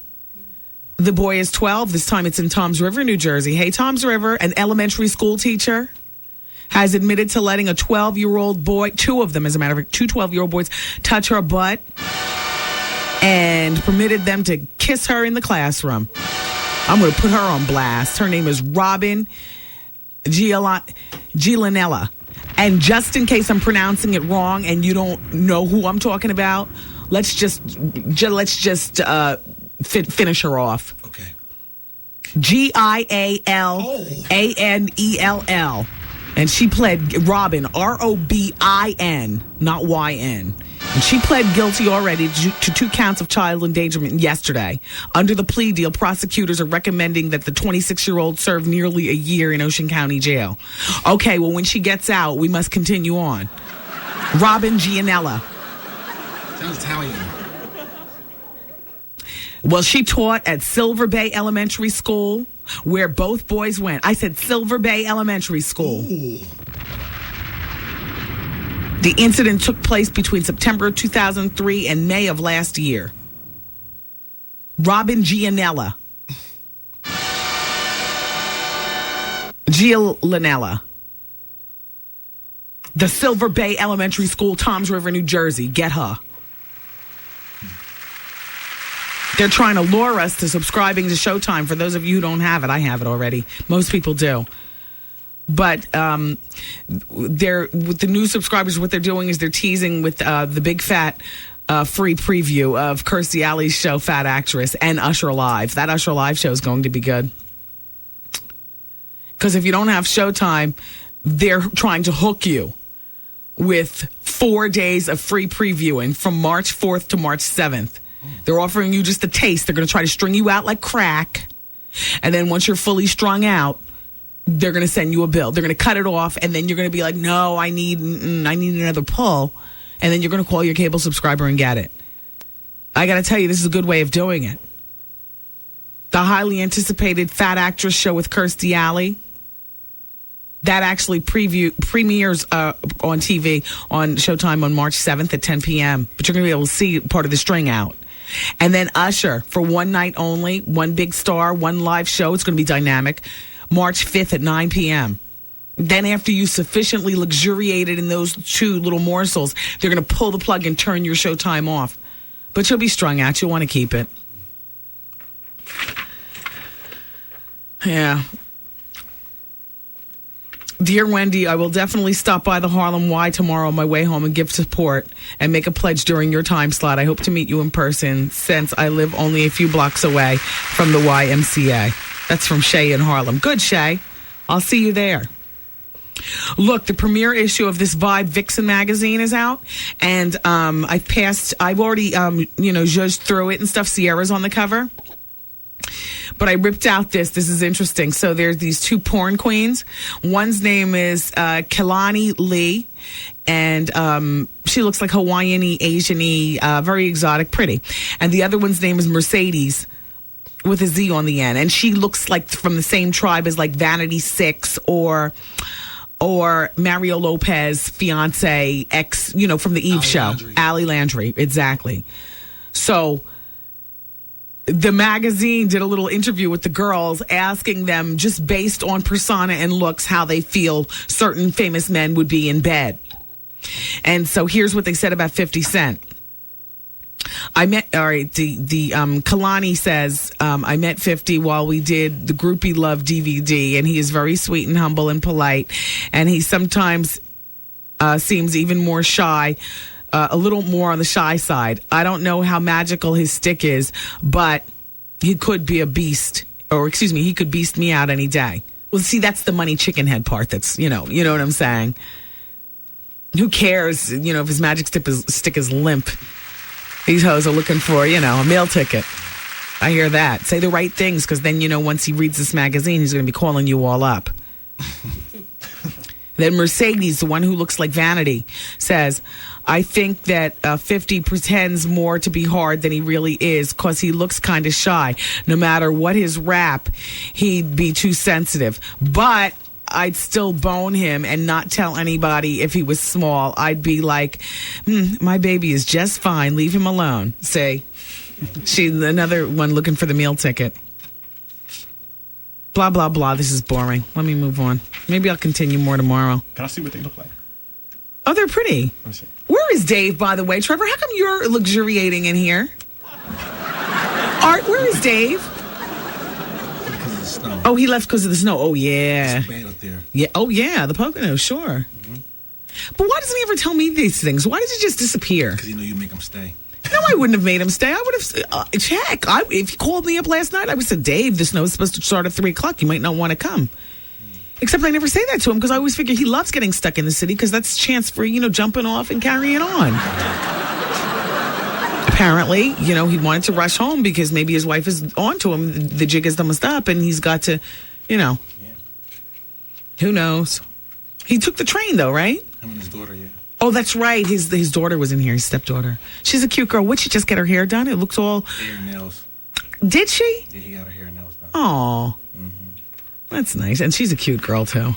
The boy is 12. This time it's in Toms River, New Jersey. Hey, Toms River, an elementary school teacher has admitted to letting a 12-year-old boy, two of them, as a matter of fact, two 12-year-old boys, touch her butt and permitted them to kiss her in the classroom. I'm going to put her on blast. Her name is Robin Gilanella. And just in case I'm pronouncing it wrong and you don't know who I'm talking about, let's just finish her off. Okay. Gilanell. And she pled Robin, Robin, not YN. And she pled guilty already to 2 counts of child endangerment yesterday. Under the plea deal, prosecutors are recommending that the 26-year-old serve nearly a year in Ocean County Jail. Okay, well, when she gets out, we must continue on. Robin Gianella. Sounds Italian. Well, she taught at Silver Bay Elementary School, where both boys went. I said Silver Bay Elementary School. Ooh. The incident took place between September 2003 and May of last year. Robin Gianella. The Silver Bay Elementary School, Toms River, New Jersey. Get her. They're trying to lure us to subscribing to Showtime. For those of you who don't have it, I have it already. Most people do. But they're with the new subscribers, what they're doing is they're teasing with the big fat free preview of Kirstie Alley's show, Fat Actress, and Usher Live. That Usher Live show is going to be good. Because if you don't have Showtime, they're trying to hook you with 4 days of free previewing from March 4th to March 7th. They're offering you just a taste. They're going to try to string you out like crack. And then once you're fully strung out, they're going to send you a bill. They're going to cut it off, and then you're going to be like, no, I need another pull. And then you're going to call your cable subscriber and get it. I got to tell you, this is a good way of doing it. The highly anticipated Fat Actress show with Kirstie Alley, that actually premieres on TV on Showtime on March 7th at 10 p.m. But you're going to be able to see part of the string out. And then Usher, for one night only, one big star, one live show. It's going to be dynamic. March 5th at 9 p.m. Then after you sufficiently luxuriated in those two little morsels, they're going to pull the plug and turn your Showtime off. But you'll be strung out. You'll want to keep it. Yeah. Dear Wendy, I will definitely stop by the Harlem Y tomorrow on my way home and give support and make a pledge during your time slot. I hope to meet you in person since I live only a few blocks away from the YMCA. That's from Shay in Harlem. Good, Shay. I'll see you there. Look, the premiere issue of this Vibe Vixen magazine is out, and I've already, judged through it and stuff. Sierra's on the cover. But I ripped out this. This is interesting. So there's these two porn queens. One's name is Kelani Lee, and she looks like Hawaiian-y, Asian-y, very exotic, pretty. And the other one's name is Mercedes, with a Z on the end. And she looks like from the same tribe as like Vanity 6 or Mario Lopez, fiance, ex, from the Eve show. Allie Landry, exactly. So the magazine did a little interview with the girls, asking them, just based on persona and looks, how they feel certain famous men would be in bed. And so here's what they said about 50 Cent. Kalani says, I met 50 while we did the Groupie Love DVD, and he is very sweet and humble and polite, and he sometimes seems even more shy, a little more on the shy side. I don't know how magical his stick is, but he could be a beast, he could beast me out any day. Well, see, that's the money chicken head part. That's, you know what I'm saying? Who cares, if his magic stick is limp? These hoes are looking for, a meal ticket. I hear that. Say the right things, because then, once he reads this magazine, he's going to be calling you all up. Then Mercedes, the one who looks like Vanity, says, I think that 50 pretends more to be hard than he really is, because he looks kind of shy. No matter what his rap, he'd be too sensitive. But I'd still bone him and not tell anybody if he was small. I'd be like, my baby is just fine. Leave him alone. Say, she's another one looking for the meal ticket. Blah, blah, blah. This is boring. Let me move on. Maybe I'll continue more tomorrow. Can I see what they look like? Oh, they're pretty. Let me see. Where is Dave, by the way? Trevor, how come you're luxuriating in here? Art, where is Dave? Oh, he left because of the snow. Oh, yeah. It's bad up there. Yeah. Oh, yeah. The Pocono, sure. Mm-hmm. But why doesn't he ever tell me these things? Why does he just disappear? Because you make him stay. No, I wouldn't have made him stay. I would have... check. If he called me up last night, I would have said, Dave, the snow is supposed to start at 3 o'clock. You might not want to come. Except I never say that to him, because I always figure he loves getting stuck in the city, because that's a chance for, jumping off and carrying on. Apparently, he wanted to rush home because maybe his wife is on to him. The jig is almost up, and he's got to, Yeah. Who knows? He took the train, though, right? Him and his daughter, yeah. Oh, that's right. His daughter was in here, his stepdaughter. She's a cute girl. Would she just get her hair done? It looks all... Hair and nails. Did she? Yeah, he got her hair and nails done. Oh, that's nice. And she's a cute girl, too.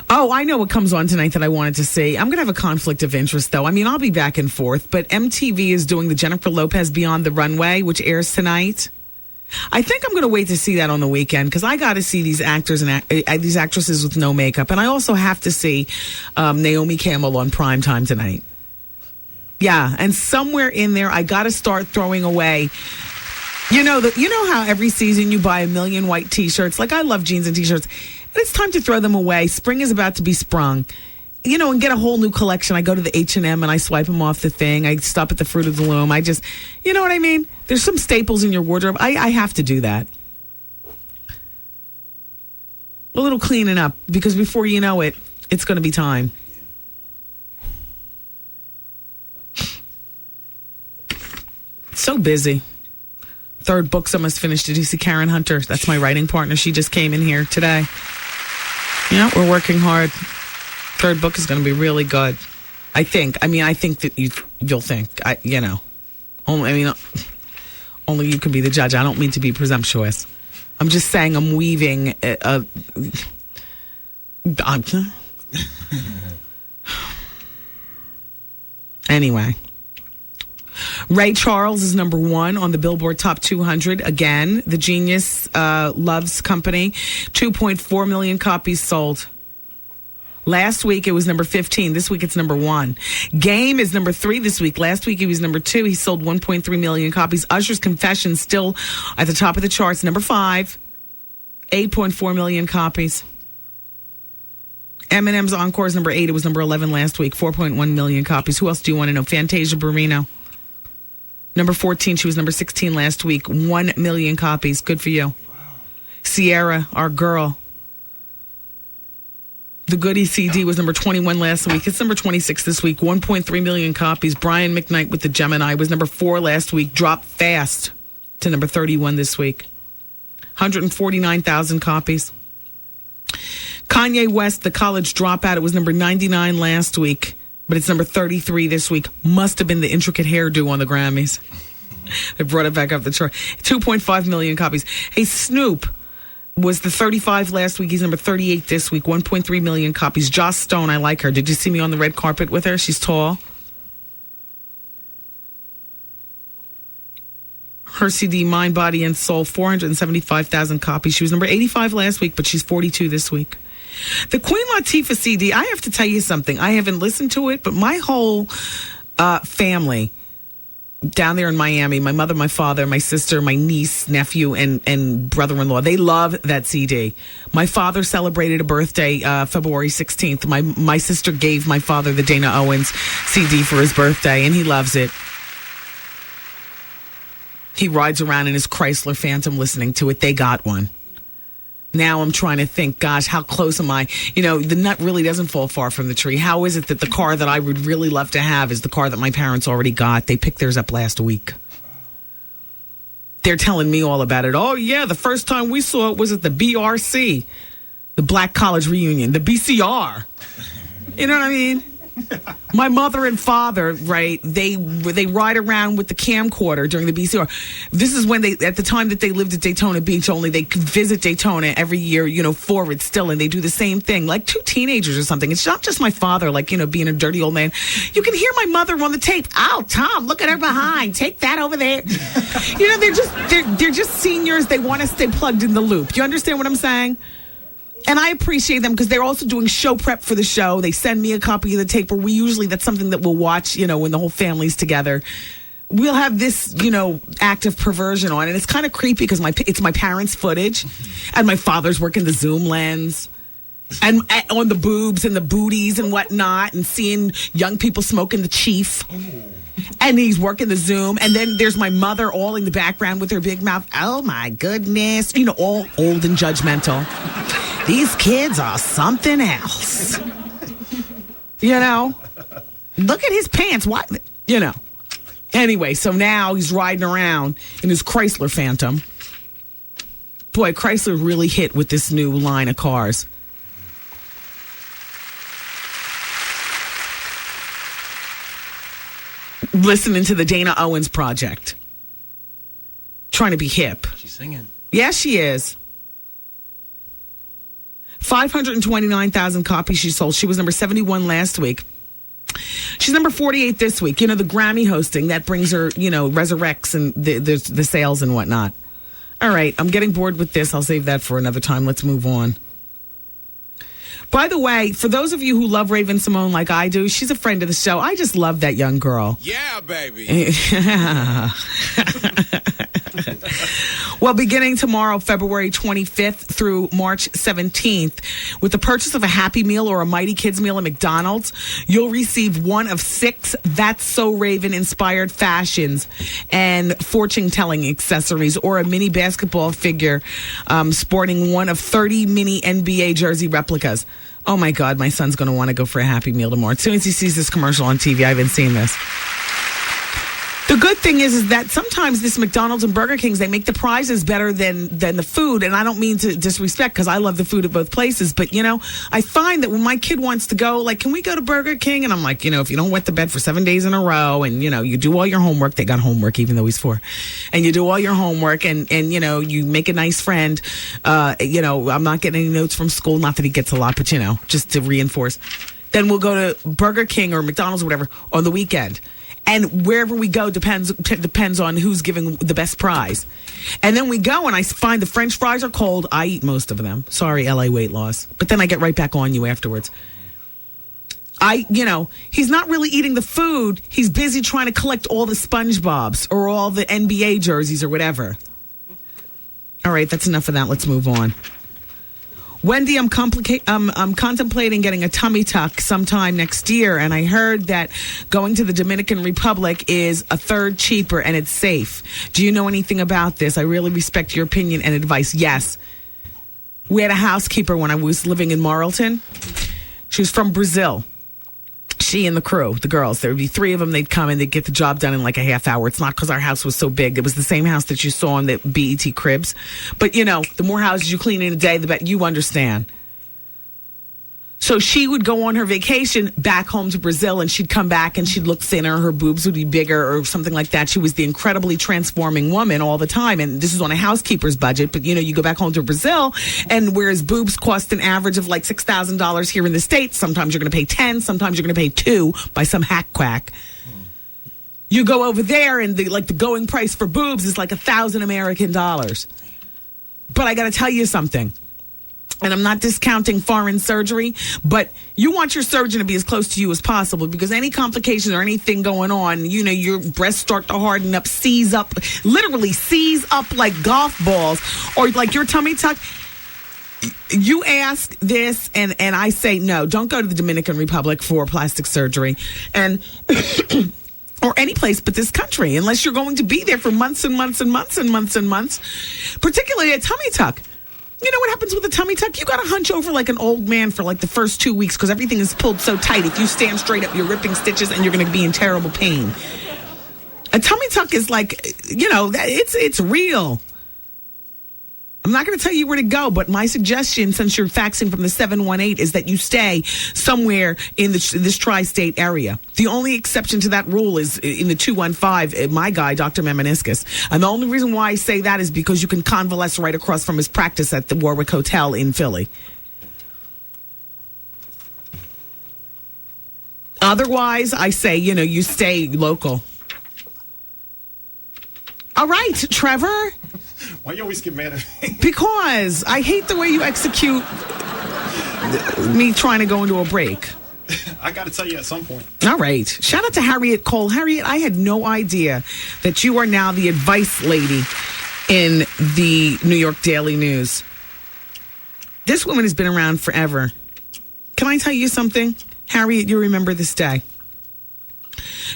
Oh, I know what comes on tonight that I wanted to see. I'm going to have a conflict of interest, though. I mean, I'll be back and forth, but MTV is doing the Jennifer Lopez Beyond the Runway, which airs tonight. I think I'm going to wait to see that on the weekend because I got to see these actors and these actresses with no makeup. And I also have to see Naomi Campbell on primetime tonight. Yeah, and somewhere in there, I got to start throwing away. You know how every season you buy 1 million white T-shirts? Like, I love jeans and T-shirts. And it's time to throw them away. Spring is about to be sprung. You know, and get a whole new collection. I go to the H&M and I swipe them off the thing. I stop at the Fruit of the Loom. I just, you know what I mean? There's some staples in your wardrobe. I have to do that. A little cleaning up because before you know it, it's going to be time. So busy. Third book's almost finished. Did you see Karen Hunter? That's my writing partner. She just came in here today. Yeah, we're working hard. Third book is going to be really good. I think. I mean, I think that you'll think. Only you can be the judge. I don't mean to be presumptuous. I'm just saying I'm weaving Anyway. Ray Charles is number 1 on the Billboard Top 200. Again, the Genius Loves Company. 2.4 million copies sold. Last week, it was number 15. This week, it's number 1. Game is number 3 this week. Last week, he was number 2. He sold 1.3 million copies. Usher's Confession still at the top of the charts. Number 5. 8.4 million copies. Eminem's Encore is number 8. It was number 11 last week. 4.1 million copies. Who else do you want to know? Fantasia Barrino. Number 14. She was number 16 last week. 1 million copies. Good for you. Sierra, Our Girl. The Goody CD was number 21 last week. It's number 26 this week. 1.3 million copies. Brian McKnight with the Gemini was number 4 last week. Dropped fast to number 31 this week. 149,000 copies. Kanye West, The College Dropout. It was number 99 last week, but it's number 33 this week. Must have been the intricate hairdo on the Grammys. They brought it back up the chart. 2.5 million copies. Hey, Snoop was the 35 last week. He's number 38 this week. 1.3 million copies. Joss Stone, I like her. Did you see me on the red carpet with her? She's tall. Her CD, Mind, Body, and Soul, 475,000 copies. She was number 85 last week, but she's 42 this week. The Queen Latifah CD, I have to tell you something. I haven't listened to it, but my whole family down there in Miami, my mother, my father, my sister, my niece, nephew, and brother-in-law, they love that CD. My father celebrated a birthday February 16th. My sister gave my father the Dana Owens CD for his birthday, and he loves it. He rides around in his Chrysler Phantom listening to it. They got one. Now I'm trying to think, gosh, how close am I? You know, the nut really doesn't fall far from the tree. How is it that the car that I would really love to have is the car that my parents already got? They picked theirs up last week. They're telling me all about it. Oh, yeah, the first time we saw it was at the BRC, the Black College Reunion, the BCR. You know what I mean? My mother and father, right, they ride around with the camcorder during the BCR. This is when at the time that they lived at Daytona Beach, only they could visit Daytona every year, you know, forward still, and they do the same thing, like 2 teenagers or something. It's not just my father, like, you know, being a dirty old man. You can hear my mother on the tape. Oh, Tom, look at her behind. Take that over there. You know, they're just seniors. They want to stay plugged in the loop. Do you understand what I'm saying? And I appreciate them because they're also doing show prep for the show. They send me a copy of the tape, or that's something that we'll watch, you know, when the whole family's together. We'll have this, you know, act of perversion on. And it's kind of creepy because it's my parents' footage. And my father's working the zoom lens. And on the boobs and the booties and whatnot. And seeing young people smoking the Chief. And he's working the Zoom. And then there's my mother all in the background with her big mouth. Oh, my goodness. You know, all old and judgmental. These kids are something else. You know? Look at his pants. What? You know. Anyway, so now he's riding around in his Chrysler Phantom. Boy, Chrysler really hit with this new line of cars. listening to the Dana Owens Project. Trying to be hip. She's singing. Yeah, she is. 529,000 copies she sold. She was number 71 last week. She's number 48 this week. You know, the Grammy hosting, that brings her, resurrects and the sales and whatnot. All right, I'm getting bored with this. I'll save that for another time. Let's move on. By the way, for those of you who love Raven Simone like I do, she's a friend of the show. I just love that young girl. Yeah, baby. Well, beginning tomorrow, February 25th through March 17th, with the purchase of a Happy Meal or a Mighty Kids meal at McDonald's, you'll receive one of 6 That's So Raven inspired fashions and fortune-telling accessories, or a mini basketball figure sporting one of 30 mini NBA jersey replicas. Oh my God, my son's going to want to go for a Happy Meal tomorrow. As soon as he sees this commercial on TV, I haven't seen this. The good thing is that sometimes this McDonald's and Burger King's, they make the prizes better than the food. And I don't mean to disrespect, because I love the food at both places. But, I find that when my kid wants to go, like, can we go to Burger King? And I'm like, if you don't wet the bed for 7 days in a row and, you do all your homework. They got homework, even though he's 4. And you do all your homework and you make a nice friend. I'm not getting any notes from school. Not that he gets a lot, but, just to reinforce. Then we'll go to Burger King or McDonald's or whatever on the weekend. And wherever we go depends on who's giving the best prize. And then we go and I find the French fries are cold. I eat most of them. Sorry, LA weight loss. But then I get right back on you afterwards. He's not really eating the food. He's busy trying to collect all the SpongeBobs or all the NBA jerseys or whatever. All right, that's enough of that. Let's move on. Wendy, I'm contemplating getting a tummy tuck sometime next year, and I heard that going to the Dominican Republic is a third cheaper and it's safe. Do you know anything about this? I really respect your opinion and advice. Yes. We had a housekeeper when I was living in Marlton. She was from Brazil. She and the crew, the girls, there would be 3 of them. They'd come and they'd get the job done in like a half hour. It's not because our house was so big. It was the same house that you saw on the BET Cribs. But, the more houses you clean in a day, the better. You understand. So she would go on her vacation back home to Brazil, and she'd come back and she'd look thinner. Her boobs would be bigger or something like that. She was the incredibly transforming woman all the time. And this is on a housekeeper's budget. But, you go back home to Brazil, and whereas boobs cost an average of like $6,000 here in the States, sometimes you're going to pay 10, sometimes you're going to pay 2 by some hack quack. You go over there and the going price for boobs is like $1,000 American dollars. But I got to tell you something. And I'm not discounting foreign surgery, but you want your surgeon to be as close to you as possible, because any complications or anything going on, your breasts start to harden up, literally seize up like golf balls, or like your tummy tuck. You ask this, and I say no. Don't go to the Dominican Republic for plastic surgery, and or any place but this country, unless you're going to be there for months and months and months and months and months, particularly a tummy tuck. You know what happens with a tummy tuck? You got to hunch over like an old man for like the first 2 weeks because everything is pulled so tight. If you stand straight up, you're ripping stitches and you're going to be in terrible pain. A tummy tuck is like, it's real. I'm not going to tell you where to go, but my suggestion, since you're faxing from the 718, is that you stay somewhere in this tri-state area. The only exception to that rule is in the 215, my guy, Dr. Memeniscus. And the only reason why I say that is because you can convalesce right across from his practice at the Warwick Hotel in Philly. Otherwise, I say, you stay local. All right, Trevor. Why you always get mad at me? Because I hate the way you execute me trying to go into a break. I got to tell you at some point. All right. Shout out to Harriet Cole. Harriet, I had no idea that you are now the advice lady in the New York Daily News. This woman has been around forever. Can I tell you something? Harriet, you remember this day.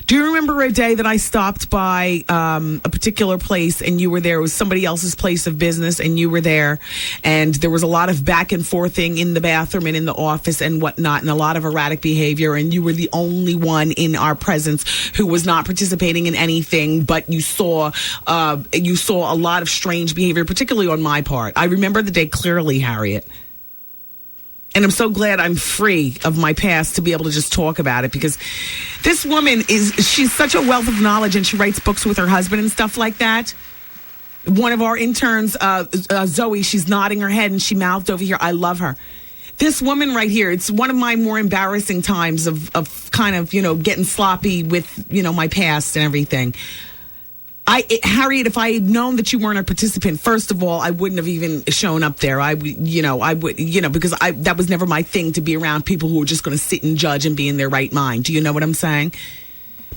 Do you remember a day that I stopped by a particular place and you were there? It was somebody else's place of business and you were there, and there was a lot of back and forthing in the bathroom and in the office and whatnot, and a lot of erratic behavior, and you were the only one in our presence who was not participating in anything, but you saw a lot of strange behavior, particularly on my part. I remember the day clearly, Harriet. And I'm so glad I'm free of my past to be able to just talk about it, because this woman she's such a wealth of knowledge, and she writes books with her husband and stuff like that. One of our interns, Zoe, she's nodding her head and she mouthed over here, I love her. This woman right here, it's one of my more embarrassing times of kind of, getting sloppy with, my past and everything. Harriet, if I had known that you weren't a participant, first of all, I wouldn't have even shown up there. I would, because that was never my thing, to be around people who were just going to sit and judge and be in their right mind. Do you know what I'm saying?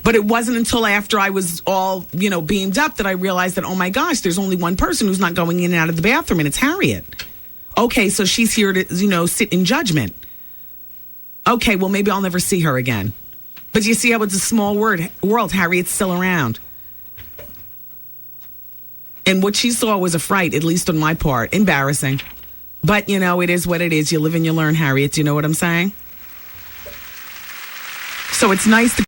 But it wasn't until after I was all, beamed up that I realized that, oh my gosh, there's only one person who's not going in and out of the bathroom, and it's Harriet. Okay, so she's here to, sit in judgment. Okay, well, maybe I'll never see her again. But you see how it's a small world. Harriet's still around. And what she saw was a fright, at least on my part. Embarrassing. But, it is what it is. You live and you learn, Harriet. Do you know what I'm saying? So it's nice to